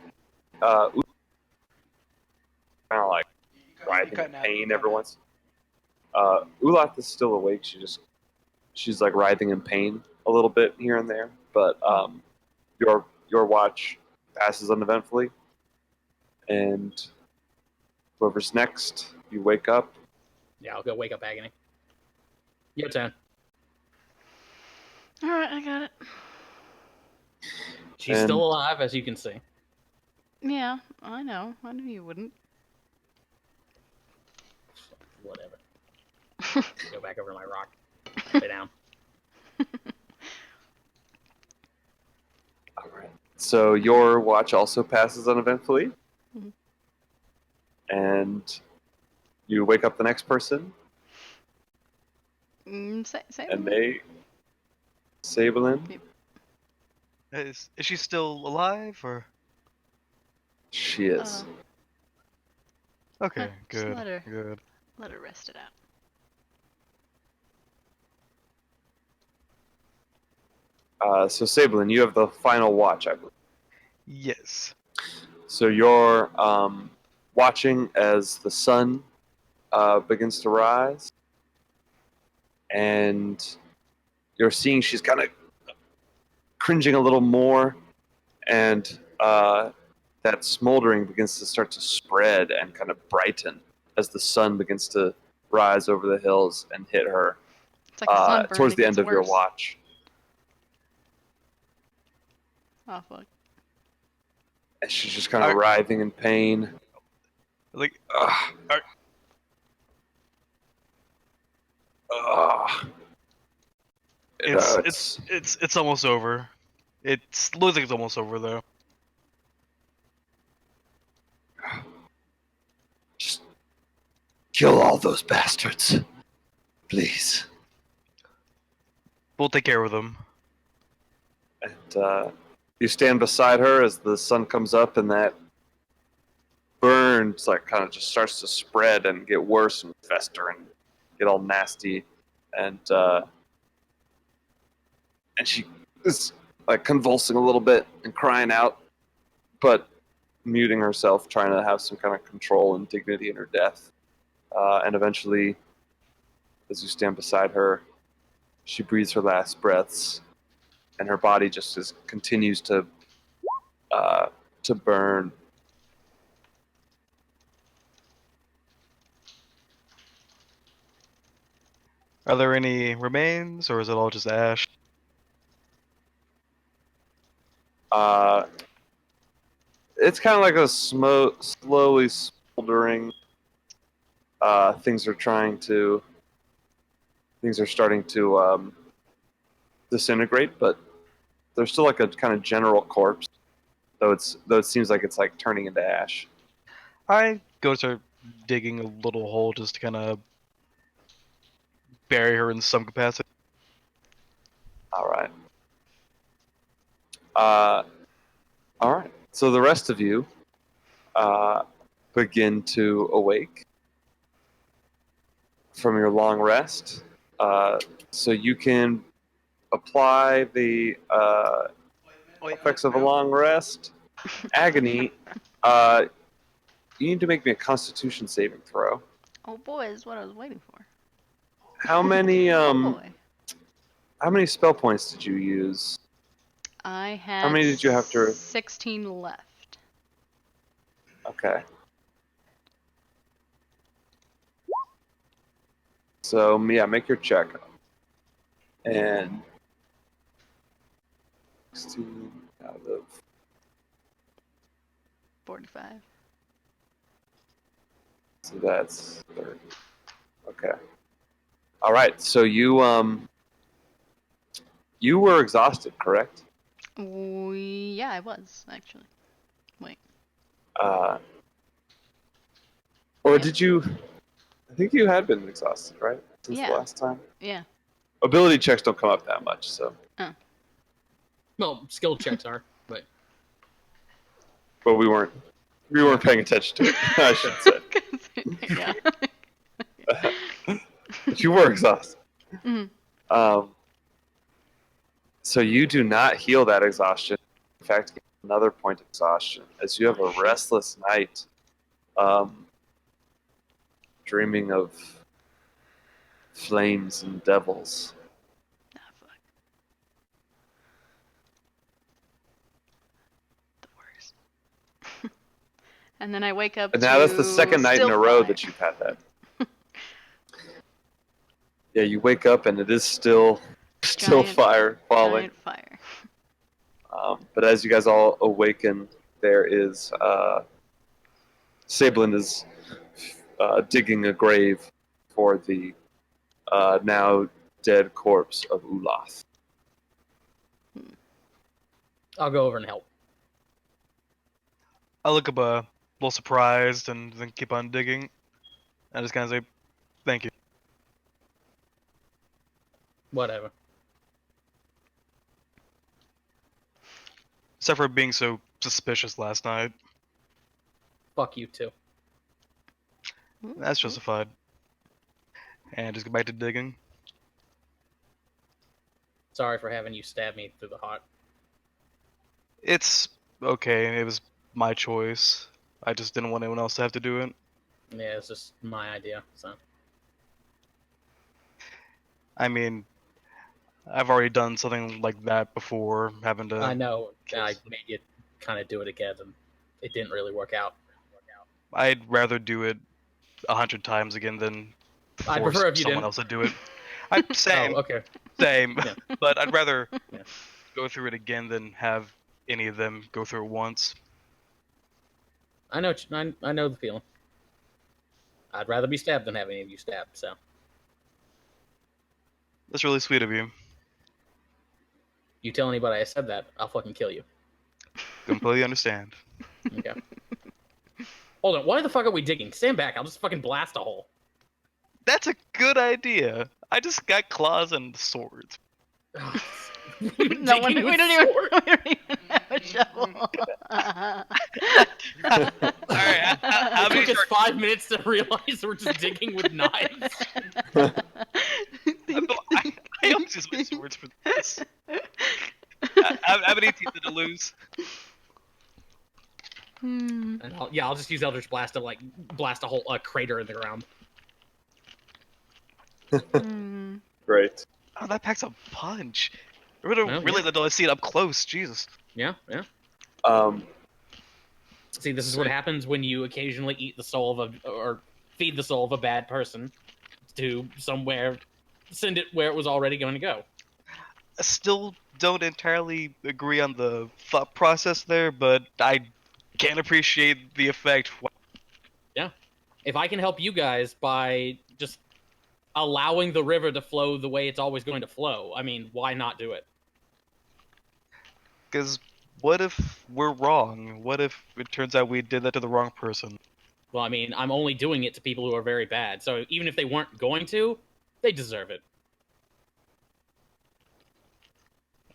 Kind of like writhing in pain every once. Ulath is still awake. She's like writhing in pain a little bit here and there. But your watch passes uneventfully, and whoever's next, you wake up. Yeah, I'll go wake up Agony. Your turn. Alright, I got it. She's And- still alive, as you can see. Yeah, I know. I knew you wouldn't. Whatever. Go back over to my rock. Lay down. All right. So your watch also passes uneventfully, Mhm. and you wake up the next person, Say and they, Sabelin, Yep. Is she still alive or? she is. Okay, Just good. let her- Good. let her rest it out. So Sablin, you have the final watch, I believe. Yes. So you're watching as the sun begins to rise, and you're seeing she's kind of cringing a little more, and that smoldering begins to start to spread and kind of brighten as the sun begins to rise over the hills and hit her It's like a sunburn. towards It the gets end of your worse. watch. Oh fuck. And she's just kind of Are- writhing in pain. Like, Ugh. Are- Ugh. It hurts. it's almost over. It looks like it's almost over though. Just kill all those bastards, please. We'll take care of them. And you stand beside her as the sun comes up, and that burn like kind of just starts to spread and get worse and fester and get all nasty, and she is like convulsing a little bit and crying out, but muting herself, trying to have some kind of control and dignity in her death. And eventually, as you stand beside her, she breathes her last breaths, and her body just continues to burn. Are there any remains, or is it all just ash? It's kind of like a slowly smoldering. Things are starting to disintegrate, but there's still like a kind of general corpse. Though it seems like it's like turning into ash. I go start digging a little hole just to kind of bury her in some capacity. All right. All right. So the rest of you begin to awake from your long rest. So you can apply the effects of a long rest. Agony. You need to make me a Constitution saving throw. Oh boy, is what I was waiting for. How many Oh boy. how many spell points did you use? I had How many did you have to? 16 left. Okay. So yeah, make your check. And 16 out of 45. so that's 30. Okay. All right. So you were exhausted, correct? Yeah, I was actually. Wait. Or Yeah. did you? I think you had been exhausted, right? Since Yeah. the last time. Yeah. Ability checks don't come up that much, so. Well, skill checks are, but But we weren't paying attention to it. I should say. yeah. But you were exhausted. Mhm. So you do not heal that exhaustion. In fact, get another point of exhaustion as you have a restless night, dreaming of flames and devils. Ah, fuck. The worst. And then I wake up And now that's the to second night in still a row fire. that you've had that. Yeah, you wake up and it is still Giant- fire falling. Giant fire. But as you guys all awaken, there is Sablin is digging a grave for the now dead corpse of Ulath. I'll go over and help. I look up a little surprised and then keep on digging. I just kind of say, "Thank you." Whatever. Except for being so suspicious last night. Fuck you too. That's justified. And just go back to digging. Sorry for having you stab me through the heart. It's okay. It was my choice. I just didn't want anyone else to have to do it. Yeah, it's just my idea. So I mean, I've already done something like that before, having to. I know I made you kind of do it again, and it didn't really work out. I'd rather do it 100 times again than I'd force prefer if you someone didn't. else to do it. Same, Oh, okay. same. Yeah. But I'd rather Yeah. go through it again than have any of them go through it once. I know. I know the feeling. I'd rather be stabbed than have any of you stabbed. So That's really sweet of you. you tell anybody I said that, I'll fucking kill you. Completely understand. Okay. Hold on. Why the fuck are we digging? Stand back. I'll just fucking blast a hole. That's a good idea. I just got claws and swords. No, we don't even have a shovel. Alright, how It many took us short... 5 minutes to realize we're just digging with knives. I always use my swords for this. How many teeth did I lose? Hmm. And I'll just use Eldritch Blast to like blast a whole crater in the ground. Hmm. Great. Oh, that packs a punch. I really Well, realized that until I see it up close. Jesus. Yeah, yeah. Um, See, this is what happens when you occasionally eat the soul of or feed the soul of a bad person to somewhere, send it where it was already going to go. I still don't entirely agree on the thought process there, but I can appreciate the effect. Yeah. If I can help you guys by just allowing the river to flow the way it's always going to flow, I mean, why not do it? Because what if we're wrong? What if it turns out we did that to the wrong person? Well, I mean, I'm only doing it to people who are very bad. So even if they weren't going to, they deserve it.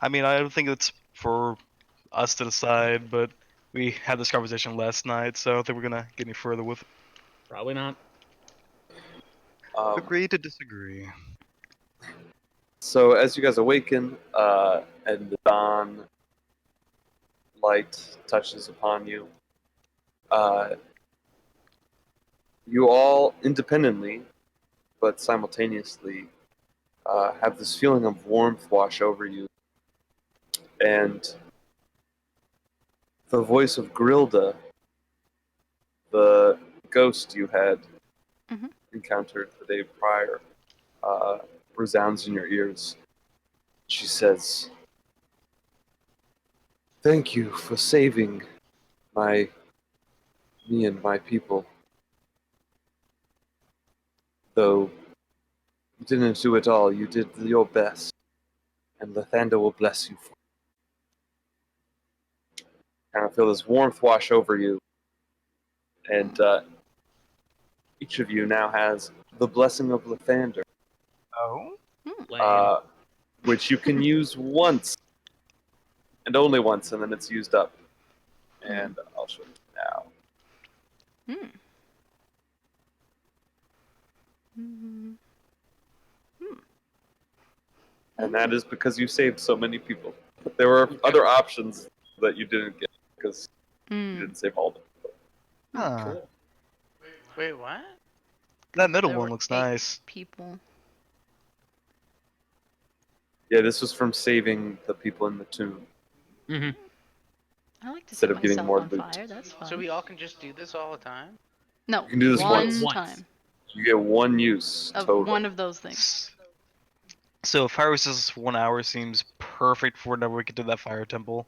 I mean, I don't think it's for us to decide, but we had this conversation last night, so I don't think we're gonna get any further with it. Probably not. Agree to disagree. So as you guys awaken, and the dawn light touches upon you, you all independently, but simultaneously, have this feeling of warmth wash over you, and the voice of Grilda, the ghost you had Mhm. encountered the day prior, resounds in your ears. She says, "Thank you for saving me and my people. Though you didn't do it all, you did your best, and Lathander will bless you for it." Kind of feel this warmth wash over you, and each of you now has the blessing of Lathander, Oh? Lame. which you can use once, and only once, and then it's used up. And I'll show you now. Hmm. Hmm. And that is because you saved so many people. But there were other options that you didn't get because you Hmm. didn't save all of them. Huh. Cool. Wait, what? That middle There one were looks 8 nice. people. Yeah, this was from saving the people in the tomb. Mm-hmm. I like to Instead set of getting myself more on loot. fire. That's fun. So we all can just do this all the time? No, You can do this one once. time You get one use of total. one of those things. So fire resistance for 1 hour seems perfect for whenever we get to that fire temple.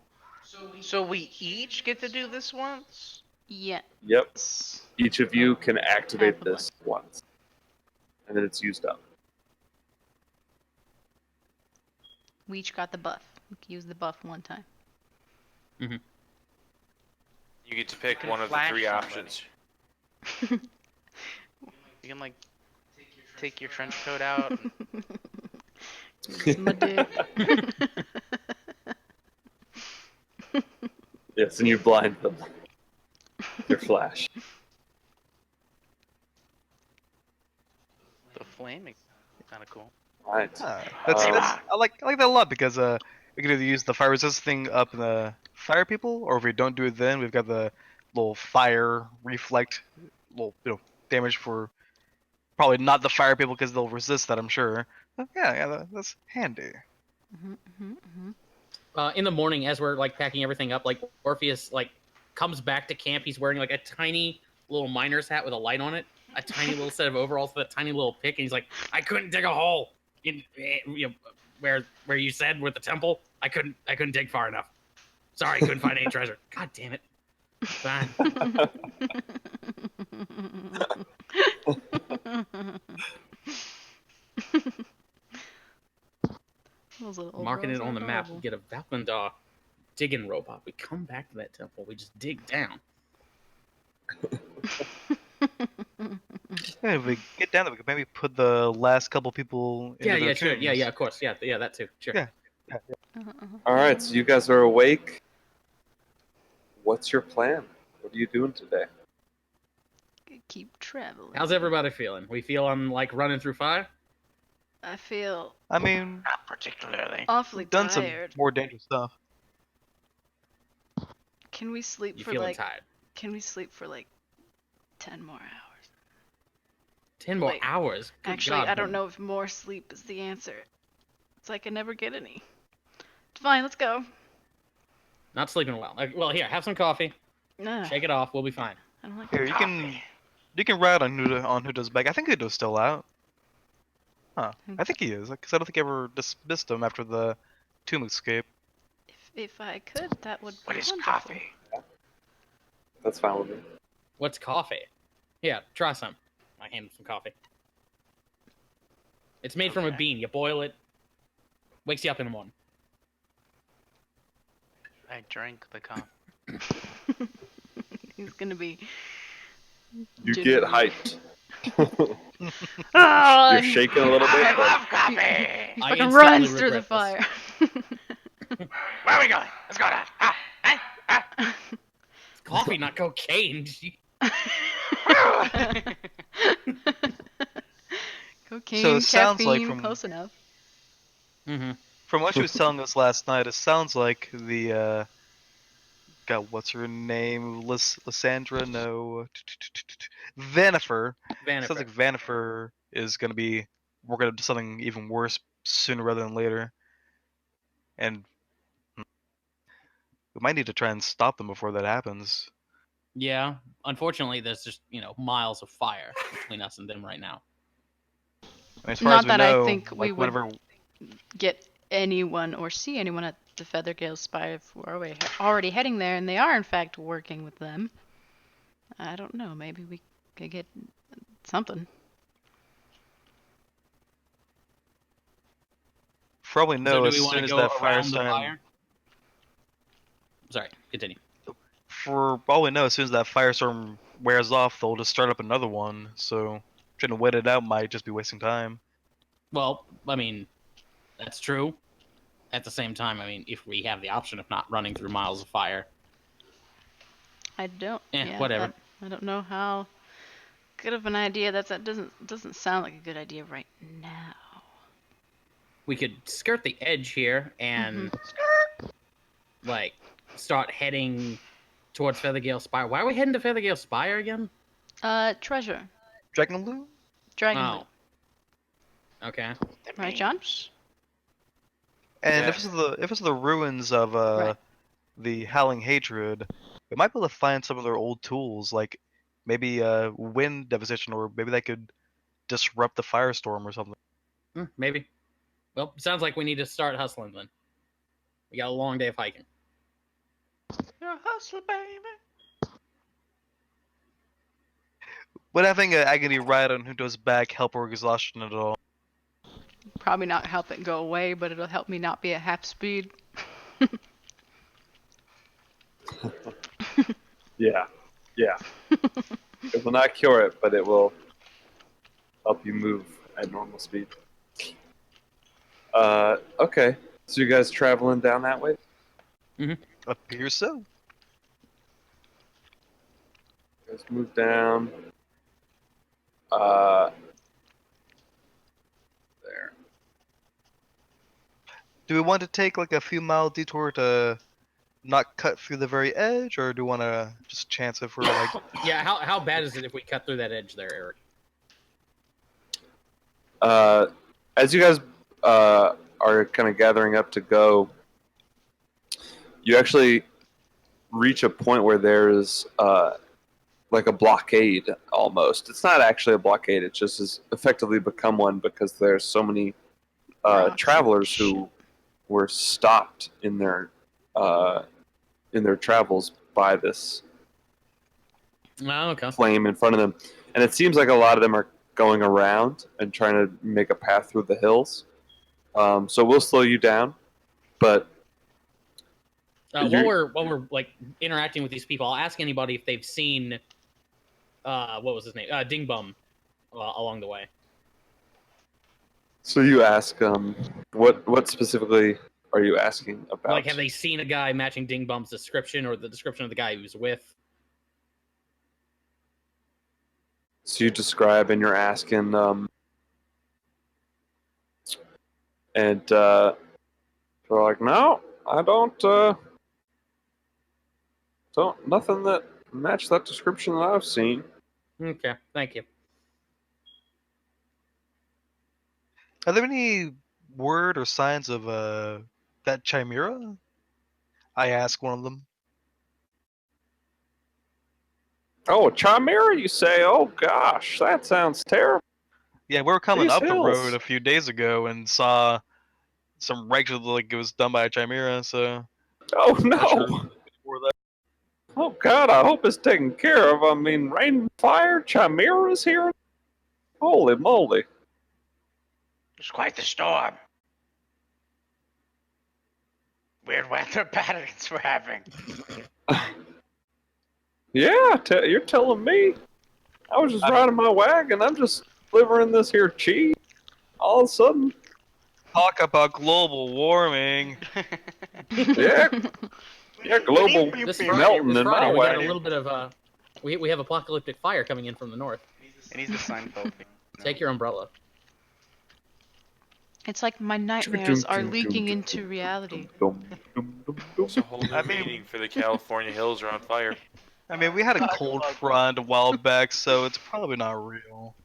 So we each get to do this once? Yes. Yep. Each of you can Have activate the this once. And then it's used up. We each got the buff. We can use the buff one time. You get to pick can one of the flash 3 somebody. options. You can like take your trench coat out. My dick. Yes, and you blind them. Your flash. The flaming, kind of cool. I right. That's Um, I like that a lot because we can either use the fire resist thing up in the fire people, or if we don't do it, then we've got the little fire reflect, little damage for probably not the fire people because they'll resist that, I'm sure. But yeah, that's handy. In the morning, as we're like packing everything up, like Orpheus like comes back to camp. He's wearing like a tiny little miner's hat with a light on it, a tiny little set of overalls with a tiny little pick, and he's like, "I couldn't dig a hole in where you said with the temple. I couldn't dig far enough. Sorry, couldn't find any treasure. God damn it. Fine." Marking it on the map. We get a Valkendar digging robot. We come back to that temple. We just dig down. Yeah, if we get down there, we could maybe put the last couple people into their Sure. tombs. Yeah, of course. Yeah, that too. Sure. Yeah. all right, so you guys are awake. What's your plan? What are you doing today? Keep traveling. How's everybody feeling? We feeling like running through fire? I feel I mean, Not particularly. awfully we've done tired. some more dangerous stuff. Can we sleep You for feeling like? tired? Can we sleep for like 10 more hours? 10 more Wait, hours? Good Actually, God, I don't woman. know if more sleep is the answer. It's like I never get any. Fine, let's go. Not sleeping well. Well, here, have some coffee. Nah, Shake it off. We'll be fine. I don't like Here, you can ride on Huda's back. I think Huda's still out. Huh? I think he is, because I don't think he ever dismissed him after the tomb escape. If I could, that would be What is wonderful. coffee? That's fine with me. What's coffee? Yeah, try some. I hand him some coffee. It's made from a Okay. bean. You boil it. Wakes you up in the morning. I drank the coffee. He's gonna be. You jittery. get hyped. Ah, You're shaking a little bit, I but love coffee. He I fucking instantly runs through the regret fire. Where are we going? Let's go now. It's coffee, not cocaine. Cocaine, So it sounds like caffeine, close enough. Mm-hmm. From what she was telling us last night, it sounds like the God, what's her name? Lysandra? No, Vanifer. Sounds like Vanifer is gonna be working up to something even worse sooner rather than later, and we might need to try and stop them before that happens. Yeah, unfortunately, there's just, miles of fire between us and them right now. I mean, as far Not as we that know, I think we like would whenever get anyone or see anyone at the Feathergale Spire if we're already heading there and they are in fact working with them. I don't know, maybe we could get something. probably know, So do as we want soon to as go that around the firestorm, fire? Sorry, continue. for all we know, as soon as that firestorm wears off, they'll just start up another one. So trying to wait it out might just be wasting time. Well, I mean, that's true. At the same time, I mean, if we have the option of not running through miles of fire, I don't. Yeah, whatever. I don't know how good of an idea that doesn't sound like a good idea right now. We could skirt the edge here and like start heading towards Feathergale Spire. Why are we heading to Feathergale Spire again? Treasure. Dragon Loot? Dragon Oh. loot. Okay. Right, John? And Yeah. if it's the ruins of Right. the Howling Hatred, we might be able to find some of their old tools, like maybe wind devastation, or maybe they could disrupt the firestorm or something. Maybe. Well, sounds like we need to start hustling then. We got a long day of hiking. You're a hustler, baby. Would having an agony ride on Hunto's back help her exhaustion at all? Probably not help it go away, but it'll help me not be at half speed. yeah. It will not cure it, but it will help you move at normal speed. Okay. So you guys traveling down that way? Appears so. Let's move down. There. Do we want to take like a few mile detour to not cut through the very edge, or do we want to just chance it for like? Yeah, how bad is it if we cut through that edge there, Eric? As you guys are kind of gathering up to go, you actually reach a point where there's like a blockade almost. It's not actually a blockade. It just has effectively become one because there's so many Rocks and travelers who were stopped in their travels by this Oh, okay. flame in front of them, and it seems like a lot of them are going around and trying to make a path through the hills. So we'll slow you down, but While we're like interacting with these people, I'll ask anybody if they've seen what was his name? Ding Bum along the way. so you ask what specifically are you asking about? Like, have they seen a guy matching Ding Bum's description or the description of the guy he was with? So you describe and you're asking, and they're like, no, I don't nothing that matched that description that I've seen. Okay, thank you. Are there any word or signs of that chimera? I ask one of them. Oh, a chimera, you say? Oh gosh, that sounds terrible. Yeah, we were coming These up the hills. road a few days ago and saw some wreck that looked like it was done by a chimera. So Oh no. not sure before that. Oh God, I hope it's taken care of. I mean, rain, fire, chimeras here. Holy moly! It's quite the storm. Weird weather patterns we're having. Yeah, you're telling me. I was just riding my wagon. I'm just delivering this here cheese. All of a sudden, Talk about global warming. yeah, global This melting Friday in my we got a wagon. little bit of we have apocalyptic fire coming in from the north. It needs the Seinfeld thing. Take your umbrella. It's like my nightmares are leaking into reality. It's a whole new meaning for the California hills are on fire. I mean, we had a cold front a while back, so it's probably not real.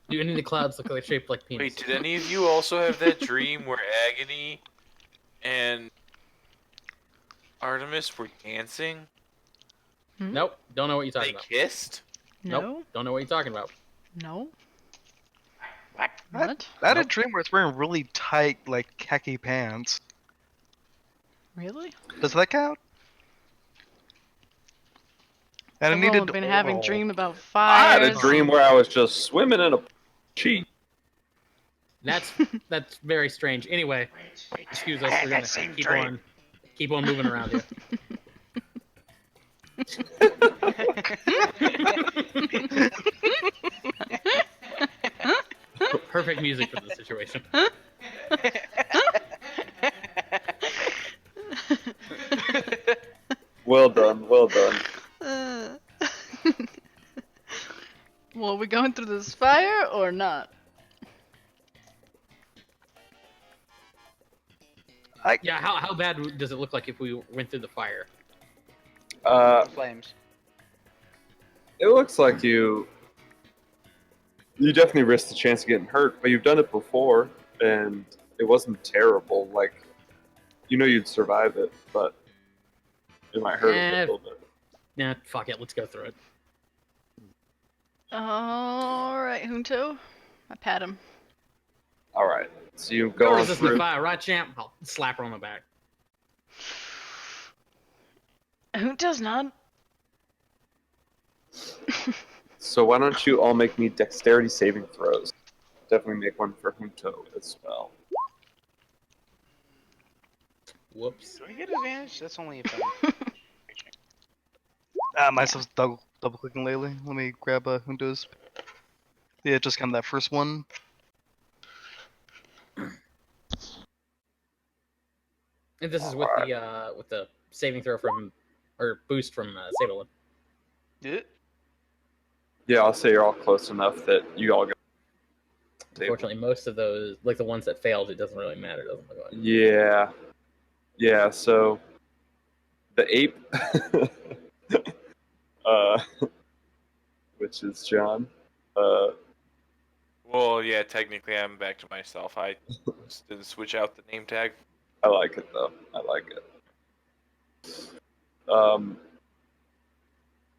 Do any of the clouds look like shaped like penis? Wait, did any of you also have that dream where Agony and Artemis were dancing? Nope, don't know what you're They talking about. kissed? No? Nope, don't know what you're talking about. No? What? What? I had a Nope. dream where it's wearing really tight, like, khaki pants. Really? Does that count? And I I've needed been having oral. dream about I had fires. a dream where I was just swimming in a cheat. That's very strange. Anyway, excuse us. I had We're that gonna same keep dream. on moving around here. Perfect music for the situation. Well done, well done. Well, are we going through this fire or not? Yeah, how bad does it look like if we went through the fire? Flames. It looks like you definitely risked the chance of getting hurt, but you've done it before, and it wasn't terrible. Like, you know you'd survive it, but it might hurt a little bit. Nah, fuck it. Let's go through it. Alright, Junto. I pat him. All right, so you Go go resist the through. fire, right, champ? I'll slap her on the back. Junto's not. So why don't you all make me dexterity saving throws? Definitely make one for Junto as well. Whoops. Do I get advantage? That's only if I'm... Myself's double clicking lately. Let me grab Junto's. Yeah, just kind of that first one. And this is with the saving throw from or boost from Saberlin. Yeah. Yeah, I'll say you're all close enough that you all go. Unfortunately, most of those, like the ones that failed, it doesn't really matter. It doesn't look like. Yeah. Yeah, so the ape, uh, which is John, Well, yeah, technically I'm back to myself. I just didn't switch out the name tag. I like it though. I like it. Um,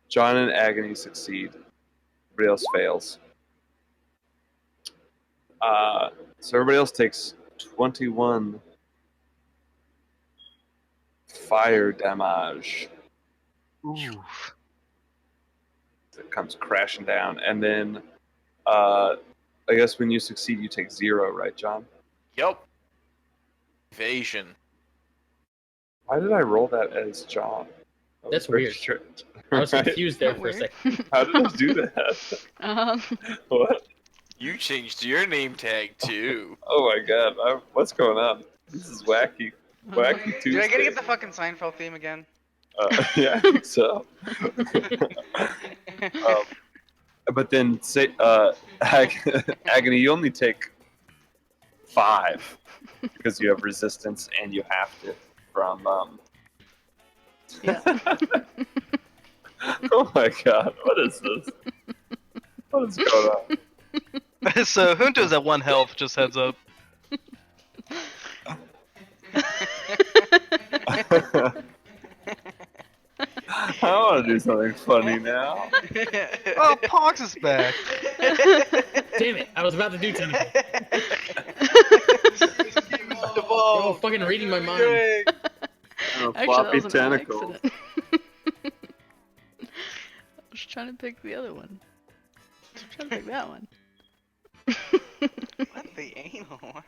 John and Agony succeed. Everybody else fails. So everybody else takes 21 fire damage. Ooh. It comes crashing down, and then I guess when you succeed, you take 0, right, John? Yep. Evasion. Why did I roll that as John? That was That's very weird. strict. I was Right? confused there Not for a weird. second. How did I do that? Um, What? You changed your name tag too. Oh my god! What's going on? This is wacky. Wacky Tuesday. Dude, I gotta get the fucking Seinfeld theme again. Yeah, I think so. But then say, Agony, you only take 5 because you have resistance and you have to from. yeah. Oh my god! What is this? What is going on? So Junto's at 1 health, just heads up. I want to do something funny now. Oh, Pox is back. Damn it! I was about to do something. You're all fucking reading my mind. And a Actually, floppy that was an tentacle. accident. I was trying to pick the other one. I was trying to pick that one. What the anal?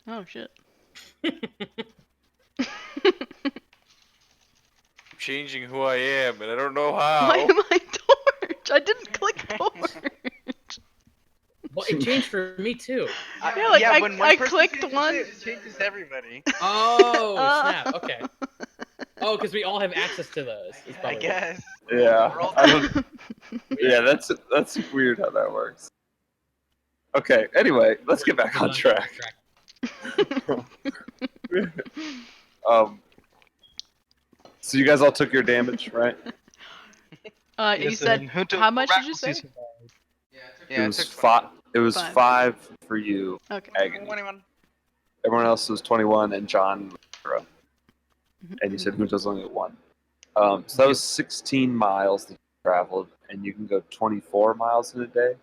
Oh shit. Changing who I am, and I don't know Why how. am I torch? I didn't click torch. Well, it changed for me too. Yeah, like, when one I person clicked changes one. it changes everybody. Oh snap! Okay. Oh, because we all have access to those. It's I probably why. guess. Yeah. We're all I don't, yeah, that's weird how that works. Okay. Anyway, let's get back on track. So you guys all took your damage, right? You Yes, said and Junto how much did you say? miraculously survived. Yeah, it was took 5. It was 5. 5 for you, Okay. Agony. 21. Everyone else was 21, and John, 0. And you said Junto's only at 1. So that was 16 miles that you traveled, and you can go 24 miles in a day.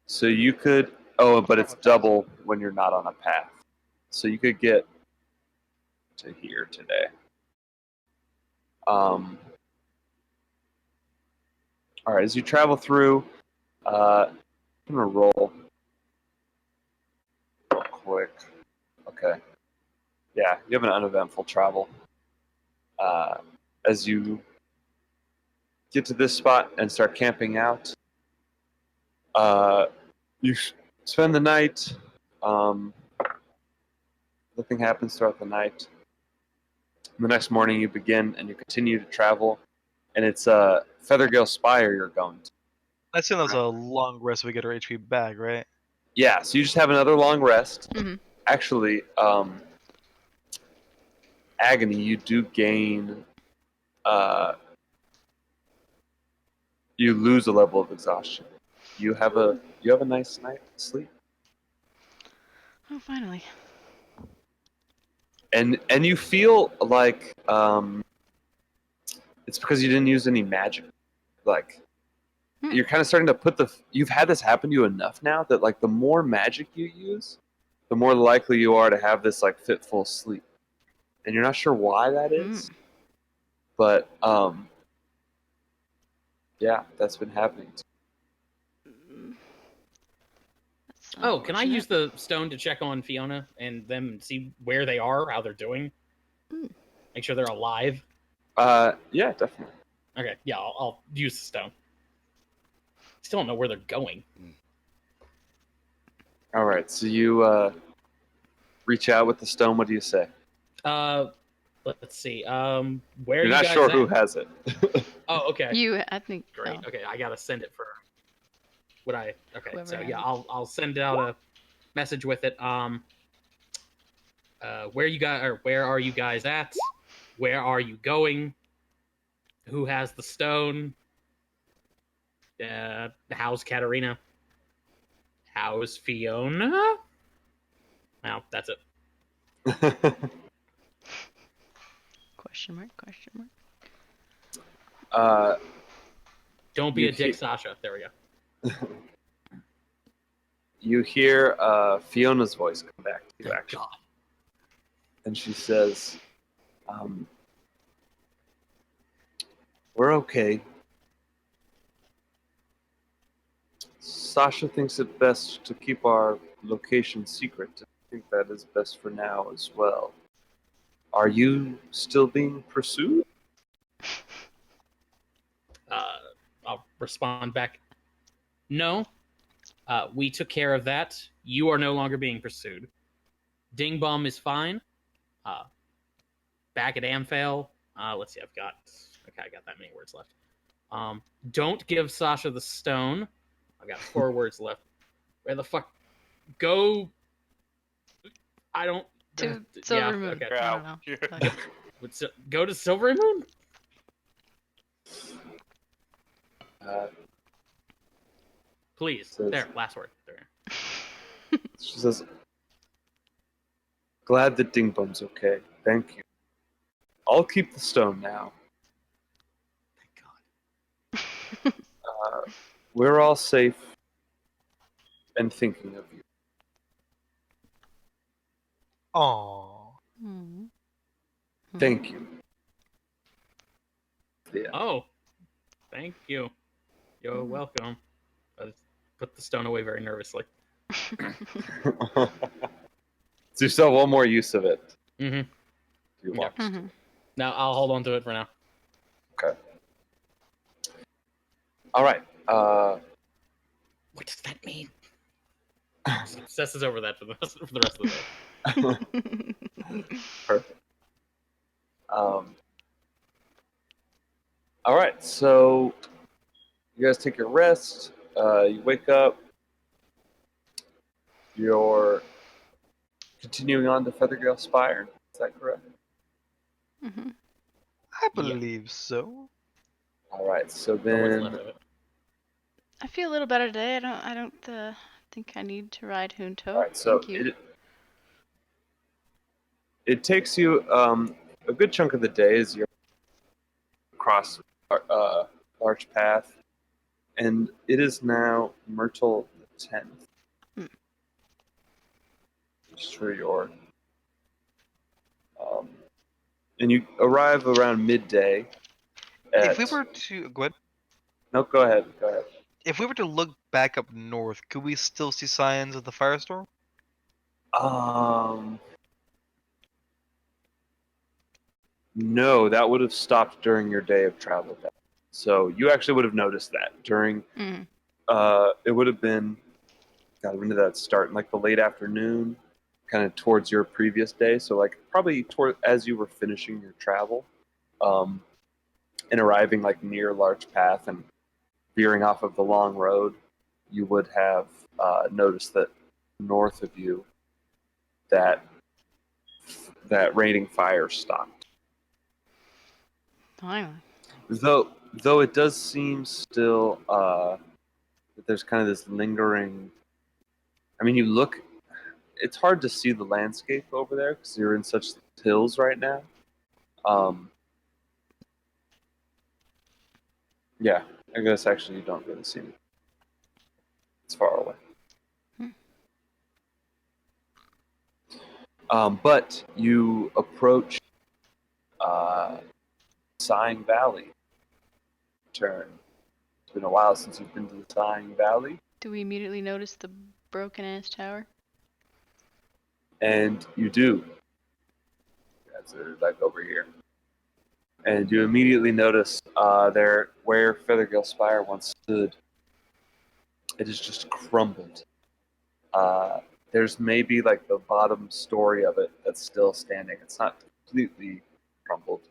So you could. Oh, but it's double when you're not on a path. So you could get to here today. All right, as you travel through, I'm gonna roll real quick. Okay. Yeah, you have an uneventful travel. As you get to this spot and start camping out, you spend the night. Nothing happens throughout the night. The next morning, you begin and you continue to travel, and it's Feathergale Spire you're going to. I assume that was a long rest. We get our HP back, right? Yeah, so you just have another long rest. Mhm. Actually, Agony, you do gain. You lose a level of exhaustion. You have a nice night's sleep, Oh, finally. and you feel like it's because you didn't use any magic. Like you're kind of starting to put you've had this happen to you enough now that like the more magic you use, the more likely you are to have this like fitful sleep, and you're not sure why that is, but yeah, that's been happening. That's Oh, can I unfortunate. use the stone to check on Fiona and them see where they are, how they're doing? Make sure they're alive. Yeah, definitely. Okay, yeah, I'll use the stone. Still don't know where they're going. All right, so you reach out with the stone. What do you say? Let's see. Where You're are not you guys sure at? who has it. Oh, okay. I think. Great. Oh, Okay, I gotta send it for. Would I? Okay, Whoever so has yeah, it. I'll send out a message with it. Where you guys or where are you guys at? Where are you going? Who has the stone? How's Katarina? How's Fiona? Well, that's it. question mark? Question mark. Don't be You a dick, keep- Sasha. There we go. You hear Fiona's voice come back to you, Thank actually. God. And she says, we're okay. Sasha thinks it best to keep our location secret. I think that is best for now as well. Are you still being pursued? I'll respond back. No, we took care of that. You are no longer being pursued. Ding Bum is fine. Back at Amphale. Let's see, I got that many words left. Don't give Sasha the stone. I've got 4 words left. Where the fuck? Go. I don't. To yeah, Silver Moon. okay. I don't know. Crap. Go to Silver Moon? Uh, Please. Says- There, last word. There. she says, glad that Ding Bum's okay. Thank you. I'll keep the stone now. Thank God. We're all safe and thinking of you. Aww. Hmm. Thank you. Yeah. Oh, thank you. You're Mhm. welcome. I put the stone away very nervously. So you still have one more use of it. Mm-hmm. If you Yeah. want. Mhm. No, I'll hold on to it for now. Okay. All right. What does that mean? Obsesses over that for the rest of the day. Perfect. All right. So you guys take your rest. You wake up. You're continuing on to Feathergale Spire. Is that correct? Mhm. I Yeah. believe so. All right. So Or what's left then, of it. I feel a little better today. I don't think I need to ride Hunto. all right. So Thank you. it takes you a good chunk of the day as you're across large path, and it is now Myrtle the 10th. Hmm. Just for your and you arrive around midday. If we were to go ahead, No, go ahead. Go ahead. if we were to look back up north, could we still see signs of the firestorm? No, that would have stopped during your day of travel. So you actually would have noticed that during. Mm. It would have been. God, when did that start? In like the late afternoon, kind of towards your previous day. So like probably toward as you were finishing your travel, um, and arriving like near Larch Path and veering off of the long road, you would have noticed that north of you, that raining fire stopped. Finally. Though it does seem still that there's kind of this lingering. I mean, you look. It's hard to see the landscape over there because you're in such hills right now. Yeah, I guess actually you don't really see it. It's far away. But you approach Sighing Valley. Turn. It's been a while since you've been to the Sighing Valley, Do we immediately notice the broken ass tower? and you do. That's like over here. And you immediately notice there where Feathergale Spire once stood. It is just crumbled. There's maybe like the bottom story of it that's still standing. It's not completely crumbled.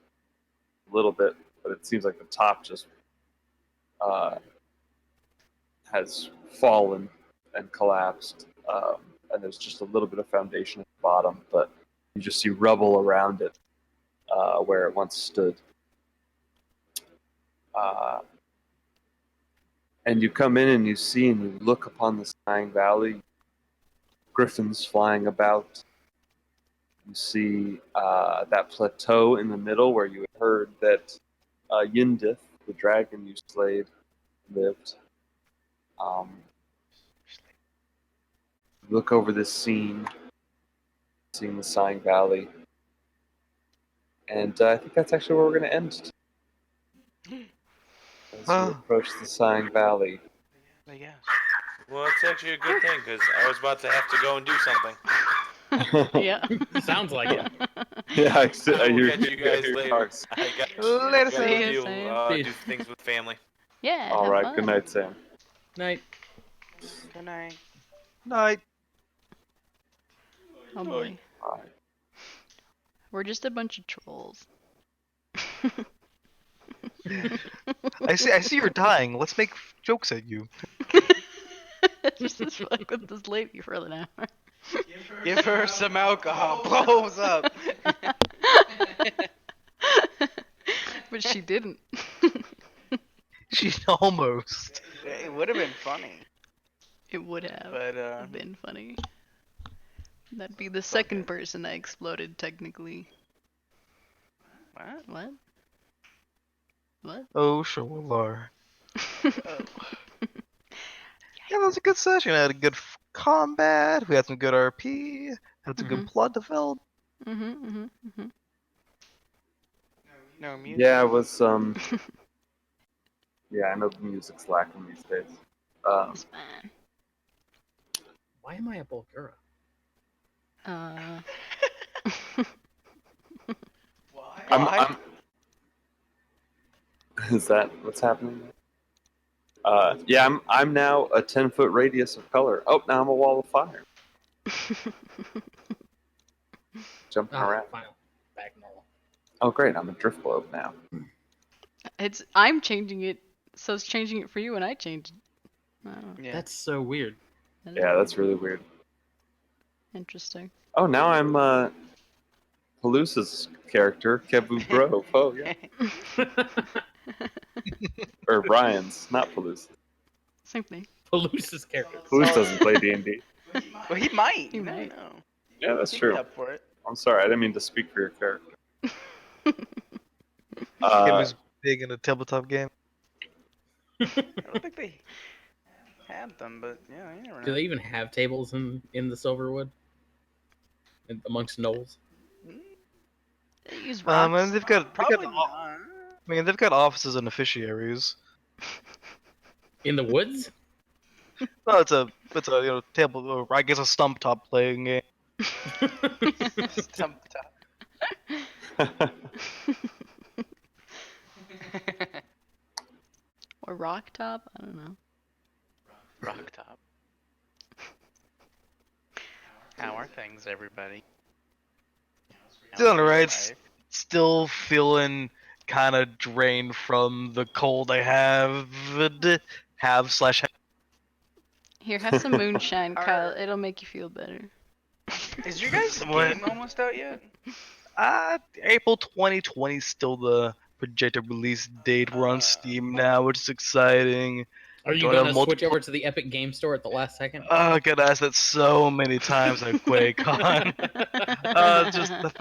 A little bit but it seems like the top just has fallen and collapsed, and there's just a little bit of foundation at the bottom, but you just see rubble around it where it once stood. And you come in and you see and you look upon the sighing valley, griffins flying about. You see that plateau in the middle where you heard that Yindith, the dragon you slayed, lived. Look over this scene, seeing the sighing valley. And I think that's actually where we're going to end. As we approach the sighing valley. I guess. Well, it's actually a good thing because I was about to have to go and do something. Yeah. Sounds like it. Yeah, I will catch you guys later. I Later, got See to ya, do, Sam. do things with family. Yeah. All have right, fun. good night, Sam. Night. Good night. Night. Oh boy. All right. We're just a bunch of trolls. I see you're dying. Let's make jokes at you. Just as fuck with this lady for an hour. Give her some alcohol. Blows up. But she didn't. She's almost. It would have been funny, It would have but been funny. That'd be the second person that exploded, technically. what? What? What? Oh, sure. Oh. Yeah, that was a good session. I had a good combat. We had some good RP. Had some good plot development. No music. Yeah, it was. Yeah, I know the music's lacking these days. It's fine. Why am I a Bulgura? I'm, is that what's happening? Yeah, I'm now a 10-foot radius of color. Oh, now I'm a wall of fire. Jumping around. Final. Back normal. Oh, great! I'm a drift globe now. I'm changing it, so it's changing it for you, and I changed it. I don't know. Yeah. That's so weird. That is Yeah, that's really weird. interesting. Oh, now I'm Palusa's character, Kevu Grove. Oh, yeah. Or Ryan's, not Paloosa. Same thing. Palusa's character. Paloosa doesn't play D&D. Well, he might. He You never might. know. Yeah, that's He'd be true. up for it. I'm sorry, I didn't mean to speak for your character. Game is big in a tabletop game. I don't think they had them, but yeah, you never know. Do they even have tables in the Silverwood? Amongst gnolls? They use rocks. And they've got Probably I not. mean, they've got offices and officiaries. In the woods? No, it's a table, or I guess a stump top playing game. Stump top. Or rock top? I don't know. Rock top. How are things, everybody? Doing How's your alright. life? Still feeling kind of drained from the cold I have. Have. Here, have some moonshine, Are- Kyle. It'll make you feel better. Is your guys' What? game almost out yet? April 2020 is still the projected release date. We're on Steam now, which is exciting. Are you Do I gonna have switch multiple- over to the Epic Game Store at the last second? I got asked that so many times at QuakeCon. Just the